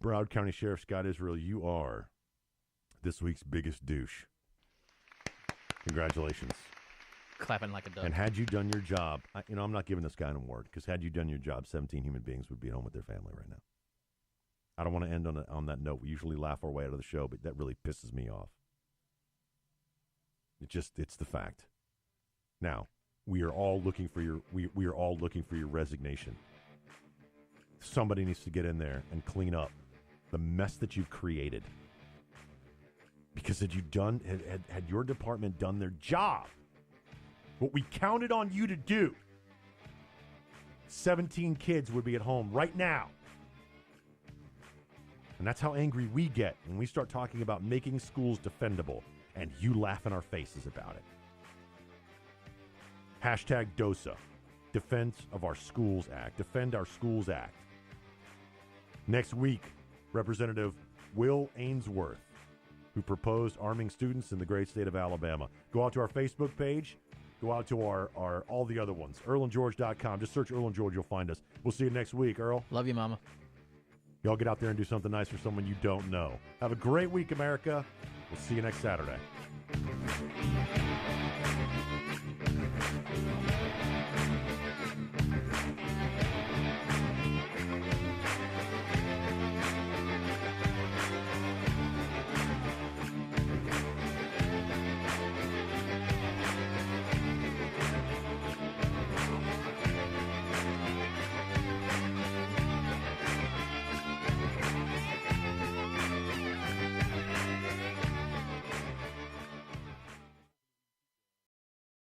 Broward County Sheriff Scott Israel. You are this week's biggest douche. Congratulations. Clapping like a duck. And had you done your job, I'm not giving this guy an award, because had you done your job, 17 human beings would be at home with their family right now. I don't want to end on that note. We usually laugh our way out of the show, but that really pisses me off. It's the fact. Now, we are all looking for your resignation. Somebody needs to get in there and clean up the mess that you've created. Because had your department done their job, what we counted on you to do, 17 kids would be at home right now. And that's how angry we get when we start talking about making schools defendable, and you laugh in our faces about it. Hashtag DOSA, Defense of Our Schools Act. Defend Our Schools Act. Next week, Representative Will Ainsworth, who proposed arming students in the great state of Alabama. Go out to our Facebook page. Go out to our all the other ones. EarlAndGeorge.com. Just search Earl and George. You'll find us. We'll see you next week, Earl. Love you, Mama. Y'all get out there and do something nice for someone you don't know. Have a great week, America. We'll see you next Saturday.